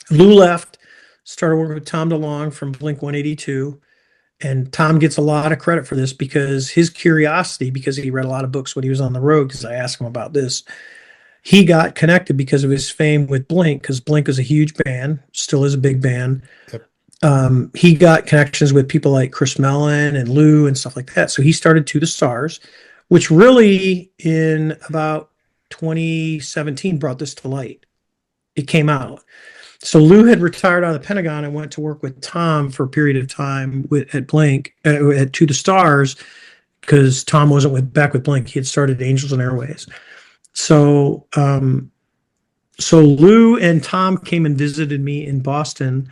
Lou left, started working with Tom DeLong from Blink 182. And Tom gets a lot of credit for this because his curiosity, because he read a lot of books when he was on the road, because I asked him about this, he got connected because of his fame with Blink, because Blink is a huge band, still is a big band. Yep. He got connections with people like Chris Mellon and Lou and stuff like that. So he started To the Stars, which really in about 2017 brought this to light. It came out. So Lou had retired out of the Pentagon and went to work with Tom for a period of time at Blink, at To the Stars, because Tom wasn't back with Blink. He had started Angels and Airways. So Lou and Tom came and visited me in Boston,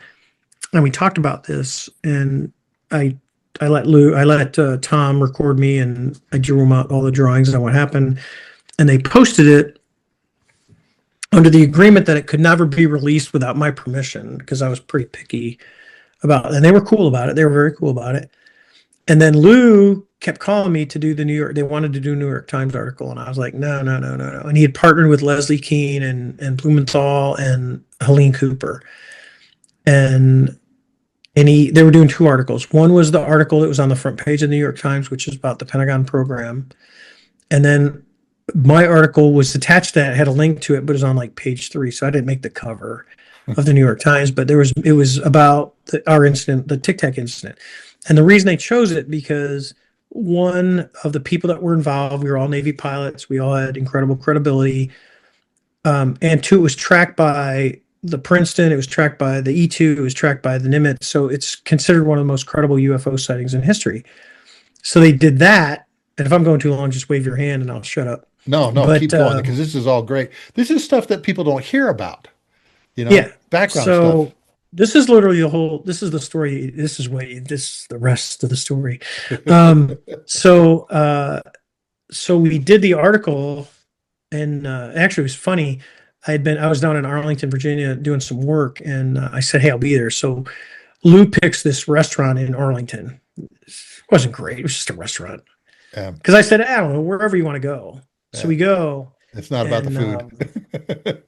and we talked about this. And I let Tom record me, and I drew him out all the drawings and what happened, and they posted it under the agreement that it could never be released without my permission, because I was pretty picky about it. And they were cool about it. They were very cool about it. And then Lou kept calling me to do they wanted to do a New York Times article. And I was like, no. And he had partnered with Leslie Keane and Blumenthal and Helene Cooper. And they were doing two articles. One was the article that was on the front page of the New York Times, which is about the Pentagon program. And then my article was attached to that, had a link to it, but it was on like page 3. So I didn't make the cover of the New York Times, but it was about our incident, the Tic Tac incident. And the reason they chose it, because one of the people that were involved, we were all Navy pilots. We all had incredible credibility. And two, it was tracked by the Princeton. It was tracked by the E2. It was tracked by the Nimitz. So it's considered one of the most credible UFO sightings in history. So they did that. And if I'm going too long, just wave your hand and I'll shut up. No, keep going, because this is all great. This is stuff that people don't hear about, background stuff. This is literally this is the story. This is the rest of the story. So we did the article, and actually it was funny. I was down in Arlington, Virginia doing some work, and I said, "Hey, I'll be there." So Lou picks this restaurant in Arlington. It wasn't great. It was just a restaurant. Because I said, I don't know, wherever you want to go. So we go. It's not about the food.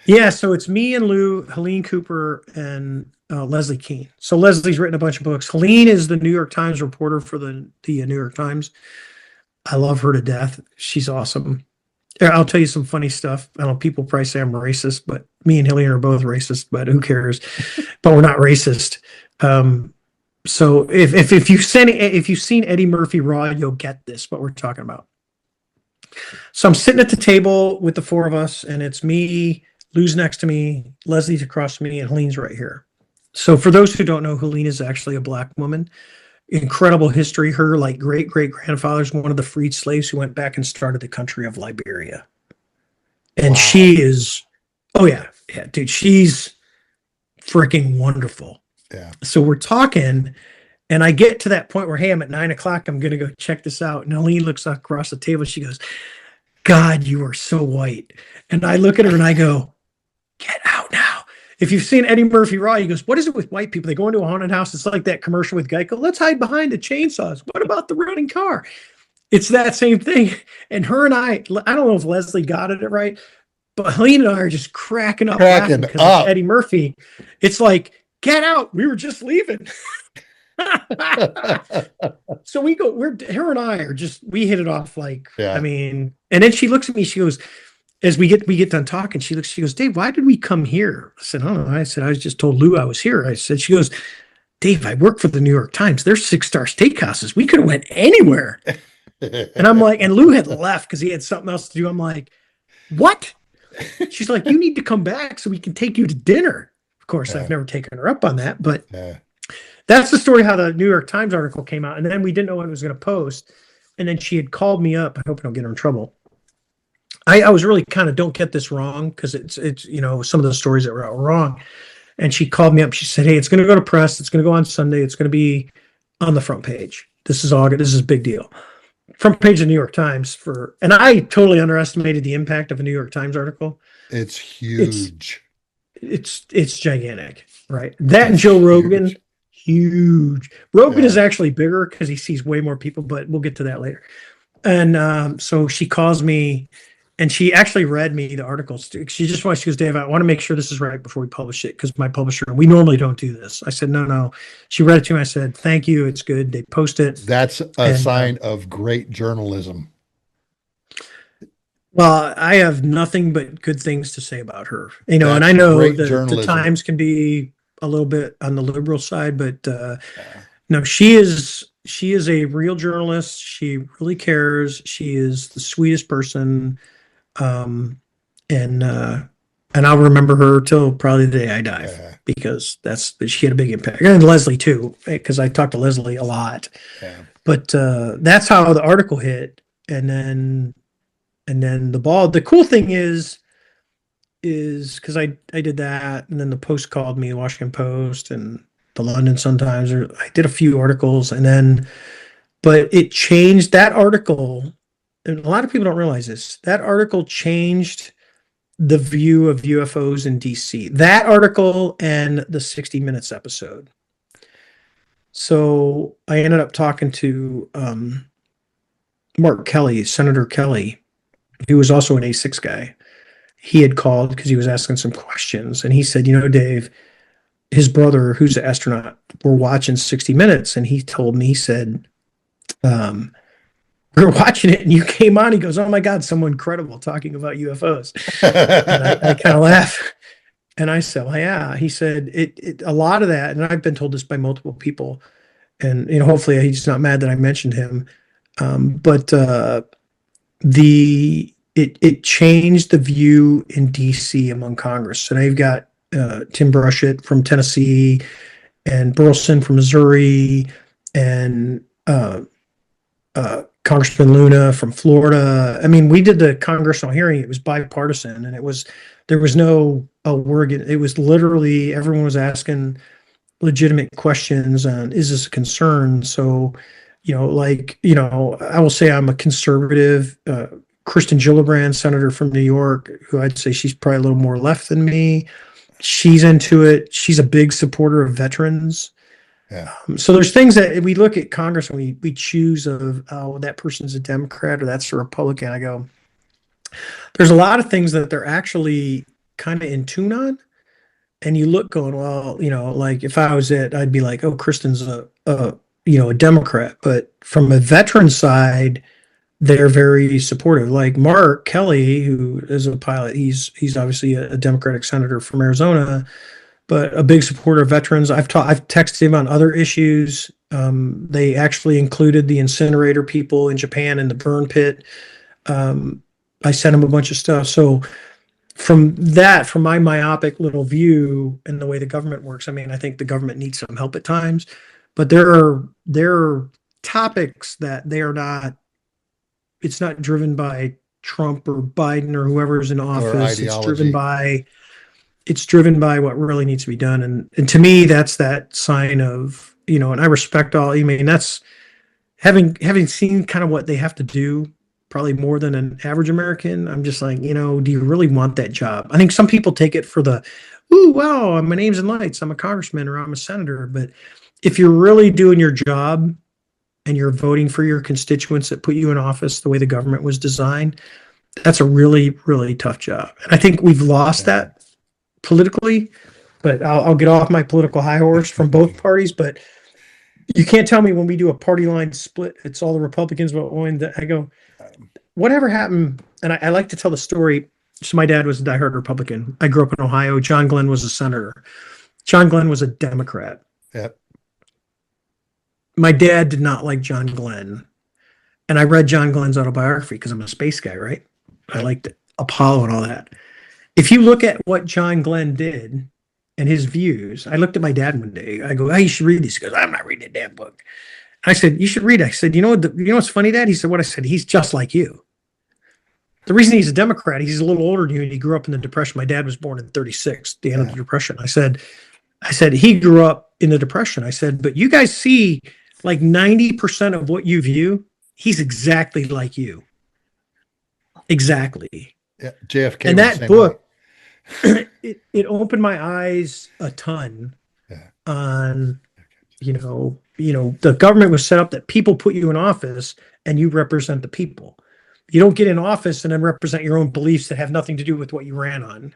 Yeah, so it's me and Lou, Helene Cooper, and Leslie Keane. So Leslie's written a bunch of books. Helene is the New York Times reporter for the New York Times. I love her to death. She's awesome. I'll tell you some funny stuff. I don't know, people probably say I'm racist, but me and Helene are both racist, but who cares? But we're not racist. So if you've seen Eddie Murphy Raw, you'll get this, what we're talking about. So I'm sitting at the table with the four of us, and it's me, Lou's next to me, Leslie's across from me, and Helene's right here. So for those who don't know, Helene is actually a Black woman. Incredible history. Her great-great-grandfather is one of the freed slaves who went back and started the country of Liberia. And she is, dude, she's freaking wonderful. Yeah. So we're talking, and I get to that point where, hey, I'm at 9:00. I'm going to go check this out. And Helene looks across the table. She goes, "God, you are so white." And I look at her and I go, "Get out now." If you've seen Eddie Murphy Raw, he goes, "What is it with white people? They go into a haunted house. It's like that commercial with Geico. Let's hide behind the chainsaws. What about the running car?" It's that same thing. And her and I don't know if Leslie got it right, But Helene and I are just cracking up laughing Cracking because it's up. Eddie Murphy. It's like, get out. We were just leaving. So her and I are just, we hit it off like, I Yeah. mean, and then she looks at me, she goes, as we get done talking, she goes, Dave, why did we come here? I said, I don't know. I said, I was just told Lou I was here. I said, she goes, Dave, I work for the New York Times. They're 6-star steakhouses. We could have went anywhere. And I'm like, and Lou had left because he had something else to do. I'm like, what? She's like, you need to come back so we can take you to dinner. Of course, I've never taken her up on that, but that's the story how the New York Times article came out. And then we didn't know when it was going to post. And then she had called me up. I hope I don't get her in trouble. I was really kind of, don't get this wrong, because it's some of the stories that were wrong. And she called me up. She said, hey, it's going to go to press. It's going to go on Sunday. It's going to be on the front page. This is a big deal. Front page of the New York Times and I totally underestimated the impact of a New York Times article. It's huge. It's gigantic, right? That and Joe Rogan, huge. Rogan is actually bigger because he sees way more people, but we'll get to that later. And so she calls me, and she actually read me the articles. She goes, Dave, I want to make sure this is right before we publish it, because my publisher, we normally don't do this. I said, no. She read it to me. I said, thank you. It's good. They post it. That's a sign of great journalism. Well, I have nothing but good things to say about her. And I know the Times can be a little bit on the liberal side, but no, she is a real journalist. She really cares. She is the sweetest person. And I'll remember her till probably the day I die, because she had a big impact. And Leslie too, because I talked to Leslie a lot. But that's how the article hit. And then the cool thing is because I did that, and then the Post called me, the Washington Post and the London Sun-Times. I did a few articles, but it changed that article. And a lot of people don't realize this. That article changed the view of UFOs in DC. That article and the 60 Minutes episode. So I ended up talking to Mark Kelly, Senator Kelly, who was also an A6 guy. He had called because he was asking some questions. And he said, Dave, his brother, who's an astronaut, were watching 60 Minutes. And he told me, he said, we were watching it and you came on. He goes, oh my God, someone credible talking about UFOs. And I kind of laugh. And I said, well, yeah. He said, a lot of that, and I've been told this by multiple people, and hopefully he's not mad that I mentioned him. But it changed the view in DC among Congress. So now you've got Tim Burchett from Tennessee, and Burleson from Missouri, and Congressman Luna from Florida. I mean, we did the congressional hearing. It was bipartisan, and there was no Oregon. It was literally everyone was asking legitimate questions on, is this a concern? So, I will say I'm a conservative. Kristen Gillibrand, senator from New York, who I'd say she's probably a little more left than me. She's into it. She's a big supporter of veterans. So there's things that we look at Congress and we choose of, oh, that person's a Democrat or that's a Republican. I go, there's a lot of things that they're actually kind of in tune on. And you look going, well, like if I was it, I'd be like, oh, Kristen's a Democrat. But from a veteran side, they're very supportive. Like Mark Kelly, who is a pilot, he's obviously a Democratic senator from Arizona, but a big supporter of veterans. I've texted him on other issues. They actually included the incinerator people in Japan in the burn pit. I sent him a bunch of stuff. So from my myopic little view and the way the government works, I mean, I think the government needs some help at times, but there are topics that they are not, it's not driven by Trump or Biden or whoever's in office. It's driven by what really needs to be done. And to me, that's that sign of, and I respect all, I mean, that's having seen kind of what they have to do, probably more than an average American. I'm just like, do you really want that job? I think some people take it for the, ooh, wow, my name's in lights. I'm a congressman or I'm a senator. But if you're really doing your job and you're voting for your constituents that put you in office the way the government was designed, That's a really, really tough job. And I think we've lost that politically, but I'll get off my political high horse from both parties. But you can't tell me when we do a party line split, it's all the Republicans vote one. I go, whatever happened? And I like to tell the story. So my dad was a diehard Republican. I grew up in Ohio. John Glenn was a senator. John Glenn was a Democrat. Yep. My dad did not like John Glenn. And I read John Glenn's autobiography because I'm a space guy, right? I liked Apollo and all that. If you look at what John Glenn did and his views, I looked at my dad one day. I go, "Hey, you should read this." He goes, "I'm not reading a damn book." I said, "You should read it." I said, "You know what's funny, Dad?" He said, "What?" I said, "He's just like you." The reason he's a Democrat, he's a little older than you, and he grew up in the Depression. My dad was born in 36, the end of the Depression. I said, he grew up in the Depression. I said, but you guys see like 90% of what you view, he's exactly like you. Exactly. Yeah, JFK. And that book, it opened my eyes a ton on, the government was set up that people put you in office and you represent the people. You don't get in office and then represent your own beliefs that have nothing to do with what you ran on.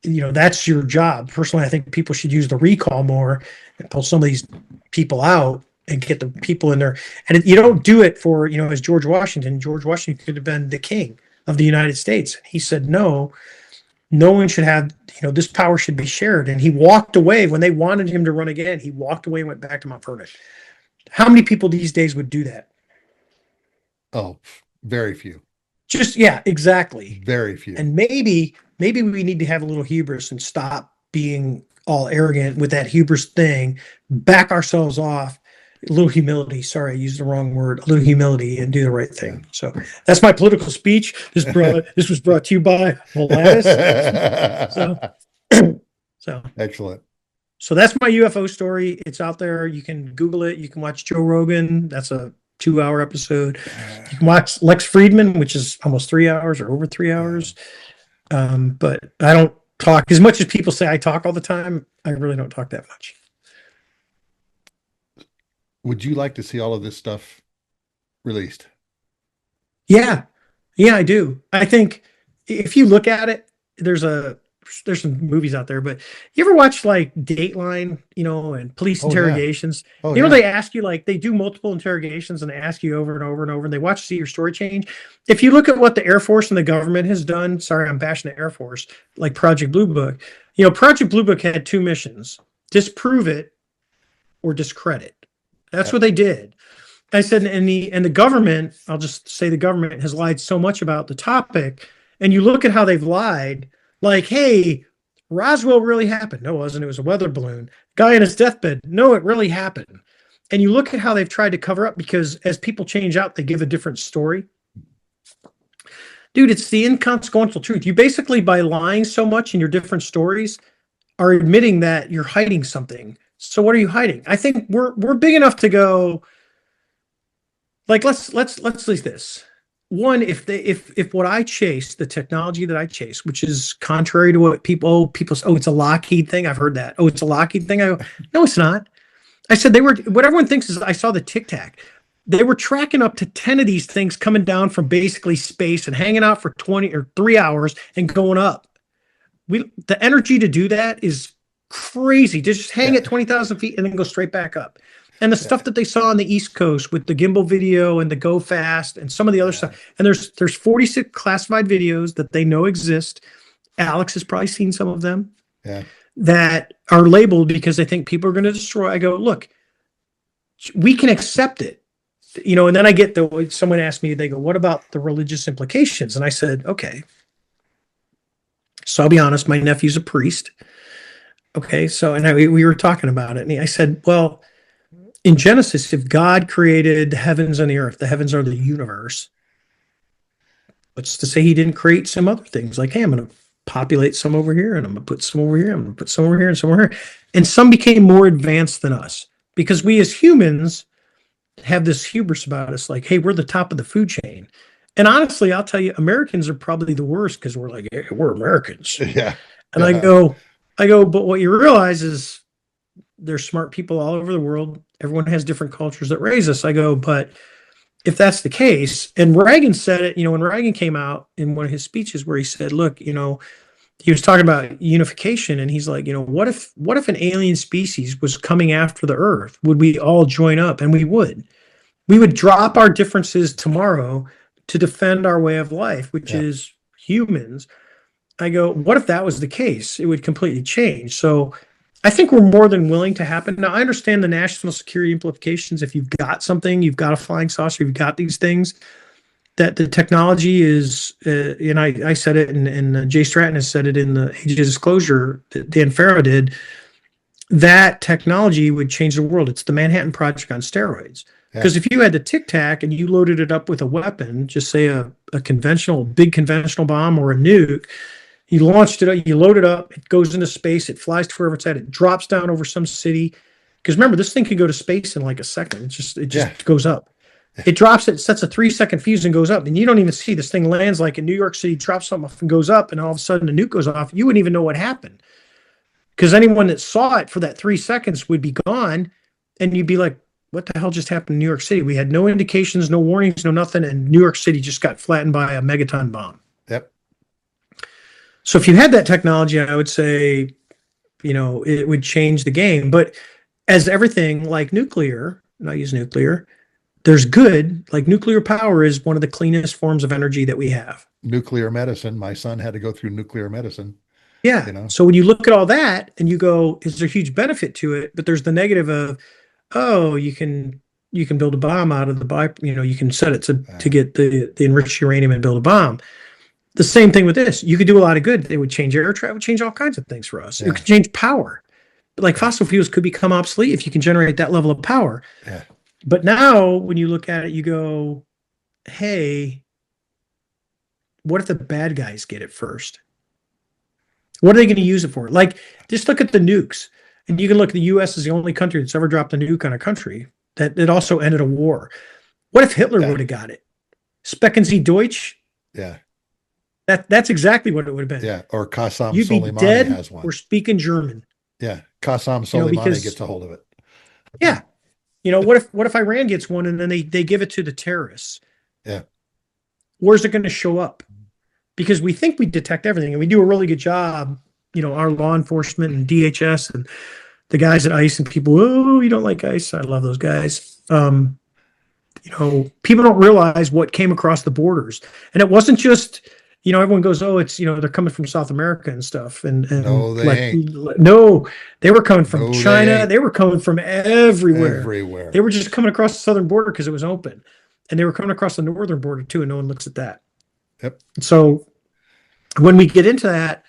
That's your job. Personally, I think people should use the recall more and pull some of these people out and get the people in there. And you don't do it for, as George Washington. George Washington could have been the king of the United States. He said, no one should have, this power should be shared. And he walked away when they wanted him to run again. He walked away and went back to Mount Vernon. How many people these days would do that? Oh, very few. Exactly. Very few. And maybe we need to have a little hubris and stop being all arrogant with that hubris thing, back ourselves off, a little humility. Sorry, I used the wrong word. A little humility and do the right thing. So that's my political speech. This was brought to you by Molasses. So excellent. So that's my UFO story. It's out there. You can Google it. You can watch Joe Rogan. That's a 2-hour episode. You can watch Lex Friedman, which is almost 3 hours or over 3 hours. But I don't talk as much as people say I talk all the time. I really don't talk that much. Would you like to see all of this stuff released? Yeah, I do. I think if you look at it, there's some movies out there, but you ever watch like Dateline, and police interrogations? Yeah. They ask you, like, they do multiple interrogations and they ask you over and over and over, and they watch to see your story change. If you look at what the Air Force and the government has done, sorry, I'm bashing the Air Force, like Project Blue Book. Project Blue Book had 2 missions: disprove it or discredit. That's what they did. I said, and the government, I'll just say the government has lied so much about the topic, and you look at how they've lied. Like, hey, Roswell really happened. No, it wasn't. It was a weather balloon. Guy in his deathbed. No, it really happened. And you look at how they've tried to cover up, because as people change out, they give a different story. Dude, it's the inconsequential truth. You basically, by lying so much in your different stories, are admitting that you're hiding something. So what are you hiding? I think we're big enough to go, like, let's leave this. One, if what I chase, the technology that I chase, which is contrary to what people say, it's a Lockheed thing. I've heard that. Oh, it's a Lockheed thing. I go, no, it's not. I said what everyone thinks is I saw the Tic Tac. They were tracking up to 10 of these things coming down from basically space and hanging out for 20 or 3 hours and going up. The energy to do that is crazy. Just hang at 20,000 feet and then go straight back up. And the stuff that they saw on the East Coast with the gimbal video and the go fast and some of the other stuff. And there's 46 classified videos that they know exist. Alex has probably seen some of them that are labeled because they think people are going to destroy. I go, look, we can accept it. And then I get someone asked me, they go, what about the religious implications? And I said, okay. So I'll be honest, my nephew's a priest. Okay. So, and we were talking about it. And I said, well, in Genesis, if God created the heavens and the earth, the heavens are the universe. What's to say he didn't create some other things? Like, hey, I'm going to populate some over here, and I'm going to put some over here, I'm going to put some over here, and some over here. And some became more advanced than us because we as humans have this hubris about us, like, hey, we're the top of the food chain. And honestly, I'll tell you, Americans are probably the worst because we're like, hey, we're Americans. Yeah. And I go, but what you realize is there's smart people all over the world. Everyone has different cultures that raise us. I go, but if that's the case, and Reagan said it, when Reagan came out in one of his speeches where he said, look, he was talking about unification, and he's like, what if an alien species was coming after the Earth? Would we all join up? And we would drop our differences tomorrow to defend our way of life, which is humans. I go, what if that was the case? It would completely change. So I think we're more than willing to happen. Now, I understand the national security implications. If you've got something, you've got a flying saucer, you've got these things, that the technology is, and I said it, and Jay Stratton has said it in the Age of Disclosure that Dan Fravor did, that technology would change the world. It's the Manhattan Project on steroids. Because if you had the Tic Tac and you loaded it up with a weapon, just say a big conventional bomb or a nuke, you launched it, you load it up, it goes into space, it flies to wherever it's at, it drops down over some city. Because remember, this thing can go to space in like a second. It just goes up. It drops it, sets a 3-second fuse and goes up. And you don't even see this thing lands like in New York City, drops something off and goes up, and all of a sudden the nuke goes off. You wouldn't even know what happened. Because anyone that saw it for that 3 seconds would be gone, and you'd be like, what the hell just happened in New York City? We had no indications, no warnings, no nothing, and New York City just got flattened by a megaton bomb. Yep. So if you had that technology, I would say, it would change the game. But as everything like nuclear, and I use nuclear, there's good, like nuclear power is one of the cleanest forms of energy that we have. Nuclear medicine. My son had to go through nuclear medicine. Yeah. So when you look at all that and you go, is there a huge benefit to it? But there's the negative of, you can build a bomb out of the you can set it to get the enriched uranium and build a bomb. The same thing with this. You could do a lot of good. It would change air travel, change all kinds of things for us. It could change power. But like fossil fuels could become obsolete if you can generate that level of power. Yeah. But now when you look at it, you go, hey, what if the bad guys get it first? What are they going to use it for? Like, just look at the nukes. And you can look, the U.S. is the only country that's ever dropped a nuke on a country that it also ended a war. What if Hitler would have got it? Sprechen Sie Deutsch? Yeah. That's exactly what it would have been. Yeah. Or Qasem You'd be Soleimani dead has one. or speaking German. Yeah. Qasem Soleimani gets a hold of it. Yeah. What if Iran gets one and then they give it to the terrorists? Yeah. Where's it going to show up? Because we think we detect everything and we do a really good job, our law enforcement and DHS and the guys at ICE and people, you don't like ICE. I love those guys. People don't realize what came across the borders. And it wasn't just, everyone goes, it's, they're coming from South America and stuff. And no, they ain't. No, they were coming from China. They were coming from everywhere. Everywhere. They were just coming across the southern border because it was open. And they were coming across the northern border too, and no one looks at that. Yep. So when we get into that,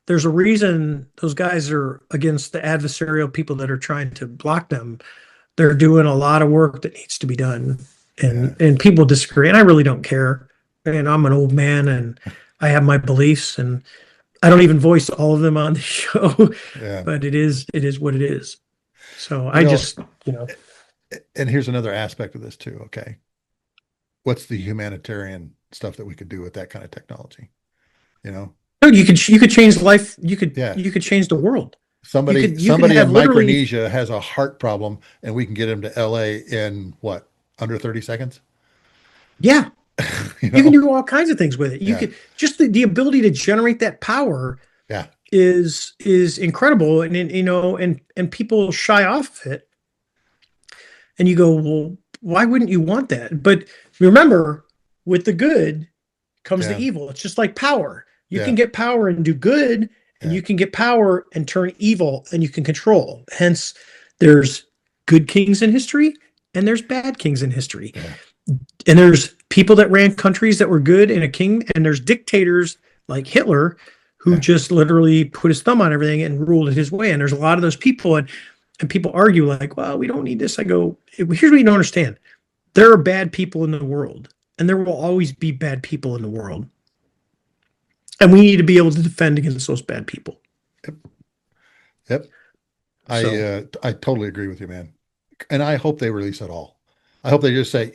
there's a reason those guys are against the adversarial people that are trying to block them. They're doing a lot of work that needs to be done. And people disagree. And I really don't care. And I'm an old man and I have my beliefs and I don't even voice all of them on the show. Yeah. But it is what it is. So And here's another aspect of this too. Okay. What's the humanitarian stuff that we could do with that kind of technology? You could change life. You could change the world. Somebody in Micronesia has a heart problem and we can get him to LA in what, under 30 seconds? Yeah. You can do all kinds of things with it. You could just the ability to generate that power is incredible. And people shy off of it. And you go, well, why wouldn't you want that? But remember, with the good comes the evil. It's just like power. You can get power and do good, and you can get power and turn evil, and you can control. Hence, there's good kings in history, and there's bad kings in history. Yeah. And there's people that ran countries that were good and a king, and there's dictators like Hitler who just literally put his thumb on everything and ruled it his way. And there's a lot of those people, and people argue like, well, we don't need this. I go, here's what you don't understand. There are bad people in the world, and there will always be bad people in the world. And we need to be able to defend against those bad people. Yep. I totally agree with you, man. And I hope they release it all. I hope they just say,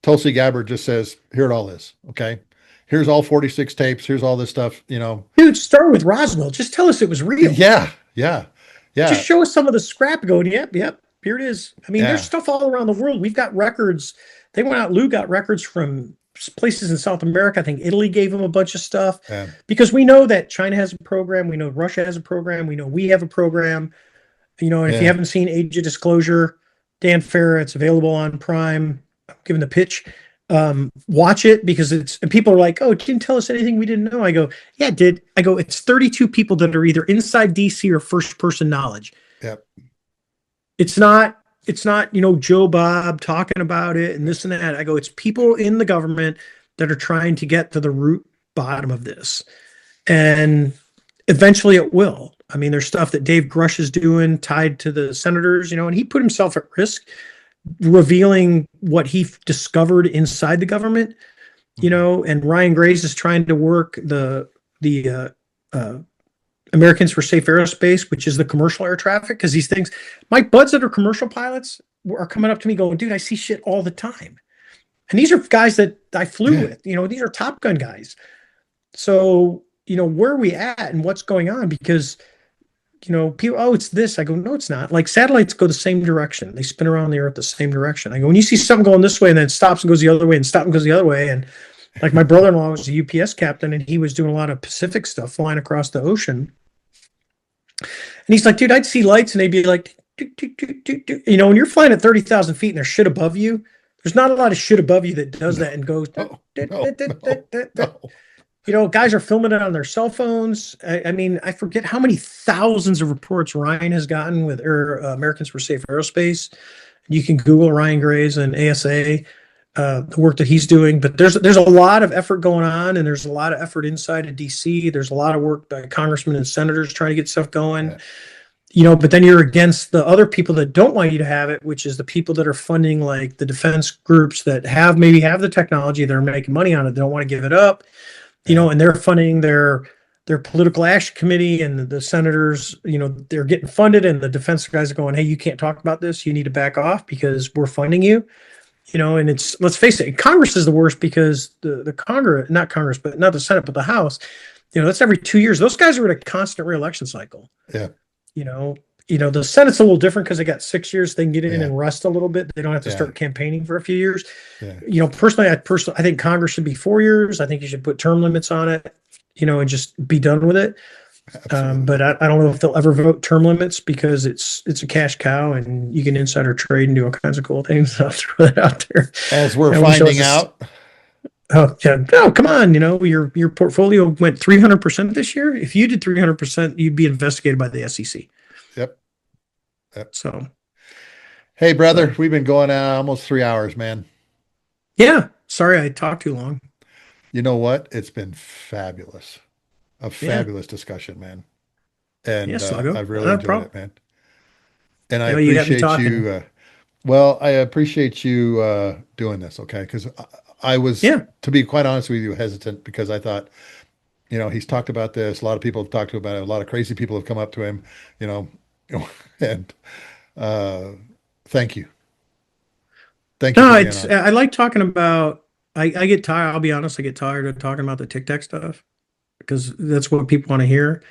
Tulsi Gabbard just says, here it all is. Okay. Here's all 46 tapes. Here's all this stuff, Dude, start with Roswell. Just tell us it was real. Yeah. Just show us some of the scrap going, yep, here it is. I mean, there's stuff all around the world. We've got records They went out, Lou got records from places in South America. I think Italy gave them a bunch of stuff because we know that China has a program. We know Russia has a program. We know we have a program. And if you haven't seen Age of Disclosure, Dan Farrar, it's available on Prime. I'm giving the pitch. Watch it because and people are like, oh, it didn't tell us anything we didn't know. I go, yeah, it did. I go, it's 32 people that are either inside DC or first person knowledge. Yep. It's not, Joe Bob talking about it and this and that. I go, it's people in the government that are trying to get to the root bottom of this. And eventually it will. I mean, there's stuff that Dave Grush is doing tied to the senators, and he put himself at risk revealing what he discovered inside the government, and Ryan Graves is trying to work the Americans for Safe Aerospace, which is the commercial air traffic, because these things, my buds that are commercial pilots are coming up to me going, dude, I see shit all the time. And these are guys that I flew with, these are Top Gun guys. So, where are we at and what's going on? Because, people, oh, it's this. I go, no, it's not. Like satellites go the same direction. They spin around the earth the same direction. I go, when you see something going this way and then it stops and goes the other way and stops and goes the other way. And like my brother-in-law was a UPS captain and he was doing a lot of Pacific stuff flying across the ocean. And he's like, dude, I'd see lights and they'd be like, do, do, do, do, do. When you're flying at 30,000 feet and there's shit above you, there's not a lot of shit above you that does that and goes, guys are filming it on their cell phones. I mean, I forget how many thousands of reports Ryan has gotten with Americans for Safe Aerospace. You can Google Ryan Graves and ASA, the work that he's doing. But there's a lot of effort going on, and there's a lot of effort inside of DC. There's a lot of work by congressmen and senators trying to get stuff going. Yeah. But then you're against the other people that don't want you to have it, which is the people that are funding like the defense groups that maybe have the technology, they're making money on it, they don't want to give it up. And they're funding their political action committee and the senators, they're getting funded and the defense guys are going, hey, you can't talk about this. You need to back off because we're funding you, and it's, let's face it, Congress is the worst because the Congress, not Congress, but not the Senate, but the House, that's every 2 years. Those guys are in a constant reelection cycle. Yeah. The Senate's a little different because they got 6 years. They can get in and rest a little bit. They don't have to start campaigning for a few years. Yeah. Personally, I think Congress should be 4 years. I think you should put term limits on it, and just be done with it. But I don't know if they'll ever vote term limits because it's a cash cow and you can insider trade and do all kinds of cool things. I'll throw that out there. As we're finding out. Oh yeah! No, come on. Your portfolio went 300% this year. If you did 300%, you'd be investigated by the SEC. Yep. So, hey, brother, we've been going almost 3 hours, man. Yeah. Sorry, I talked too long. You know what? It's been fabulous. A fabulous discussion, man. And I've really enjoyed it, man. And I appreciate you. I appreciate you doing this, okay? Because I was, to be quite honest with you, hesitant because I thought, he's talked about this. A lot of people have talked about it. A lot of crazy people have come up to him, and thank you. Thank you. No, I like talking about, I get tired. I'll be honest. I get tired of talking about the Tic Tac stuff because that's what people want to hear.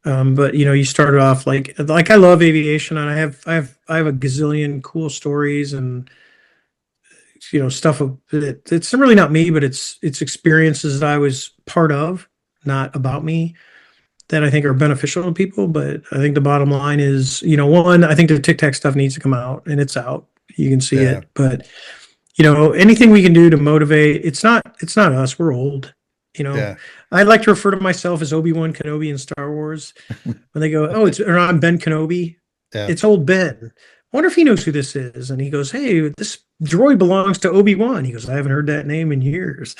But you started off like I love aviation and I have a gazillion cool stories and, stuff it's really not me, but it's experiences that I was part of, not about me, that I think are beneficial to people. But I think the bottom line is, one, I think the Tic Tac stuff needs to come out and it's out. You can see it, but anything we can do to motivate, it's not us. We're old, I like to refer to myself as Obi-Wan Kenobi in Star Wars when they go, or I'm Ben Kenobi. Yeah. It's old Ben. I wonder if he knows who this is. And he goes, hey, this droid belongs to Obi-Wan. He goes, I haven't heard that name in years.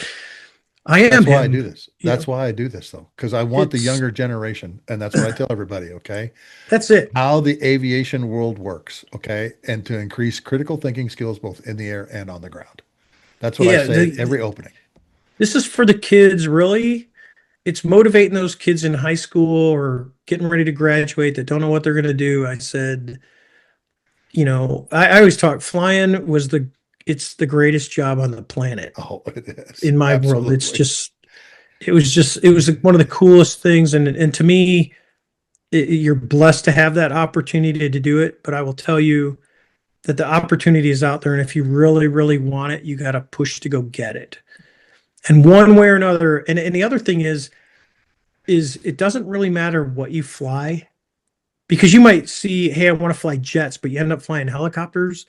That's why I do this. That's why I do this, though, because I want the younger generation. And that's what I tell everybody, okay? That's it. How the aviation world works, okay? And to increase critical thinking skills both in the air and on the ground. That's what I say every opening. This is for the kids, really. It's motivating those kids in high school or getting ready to graduate that don't know what they're going to do. I said, I always talk, flying it's the greatest job on the planet. Oh, it is. In my world. It was one of the coolest things. And to me, you're blessed to have that opportunity to do it. But I will tell you, that the opportunity is out there. And if you really, really want it, you got to push to go get it. And one way or another, and the other thing is it doesn't really matter what you fly, because you might see, hey, I want to fly jets, but you end up flying helicopters.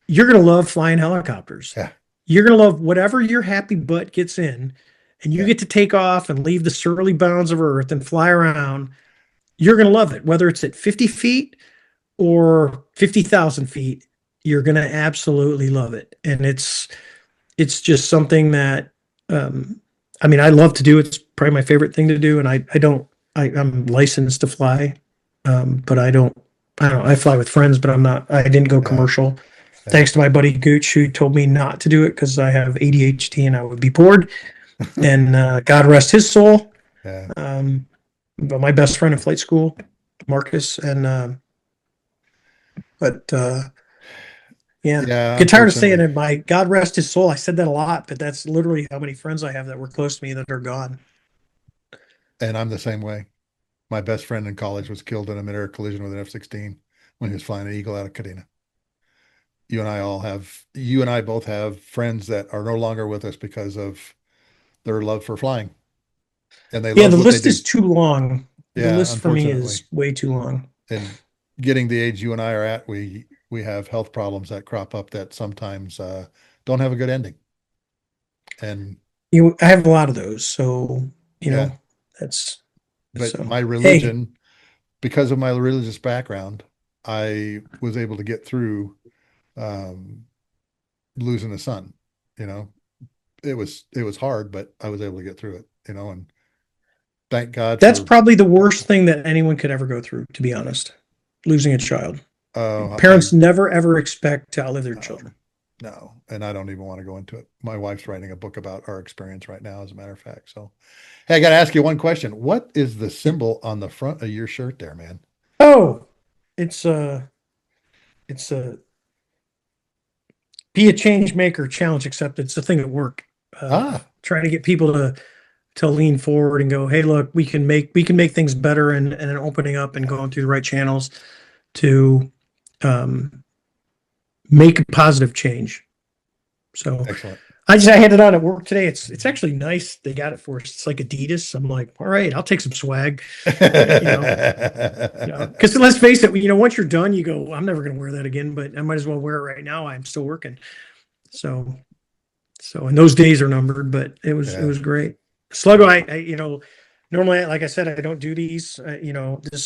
You're going to love flying helicopters. Yeah. You're going to love whatever your happy butt gets in, and you get to take off and leave the surly bounds of Earth and fly around. You're going to love it, whether it's at 50 feet or 50,000 feet. You're going to absolutely love it. And it's just something that, I mean, I love to do. It's probably my favorite thing to do. And I'm licensed to fly. But I fly with friends, but I didn't go commercial. Yeah. Thanks to my buddy Gooch, who told me not to do it because I have ADHD and I would be bored. And God rest his soul. Yeah. But my best friend in flight school, Marcus, and get tired of saying it. My God rest his soul. I said that a lot, but that's literally how many friends I have that were close to me that are gone. And I'm the same way. My best friend in college was killed in a mid-air collision with an F-16 when he was flying an Eagle out of Kadena. You and I both have friends that are no longer with us because of their love for flying. And they love the list is too long. Yeah, the list for me is way too long. And getting the age you and I are at, we have health problems that crop up that sometimes don't have a good ending. And I have a lot of those. So, that's. But so, my religion, because of my religious background, I was able to get through losing a son. It was hard, but I was able to get through it. And thank God. That's probably the worst thing that anyone could ever go through, to be honest. Losing a child. Parents never ever expect to outlive their children. No, and I don't even want to go into it. My wife's writing a book about our experience right now, as a matter of fact. So, hey, I got to ask you one question. What is the symbol on the front of your shirt there, man? Oh, it's a be a change maker, challenge accepted. It's a thing at work. Trying to get people to lean forward and go, hey, look, we can make things better, and opening up and going through the right channels to make a positive change. So excellent. I had it on at work today. It's actually nice. They got it for us. It's like Adidas. I'm like, all right, I'll take some swag. Because let's face it, once you're done, you go, I'm never going to wear that again, but I might as well wear it right now. I'm still working. So and those days are numbered, but it was great. Sluggo, I normally, like I said, I don't do these.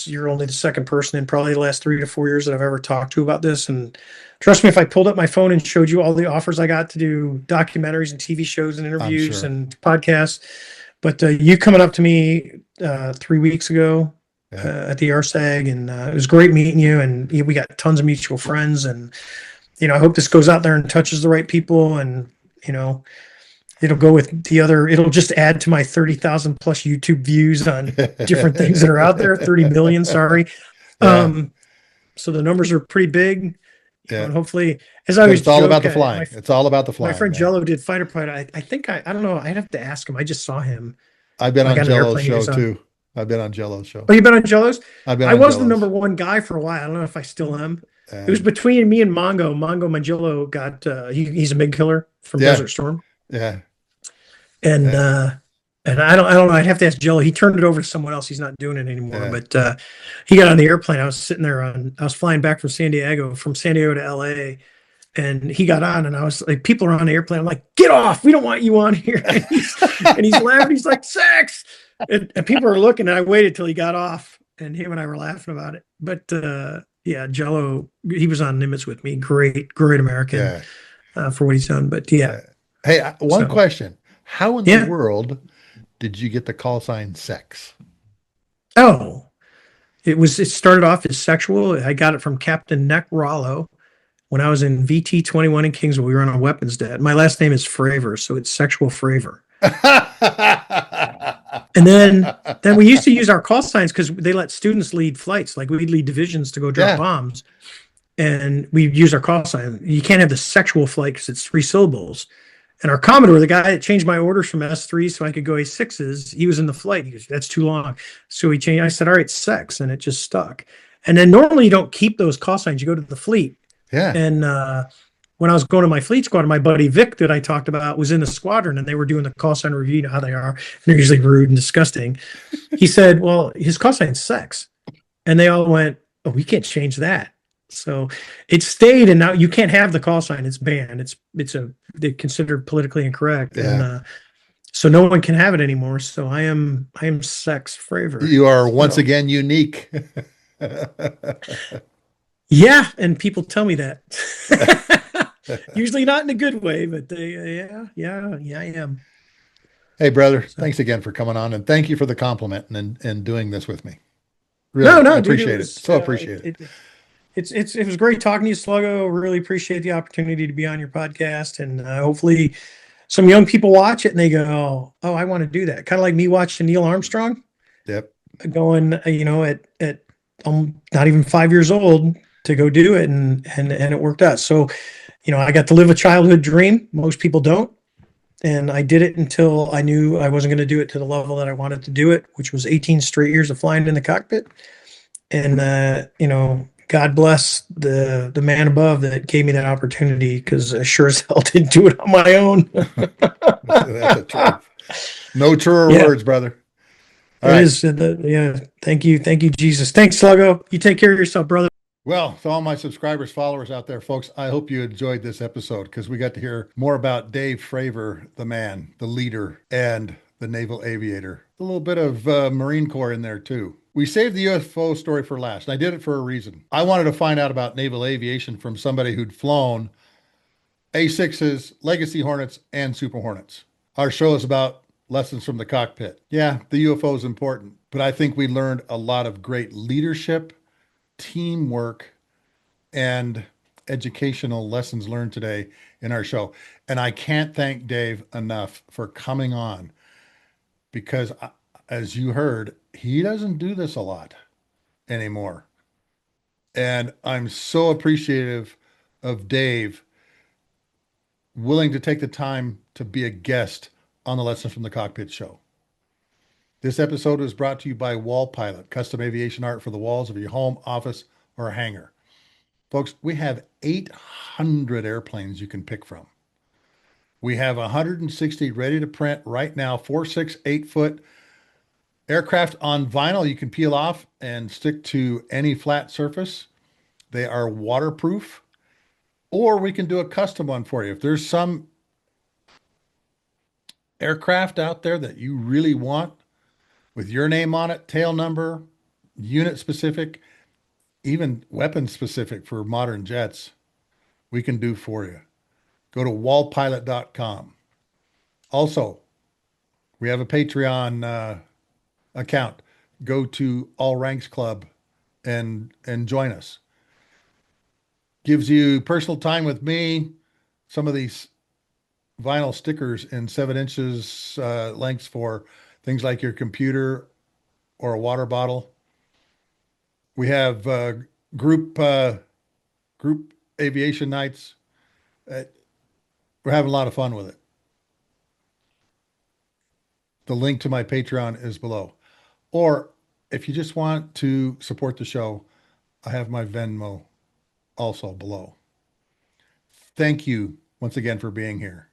You're only the second person in probably the last 3 to 4 years that I've ever talked to about this. And trust me, if I pulled up my phone and showed you all the offers I got to do documentaries and TV shows and interviews and podcasts, but you coming up to me 3 weeks ago at the ARSAG, and it was great meeting you. And we got tons of mutual friends, and I hope this goes out there and touches the right people, and it'll go with the other. It'll just add to my 30,000 plus YouTube views on different things that are out there. 30 million, sorry. Yeah. So the numbers are pretty big. Yeah. And hopefully, as I always it's all about the flying. It's all about the flying. My friend Jello did fighter pilot. I think I don't know. I'd have to ask him. I just saw him. I've been on Jello's show too. I've been on Jello's show. Oh, you've been on Jello's? I was the number one guy for a while. I don't know if I still am. It was between me and Mongo. Mongo Mangello got he's a MiG killer from Desert Storm. Yeah. And I don't know. I'd have to ask Jello. He turned it over to someone else. He's not doing it anymore. But he got on the airplane. I was sitting there I was flying back from San Diego to LA, and he got on, and I was like, people are on the airplane. I'm like, get off. We don't want you on here. And he's laughing. He's like, sex. And people are looking, and I waited till he got off, and him and I were laughing about it. But Jello, he was on Nimitz with me. Great American for what he's done. But Hey, one question. How in the world did you get the call sign sex? Oh, it started off as sexual. I got it from Captain Neck Rollo when I was in VT-21 in Kingsville. We were on a weapons det. My last name is Fravor, so it's Sexual Fravor. And then we used to use our call signs because they let students lead flights. Like we'd lead divisions to go drop bombs, and we use our call sign. You can't have the sexual flight because it's 3 syllables. And our Commodore, the guy that changed my orders from S3 so I could go A6s, he was in the flight. He goes, that's too long. So he changed. I said, all right, sex. And it just stuck. And then normally you don't keep those call signs. You go to the fleet. Yeah. And when I was going to my fleet squad, my buddy Vic that I talked about was in the squadron, and they were doing the call sign review. You know how they are. They're usually rude and disgusting. He said, well, his call sign's sex. And they all went, oh, we can't change that. So it stayed, and now you can't have the call sign. It's banned. They consider politically incorrect. And Yeah. so no one can have it anymore. So I am sex Fravor. You are once So again unique. yeah, and people tell me that. Usually not in a good way, but yeah, I am. Hey, brother, So thanks again for coming on, and thank you for the compliment and doing this with me. no, Really, I no, dude, appreciate it. So appreciate it. it was great talking to you, Sluggo. Really appreciate the opportunity to be on your podcast, and hopefully some young people watch it and they go, oh, I want to do that. Kind of like me watching Neil Armstrong, Yep. going, at not even 5 years old to go do it, and it worked out. So, I got to live a childhood dream. Most people don't. And I did it until I knew I wasn't going to do it to the level that I wanted to do it, which was 18 straight years of flying in the cockpit. And God bless the man above that gave me that opportunity, because I sure as hell didn't do it on my own. That's the truth. No truer Yeah, words, brother. All it right. is. Yeah, thank you, Jesus. Thanks, Sluggo. You take care of yourself, brother. Well, to all my subscribers, followers out there, folks, I hope you enjoyed this episode because we got to hear more about Dave Fravor, the man, the leader, and the naval aviator. A little bit of Marine Corps in there too. We saved the UFO story for last, and I did it for a reason. I wanted to find out about naval aviation from somebody who'd flown A-6s, Legacy Hornets, and Super Hornets. Our show is about lessons from the cockpit. Yeah, the UFO is important, but I think we learned a lot of great leadership, teamwork, and educational lessons learned today in our show. And I can't thank Dave enough for coming on because, as you heard, he doesn't do this a lot anymore. And I'm so appreciative of Dave willing to take the time to be a guest on the Lessons from the Cockpit show. This episode was brought to you by Wall Pilot, custom aviation art for the walls of your home, office, or hangar. Folks, we have 800 airplanes you can pick from. We have 160 ready to print right now, 4, 6, 8-foot aircraft on vinyl you can peel off and stick to any flat surface. They are waterproof, or we can do a custom one for you. If there's some aircraft out there that you really want with your name on it, tail number, unit specific, even weapon specific for modern jets, we can do for you. Go to wallpilot.com. Also, we have a Patreon account. Go to All Ranks Club and join us. Gives you personal time with me, some of these vinyl stickers in 7 inches lengths for things like your computer or a water bottle. We have group group aviation nights. Uh, we're having a lot of fun with it. The link to my Patreon is below. Or if you just want to support the show, I have my Venmo also below. Thank you once again for being here.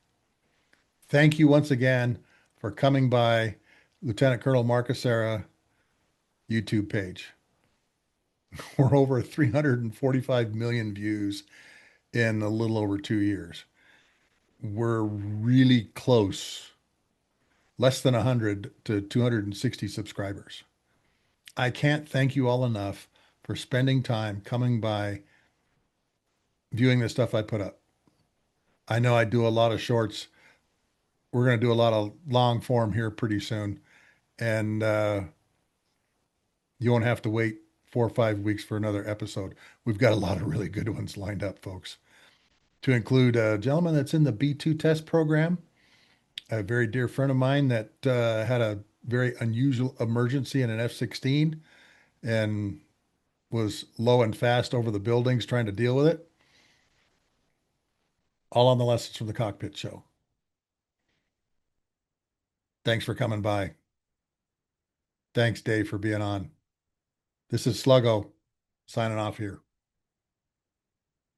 Thank you once again for coming by Lieutenant Colonel Mark Hasara YouTube page. We're over 345 million views in a little over 2 years. We're really close, less than 100 to 260 subscribers. I can't thank you all enough for spending time coming by, viewing the stuff I put up. I know I do a lot of shorts. We're going to do a lot of long form here pretty soon. And you won't have to wait 4 or 5 weeks for another episode. We've got a lot of really good ones lined up, folks, to include a gentleman that's in the B2 test program, a very dear friend of mine that had a very unusual emergency in an F-16 and was low and fast over the buildings trying to deal with it. All on the Lessons from the Cockpit show. Thanks for coming by. Thanks, Dave, for being on. This is Sluggo signing off here.